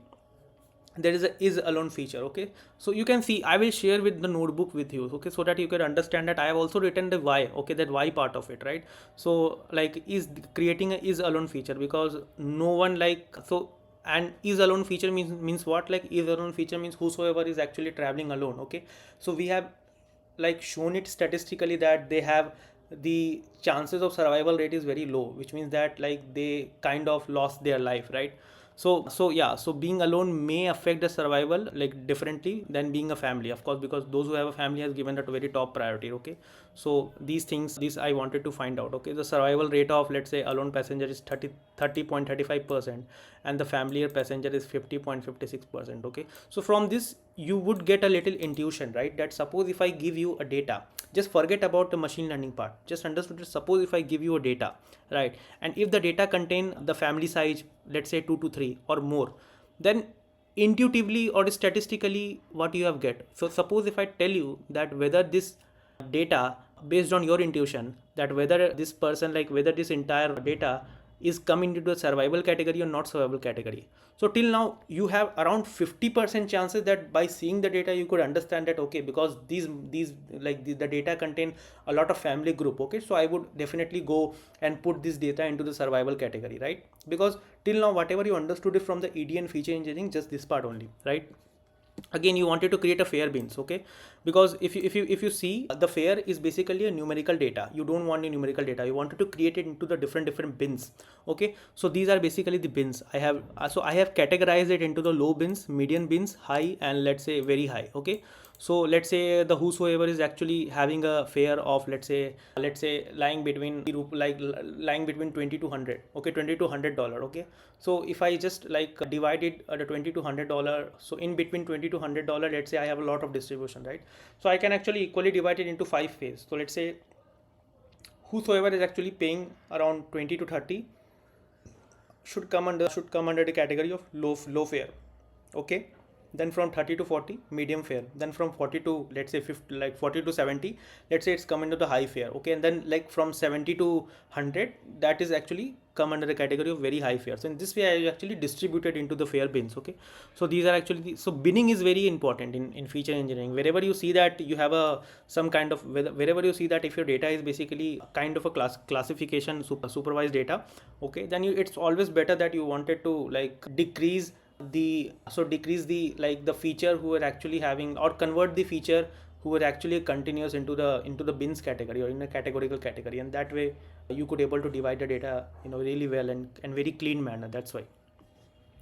there is a is alone feature, okay. So you can see, I will share with the notebook with you, okay, so that you can understand that I have also written the why, okay, that why part of it, right? So like, is creating a is alone feature, because no one like, so, and is alone feature means what? Like, is alone feature means whosoever is actually traveling alone, okay. So we have like shown it statistically that they have the chances of survival rate is very low, which means that like they kind of lost their life, right? So yeah, so being alone may affect the survival like differently than being a family, of course, because those who have a family has given that a very top priority, okay. So these things, these I wanted to find out, okay. The survival rate of, let's say, alone passenger is 30.35%, and the familiar passenger is 50.56%, okay. So from this you would get a little intuition, right? That suppose if I give you a data, just forget about the machine learning part, just understood it. Suppose if I give you a data, right, and if the data contain the family size, let's say 2 to 3 or more, then intuitively or statistically what you have get. So suppose if I tell you that whether this data, based on your intuition, that whether this person, like whether this entire data is coming into a survival category or not survival category. So till now you have around 50% chances that by seeing the data you could understand that, okay, because these like the data contain a lot of family group, okay, so I would definitely go and put this data into the survival category, right? Because till now whatever you understood it from the EDA and feature engineering, just this part only, right? Again, you wanted to create a fair bins, okay, because if you see, the fair is basically a numerical data. You don't want a numerical data, you wanted to create it into the different bins, okay. So these are basically the bins I have. So I have categorized it into the low bins, medium bins, high, and let's say very high, okay. So let's say the whosoever is actually having a fare of, let's say lying between like lying between 20 to 100, okay, 20 to $100, okay. So if I just like divided the 20 to $100, so in between 20 to $100, let's say I have a lot of distribution, right? So I can actually equally divide it into 5 phases. So let's say whosoever is actually paying around 20 to 30 should come under the category of low fare, okay. Then from 30 to 40, medium fare. Then from 40 to, let's say, 50, like 40 to 70, let's say it's come into the high fare, okay. And then like from 70 to 100, that is actually come under the category of very high fare. So in this way I actually distributed into the fare bins, okay. So these are actually so binning is very important in feature engineering. Wherever you see that you have a some kind of, wherever you see that if your data is basically kind of a classification supervised data, okay, then it's always better that you wanted to like decrease the like the feature who are actually having, or convert the feature who are actually continuous into the bins category or in a categorical category, and that way you could able to divide the data really well and very clean manner. That's why.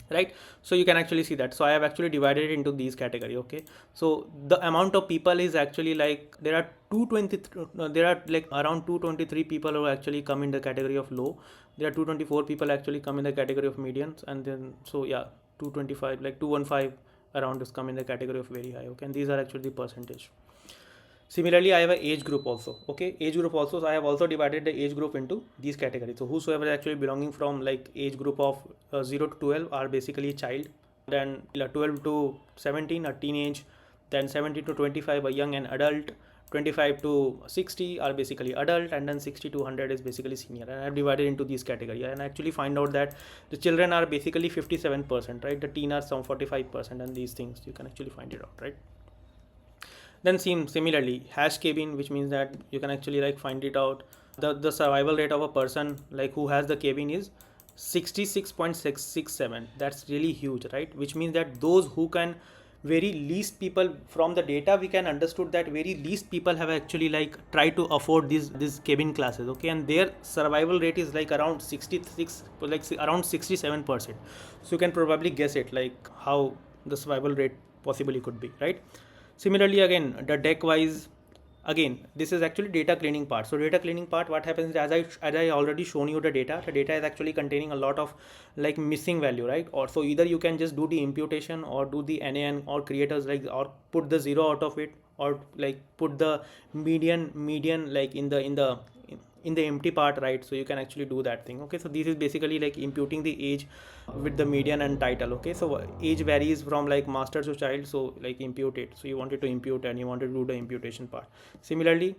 right? So you can actually see that. So I have actually divided it into these category. Okay, so the amount of people is actually like there are 220, there are like around 223 people who actually come in the category of low. There are 224 people actually come in the category of medians, and then so yeah, 225 like 215 around is come in the category of very high. Okay, and these are actually the percentage. Similarly, I have an age group also. Okay, age group also. So I have also divided the age group into these categories. So whosoever is actually belonging from like age group of 0 to 12 are basically child. Then 12 to 17 a teenage. Then 17 to 25 a young and adult. 25 to 60 are basically adult, and then 60 to 100 is basically senior. And I have divided into these categories, and actually find out that the children are basically 57%, right? The teen are some 45%, and these things you can actually find it out, right? Then similarly hash cabin, which means that you can actually like find it out. The survival rate of a person like who has the cabin is 66.667. That's really huge, right? Which means that those who can very least people from the data we can understood that very least people have actually like tried to afford these cabin classes. Okay, and their survival rate is like around 66, like around 67%. So you can probably guess it like how the survival rate possibly could be, right? Similarly, again, the deck wise, again, this is actually data cleaning part. So data cleaning part, what happens is as I already shown you the data is actually containing a lot of like missing value, right? Or so either you can just do the imputation or do the NaN or creators like or put the zero out of it, or like put the median like in the empty part, right? So you can actually do that thing. Okay, so this is basically like imputing the age with the median and title. Okay, so age varies from like master to child, so like impute it. So you wanted to impute and you wanted to do the imputation part. Similarly,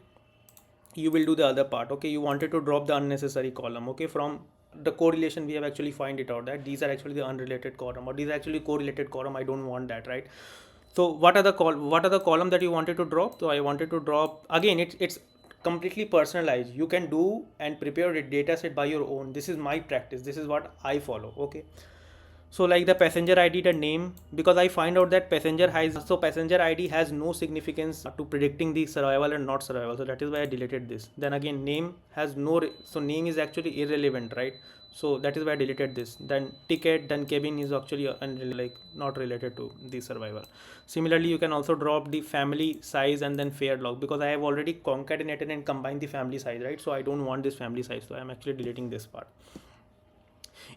you will do the other part. Okay, you wanted to drop the unnecessary column. Okay, from the correlation we have actually find it out that these are actually the unrelated column, or these are actually correlated column. I don't want that, right? So what are the column that you wanted to drop? So I wanted to drop, again, it's completely personalized. You can do and prepare a data set by your own. This is my practice, this is what I follow. Okay, so like the passenger ID, the name, because I find out that passenger ID has no significance to predicting the survival and not survival. So that is why I deleted this. Then again, name has no, so name is actually irrelevant, right? So that is why I deleted this. Then ticket, then cabin is actually like not related to the survival. Similarly, you can also drop the family size and then fare log, because I have already concatenated and combined the family size, right? So I don't want this family size, so I'm actually deleting this part.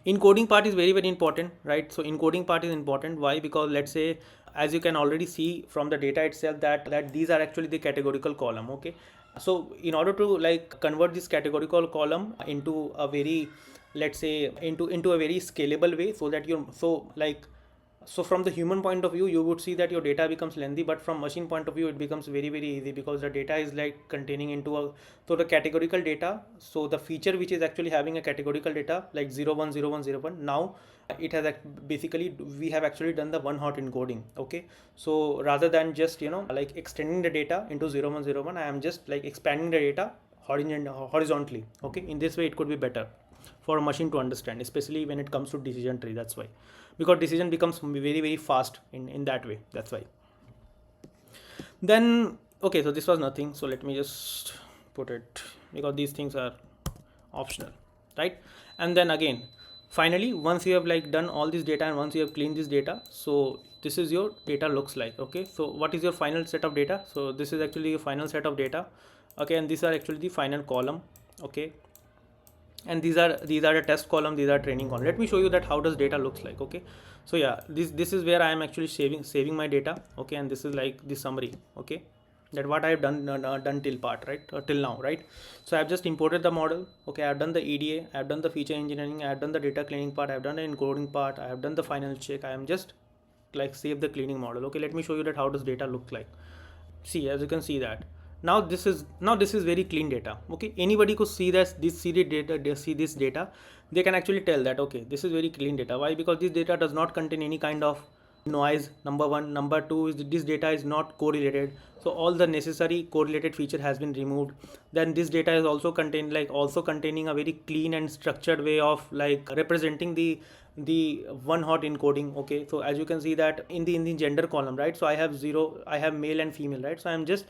Encoding part is very important, right? So encoding part is important. Why? Because let's say, as you can already see from the data itself, that these are actually the categorical column. Okay, so in order to like convert this categorical column into a very, let's say, into a very scalable way, so that you so from the human point of view you would see that your data becomes lengthy, but from machine point of view it becomes very easy, because the data is like containing into a, so the categorical data, so the feature which is actually having a categorical data like 010101, now it has basically we have actually done the one hot encoding. Okay, so rather than just like extending the data into 0101, I am just like expanding the data horizontally. Okay, in this way it could be better for a machine to understand, especially when it comes to decision tree. That's why, because decision becomes very fast in that way. That's why. Then okay, so this was nothing, so let me just put it, because these things are optional, right? And then again, finally, once you have like done all this data and once you have cleaned this data, so this is your data looks like. Okay, so what is your final set of data? So this is actually your final set of data. Okay, and these are actually the final column. Okay, and these are the test column, these are training column. Let me show you that how does data looks like. Okay, so yeah, this is where I am actually saving my data. Okay, and this is like the summary. Okay, that what I have done till part, right, till now, right? So I have just imported the model. Okay, I have done the EDA, I have done the feature engineering, I have done the data cleaning part, I have done the encoding part, I have done the final check. I am just like save the cleaning model. Okay, let me show you that how does data look like. See, as you can see that now this is very clean data. Okay, anybody could see see the data, they see this data, they can actually tell that okay, this is very clean data. Why? Because this data does not contain any kind of noise, number one. Number two is this data is not correlated, so all the necessary correlated feature has been removed. Then this data is also containing a very clean and structured way of like representing the one hot encoding. Okay, so as you can see that in the gender column, right, so I have male and female, right? So I'm just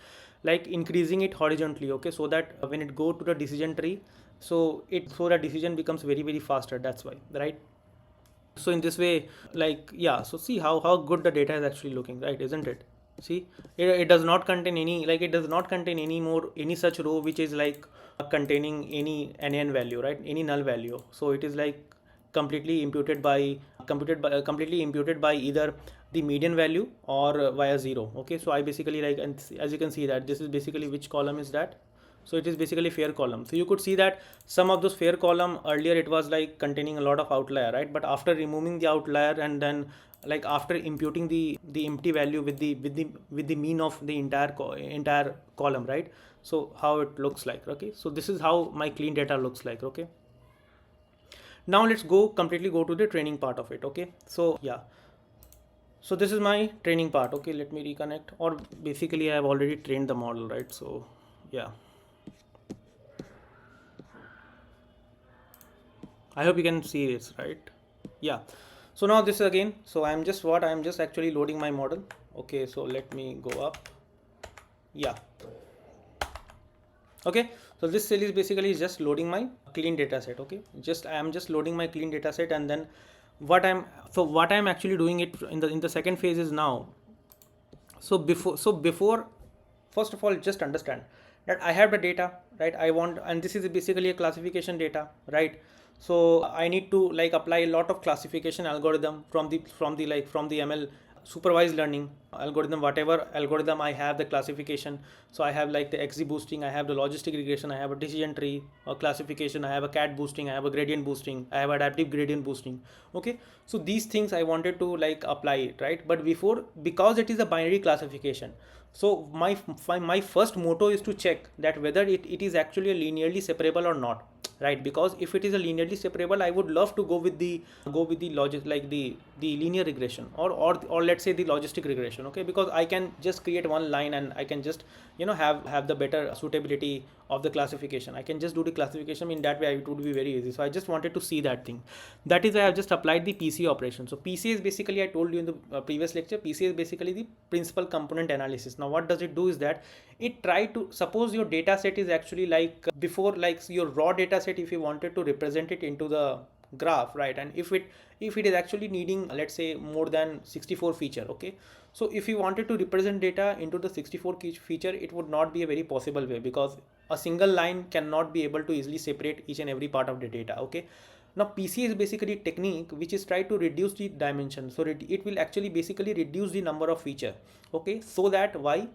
like increasing it horizontally. Okay, so that when it go to the decision tree, so the decision becomes very faster. That's why, right? So in this way, like, yeah, so see how good the data is actually looking, right? Isn't it? See, it does not contain any, like, it does not contain any more any such row which is like containing any NaN value, right? Any null value. So it is like completely imputed by completely imputed by either the median value or via zero. Okay, so I basically like, and as you can see that this is basically which column is that. So it is basically fair column. So you could see that some of those fair column earlier it was like containing a lot of outlier, right? But after removing the outlier and then like after imputing the empty value with the mean of the entire column, right? So how it looks like. Okay, so this is how my clean data looks like. Okay, now let's completely go to the training part of it. Okay, so yeah, so this is my training part. Okay, let me reconnect, or basically I have already trained the model, right? So yeah, I hope you can see this, right? Yeah. So now this again, so I'm just actually loading my model. Okay, so let me go up. Yeah. Okay, so this cell is basically just loading my clean data set. Okay, I am just loading my clean data set, and then what I'm actually doing it in the second phase is now. So before first of all, just understand that I have the data, right? I want, and this is basically a classification data, right? So I need to like apply a lot of classification algorithm from the ML supervised learning algorithm, whatever algorithm I have the classification. So I have like the XZ boosting, I have the logistic regression, I have a decision tree classification, I have a cat boosting, I have a gradient boosting, I have adaptive gradient boosting. Okay, so these things I wanted to like apply it, right? But before, because it is a binary classification, so my first motto is to check that whether it is actually a linearly separable or not, right? Because if it is a linearly separable, I would love to go with the logic, like the linear regression, or let's say the logistic regression. Okay, because I can just create one line and I can just have the better suitability of the classification. I can just do the classification in that way. It would be very easy. So I just wanted to see that thing. That is why I have just applied the PCA operation. So PCA is basically, I told you in the previous lecture, PCA is basically the principal component analysis. Now what does it do is that it try to, suppose your data set is actually like before, like your raw data set, if you wanted to represent it into the graph, right? And if it is actually needing, let's say, more than 64 feature. Okay, so if you wanted to represent data into the 64 feature, it would not be a very possible way, because a single line cannot be able to easily separate each and every part of the data. Okay, now PCA is basically technique which is try to reduce the dimension, so it will actually basically reduce the number of feature. Okay, so that why,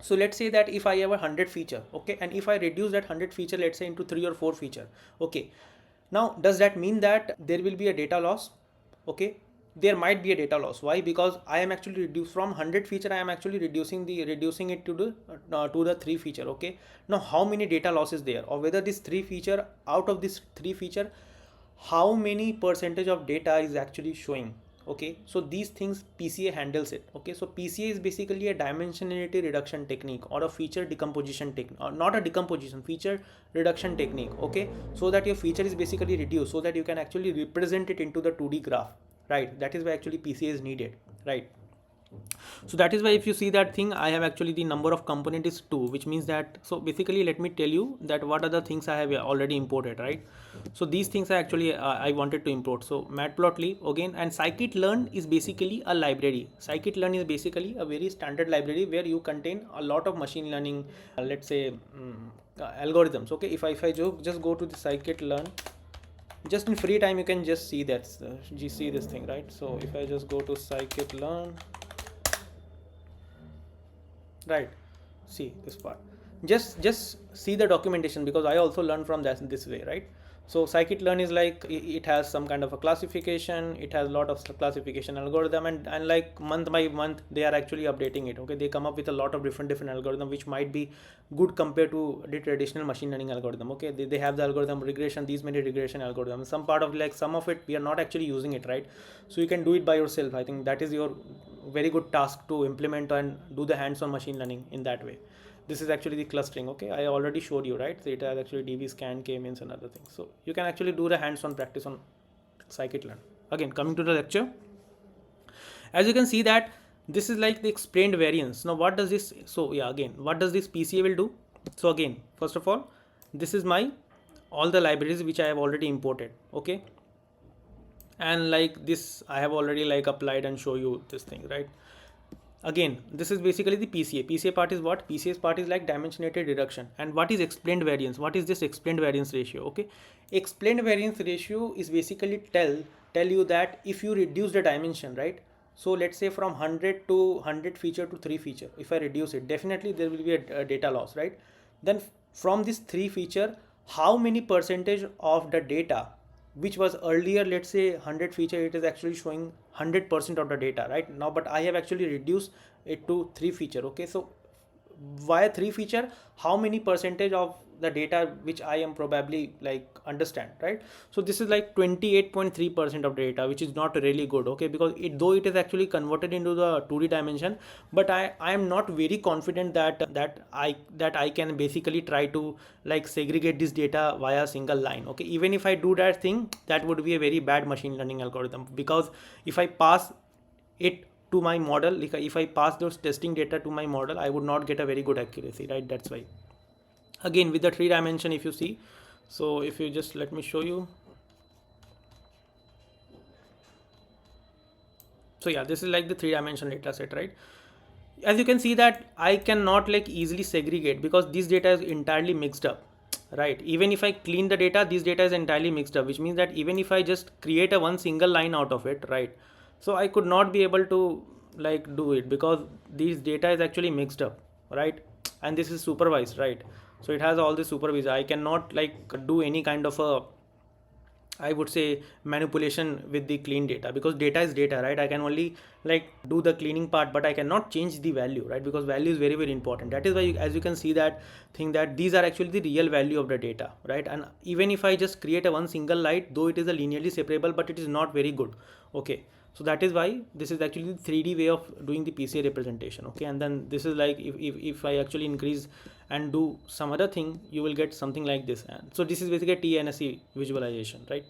so let's say that if I have 100 feature, okay, and if I reduce that 100 feature, let's say, into 3 or 4 feature. Okay, now does that mean that there will be a data loss? Okay, there might be a data loss. Why? Because I am actually reduced from 100 feature, I am actually reducing it to the 3 feature. Okay, now how many data losses there, or whether this 3 feature, out of this 3 feature, how many percentage of data is actually showing? Okay, so these things PCA handles it. Okay, so PCA is basically a dimensionality reduction technique, or a feature decomposition technique, or not a decomposition, feature reduction technique. Okay, so that your feature is basically reduced, so that you can actually represent it into the 2D graph, right? That is why actually PCA is needed, right? So that is why if you see that thing, I have actually the number of component is 2, which means that, so basically let me tell you that what are the things I have already imported, right? So these things are actually I wanted to import. So matplotlib again, and scikit-learn is basically a library. Scikit-learn is basically a very standard library where you contain a lot of machine learning, let's say, algorithms. Okay, if I just go to the scikit-learn, just in free time you can just see that you see this thing, right? So if I just go to scikit-learn, right, see this part, just see the documentation, because I also learned from that this way, right? So scikit-learn is like, it has some kind of a classification, it has a lot of classification algorithm, and like month by month they are actually updating it. Okay, they come up with a lot of different algorithm which might be good compared to the traditional machine learning algorithm. Okay, they have the algorithm regression, these many regression algorithms, some part of, like, some of it we are not actually using it, right? So you can do it by yourself. I think that is your very good task, to implement and do the hands-on machine learning in that way. This is actually the clustering. Okay, I already showed you, right? So it has actually db scan, k-means, and other things. So you can actually do the hands-on practice on scikit-learn. Again, coming to the lecture, as you can see that this is like the explained variance. Now what does this, so yeah, again, what does this PCA will do? So again, first of all, this is my all the libraries which I have already imported. Okay, And like this I have already like applied and show you this thing, right? Again, this is basically the PCA part is what? PCA's part is like dimensionated reduction. And what is explained variance? What is this explained variance ratio? Okay, explained variance ratio is basically tell you that if you reduce the dimension, right? So let's say from 100 to 100 feature to 3 feature, if I reduce it, definitely there will be a data loss, right? Then from this 3 feature, how many percentage of the data which was earlier, let's say 100 feature, it is actually showing 100% of the data right now, but I have actually reduced it to 3 feature. Okay, so via 3 feature, how many percentage of the data which I am probably like understand, right? So this is like 28.3% of data, which is not really good. Okay, because though it is actually converted into the 2D dimension, but I am not very confident that I can basically try to like segregate this data via a single line. Okay, even if I do that thing, that would be a very bad machine learning algorithm, because if I pass it to my model, like if I pass those testing data to my model, I would not get a very good accuracy, right? That's why, again, with the 3 dimension, if you see, so if you just let me show you. So yeah, this is like the 3 dimension data set, right? As you can see that I cannot like easily segregate because this data is entirely mixed up, right? Even if I clean the data, this data is entirely mixed up, which means that even if I just create a one single line out of it, right? So I could not be able to like do it because this data is actually mixed up, right? And this is supervised, right? So it has all this supervised. I cannot like do any kind of a, I would say, manipulation with the clean data, because data is data, right? I can only like do the cleaning part, but I cannot change the value, right? Because value is very, very important. That is why, as you can see that thing, that these are actually the real value of the data, right? And even if I just create a one single light, though it is a linearly separable, but it is not very good. Okay. So that is why this is actually the 3D way of doing the PCA representation. Okay. And then this is like, if I actually increase and do some other thing, you will get something like this. And so this is basically a TNSE visualization, right?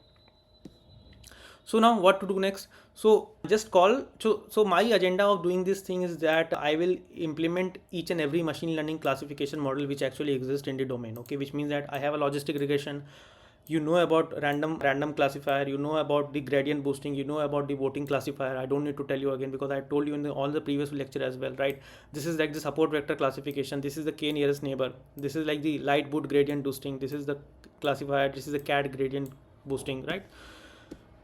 So now what to do next? So just call, so my agenda of doing this thing is that I will implement each and every machine learning classification model which actually exists in the domain. Okay, which means that I have a logistic regression, you know about random classifier, you know about the gradient boosting, you know about the voting classifier. I don't need to tell you again because I told you in all the previous lecture as well, right? This is like the support vector classification, this is the k nearest neighbor, this is like the light boot gradient boosting, this is the classifier, this is the cat gradient boosting, right?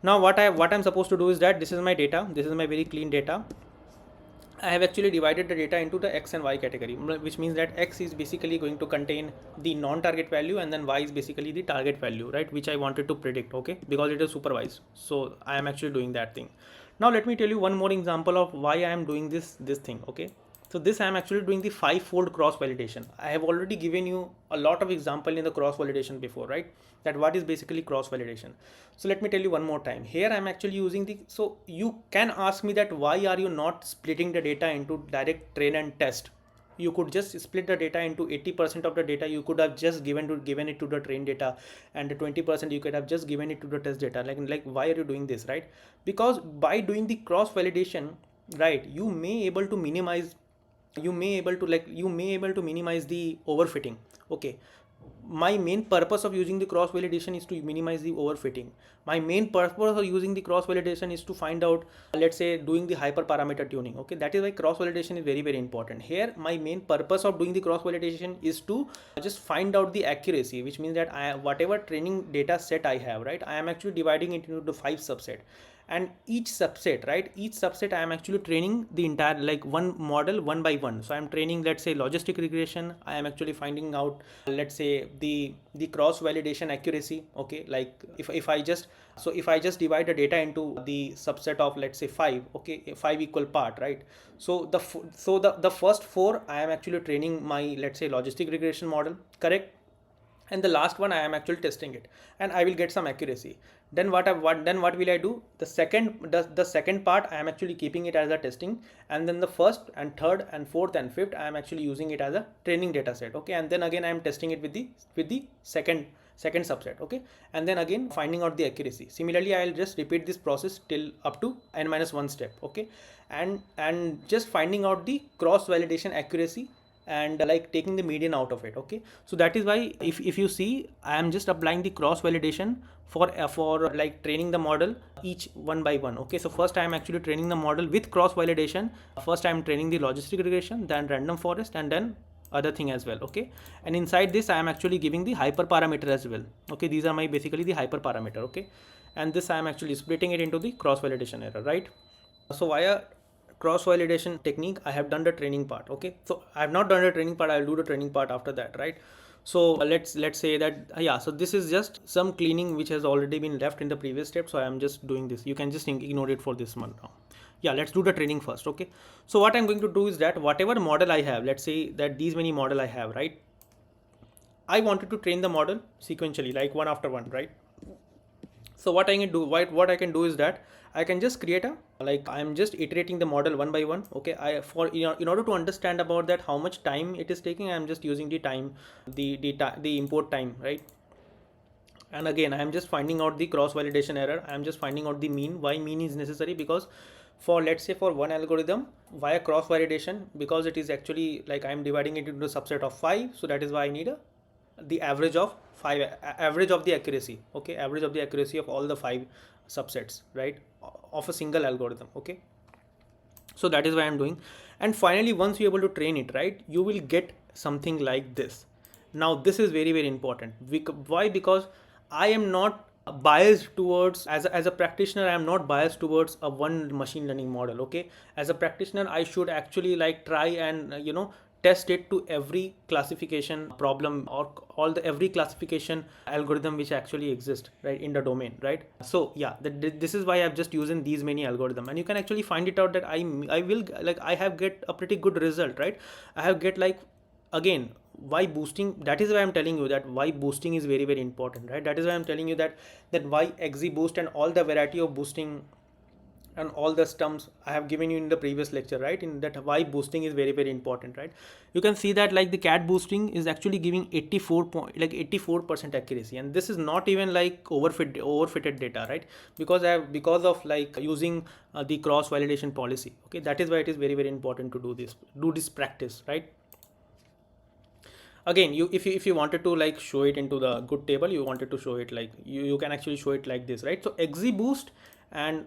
Now what I'm supposed to do is that this is my data, this is my very clean data. I have actually divided the data into the X and Y category, which means that X is basically going to contain the non-target value, and then Y is basically the target value, right? Which I wanted to predict, okay? Because it is supervised. So I am actually doing that thing. Now let me tell you one more example of why I am doing this thing, okay? So this I am actually doing the 5-fold cross validation. I have already given you a lot of example in the cross validation before, right? That what is basically cross validation. So let me tell you one more time. Here I'm actually using the, so you can ask me that why are you not splitting the data into direct train and test? You could just split the data into 80% of the data you could have just given it to the train data, and the 20% you could have just given it to the test data. Like why are you doing this, right? Because by doing the cross validation, right, you may able to minimize, you may able to minimize the overfitting. Okay, my main purpose of using the cross validation is to minimize the overfitting. My main purpose of using the cross validation is to find out, let's say, doing the hyper-parameter tuning. Okay, that is why cross validation is very, very important. Here my main purpose of doing the cross validation is to just find out the accuracy, which means that whatever training data set I have, right, I am actually dividing it into the 5 subset, and each subset, right, each subset I am actually training the entire like one model one by one. So I am training, let's say, logistic regression, I am actually finding out, let's say, the cross validation accuracy. Okay, like if I just, so if I just divide the data into the subset of, let's say, 5, okay, 5 equal part, right? So the first 4 I am actually training my, let's say, logistic regression model, correct? And the last one I am actually testing it, and I will get some accuracy. Then what will I do? The second part I am actually keeping it as a testing, and then the first and third and fourth and fifth I am actually using it as a training data set. Okay, and then again I am testing it with the second subset. Okay, and then again finding out the accuracy. Similarly, I will just repeat this process till up to n-1 step. Okay, and just finding out the cross validation accuracy and like taking the median out of it. Okay, so that is why if you see, I am just applying the cross validation for like training the model each one by one. Okay, so first I am actually training the model with cross validation. First I am training the logistic regression, then random forest, and then other thing as well. Okay, and inside this I am actually giving the hyperparameter as well. Okay, these are my basically the hyperparameter. Okay, and this I am actually splitting it into the cross validation error, right? So via cross validation technique I have done the training part. Okay, so I have not done the training part, I'll do the training part after that, right? So let's say that yeah, so this is just some cleaning which has already been left in the previous step, so I am just doing this. You can just ignore it for this month now. Yeah, let's do the training first. Okay, so what I'm going to do is that whatever model I have, let's say that these many model I have, right? I wanted to train the model sequentially, like one after one, right? So what I can do, what I can do is that I can just create a, like I'm just iterating the model one by one. Okay, in order to understand about that how much time it is taking, I'm just using the time, the import time, right? And again I am just finding out the cross validation error. I am just finding out the mean. Why mean is necessary? Because for, let's say, for one algorithm via cross validation, because it is actually like I am dividing it into a subset of 5, so that is why I need the average of 5, average of the accuracy. Okay, average of the accuracy of all the 5 subsets, right, of a single algorithm. Okay, so that is why I'm doing. And finally, once you're able to train it, right, you will get something like this. Now this is very, very important. Why? Because I am not biased towards, as a practitioner, I am not biased towards a one machine learning model. Okay, as a practitioner I should actually like try and test it to every classification problem or all the every classification algorithm which actually exists, right, in the domain, right? So yeah, this is why I've just using these many algorithm, and you can actually find it out that I will, like, I have get a pretty good result, right? I have get, like, again, why boosting, that is why I'm telling you that why boosting is very, very important, right? That is why I'm telling you that why XGBoost and all the variety of boosting and all the terms I have given you in the previous lecture, right? In that why boosting is very, very important, right? You can see that like the cat boosting is actually giving 84% accuracy, and this is not even like overfitted data, right? Because of like using the cross validation policy. Okay, that is why it is very, very important to do this practice, right? Again, if you wanted to like show it into the good table, you wanted to show it like you can actually show it like this, right? So XGBoost and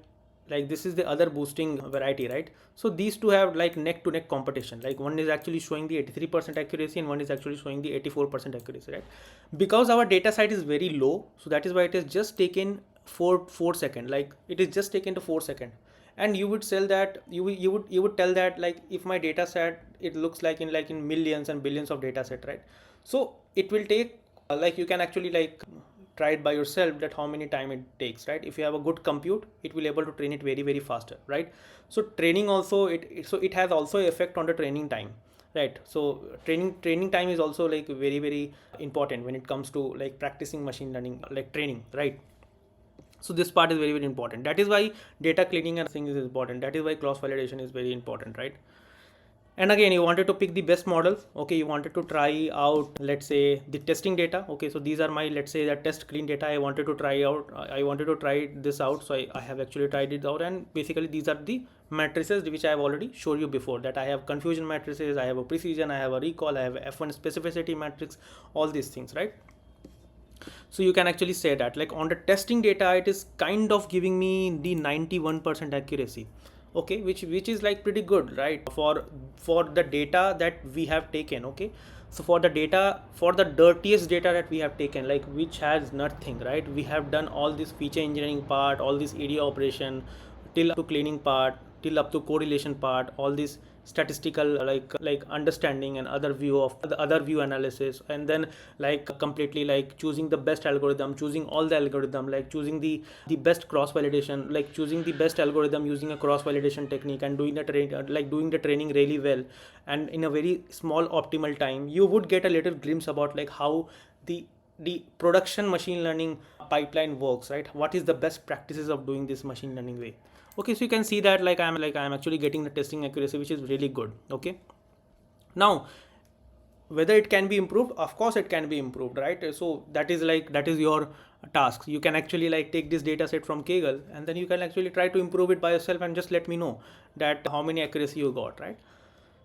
like this is the other boosting variety, right? So these two have like neck to neck competition. Like one is actually showing the 83% accuracy and one is actually showing the 84% accuracy, right? Because our data set is very low, so that is why it is just taken 4 seconds. Like it is just taken to 4 seconds, and you would tell that you would tell that like if my data set, it looks like in millions and billions of data set, right? So it will take like you can actually like try it by yourself that how many time it takes, right? If you have a good compute, it will able to train it very, very faster, right? So training also it has also effect on the training time, right? So training time is also like very, very important when it comes to like practicing machine learning, like training, right? So this part is very, very important. That is why data cleaning and things is important. That is why cross validation is very important, right? And again, you wanted to pick the best models. Okay, you wanted to try out, let's say, the testing data. Okay, so these are my, let's say, that test clean data I wanted to try out. I wanted to try this out, so I have actually tried it out, and basically these are the matrices which I have already showed you before, that I have confusion matrices, I have a precision, I have a recall, I have a F1 specificity matrix, all these things, right? So you can actually say that like on the testing data, it is kind of giving me the 91% accuracy. Okay, which is like pretty good, right? For the data that we have taken. Okay, so for the data, for the dirtiest data that we have taken, like which has nothing, right? We have done all this feature engineering part, all this EDA operation, till up to cleaning part, till up to correlation part, all this statistical like understanding and other view of the other view analysis, and then like completely like choosing the best algorithm, choosing all the algorithm, like choosing the best cross validation, like choosing the best algorithm using a cross validation technique, and doing doing the training really well and in a very small optimal time, you would get a little glimpse about like how the production machine learning pipeline works, right? What is the best practices of doing this machine learning way? Okay, so you can see that like I'm actually getting the testing accuracy, which is really good. Okay, now whether it can be improved, of course it can be improved, right? So that is your task. You can actually like take this data set from Kaggle, and then you can actually try to improve it by yourself and just let me know that how many accuracy you got, right?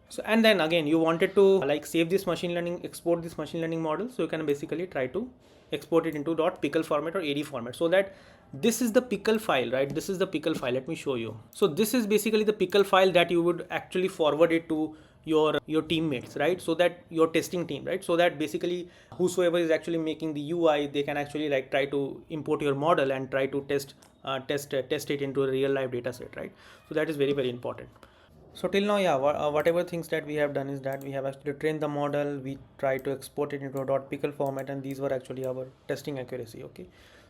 So, and then again, you wanted to like save this machine learning, export this machine learning model. So you can basically try to export it into .pickle format or AD format, so that this is the pickle file, right? This is the pickle file. Let me show you. So this is basically the pickle file that you would actually forward it to your teammates, right? So that your testing team, right? So that basically whosoever is actually making the UI, they can actually like try to import your model and try to test it into a real life data set, right? So that is very, very important. So till now, yeah, whatever things that we have done is that we have actually trained the model, we try to export it into a .pickle format, and these were actually our testing accuracy. Okay,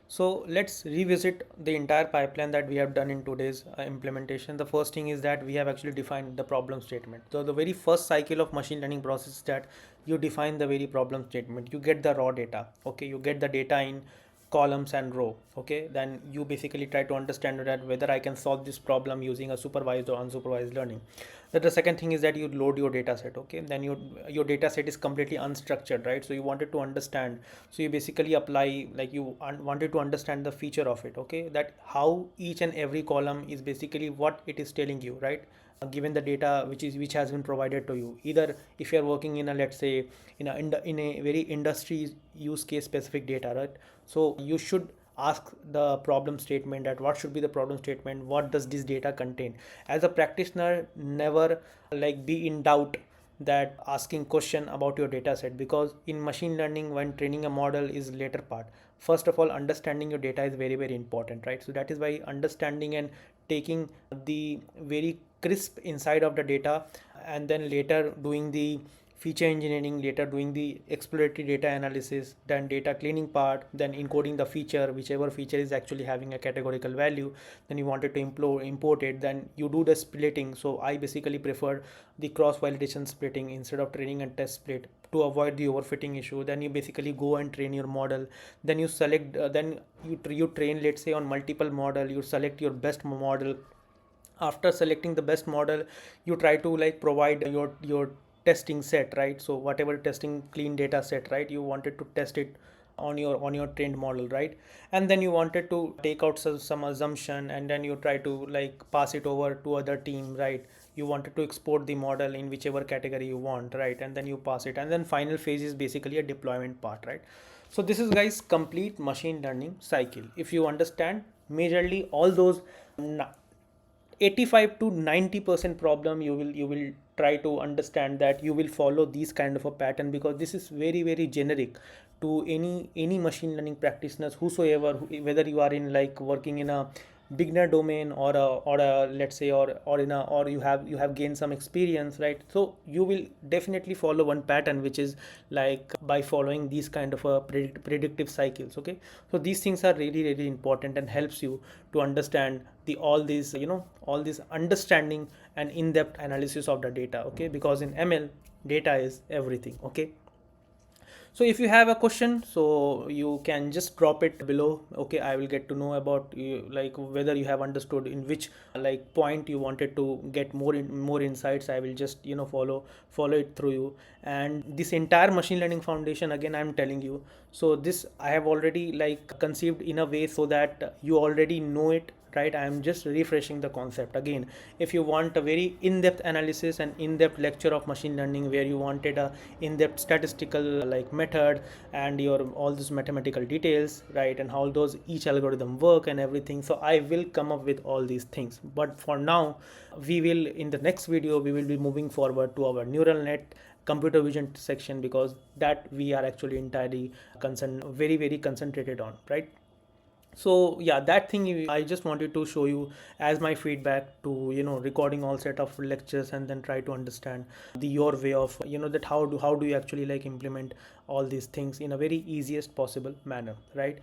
so let's revisit the entire pipeline that we have done in today's implementation. The first thing is that we have actually defined the problem statement. So the very first cycle of machine learning process is that you define the very problem statement. You get the raw data. Okay, you get the data in columns and row. Okay, then you basically try to understand that whether I can solve this problem using a supervised or unsupervised learning. Then the second thing is that you load your data set. Okay, then your data set is completely unstructured, right? So you wanted to understand, so you basically apply, like you wanted to understand the feature of it. Okay, that how each and every column is basically what it is telling you, right? Given the data which has been provided to you, either if you are working in a, let's say, in a very industry use case specific data, right? So you should ask the problem statement, that what should be the problem statement, what does this data contain. As a practitioner, never like be in doubt that asking question about your data set, because in machine learning, when training a model is later part. First of all, understanding your data is very, very important, right? So that is why understanding and taking the very crisp inside of the data, and then later doing the feature engineering, later doing the exploratory data analysis, then data cleaning part, then encoding the feature, whichever feature is actually having a categorical value, then you wanted to import it, then you do the splitting. So I basically prefer the cross validation splitting instead of training and test split to avoid the overfitting issue. Then you basically go and train your model, then you select, then you train, let's say, on multiple model, you select your best model. After selecting the best model, you try to like provide your testing set, right? So whatever testing clean data set, right, you wanted to test it on your trained model, right? And then you wanted to take out some assumption, and then you try to like pass it over to other team, right? You wanted to export the model in whichever category you want, right? And then you pass it, and then final phase is basically a deployment part, right? So this is, guys, complete machine learning cycle. If you understand majorly all those 85 to 90% problem, you will try to understand that you will follow these kind of a pattern, because this is very, very generic to any machine learning practitioners whosoever, whether you are in like working in a beginner domain or a let's say, or in a, or you have gained some experience, right? So you will definitely follow one pattern, which is like by following these kind of a predictive cycles. Okay, so these things are really, really important and helps you to understand the all these, all this understanding and in-depth analysis of the data. Okay, because in ML, data is everything. Okay, so if you have a question, so you can just drop it below. Okay, I will get to know about you, like whether you have understood in which like point you wanted to get more insights. I will just follow it through you. And this entire machine learning foundation, again I'm telling you, so this I have already like conceived in a way so that you already know it, right? I am just refreshing the concept again. If you want a very in-depth analysis and in-depth lecture of machine learning, where you wanted a in-depth statistical like method and your all those mathematical details, right, and how those each algorithm work and everything, so I will come up with all these things. But for now, we will, in the next video, we will be moving forward to our neural net computer vision section, because that we are actually entirely very, very concentrated on, right? So yeah, that thing I just wanted to show you as my feedback to recording all set of lectures, and then try to understand the your way of that how do you actually like implement all these things in a very easiest possible manner, right?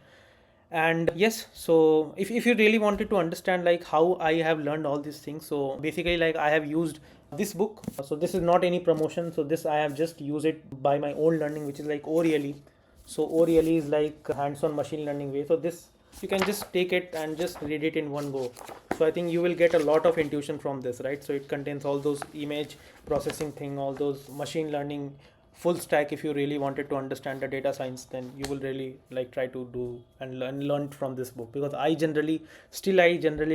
And yes, so if you really wanted to understand like how I have learned all these things, so basically like I have used this book. So this is not any promotion, so this I have just used it by my own learning, which is like Orieli. So Orieli is like hands-on machine learning way. So this you can just take it and just read it in one go. So I think you will get a lot of intuition from this, right? So it contains all those image processing thing, all those machine learning full stack. If you really wanted to understand the data science, then you will really like try to do and learn from this book, because I generally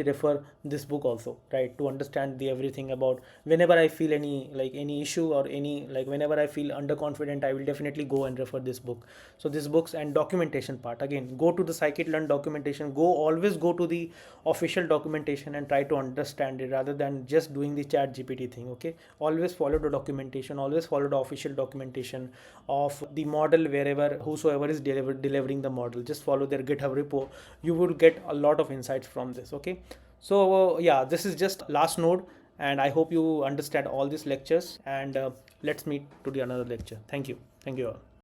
refer this book also, right, to understand the everything about whenever I feel any issue or any like whenever I feel underconfident, I will definitely go and refer this book. So this books and documentation part, again, go to the scikit-learn documentation, always go to the official documentation and try to understand it rather than just doing the chat gpt thing. Okay, always follow the documentation, always follow the official documentation of the model, wherever whosoever is delivering the model, just follow their github repo. You will get a lot of insights from this. Okay, so yeah, this is just last node, and I hope you understand all these lectures, and let's meet to the another lecture. Thank you all.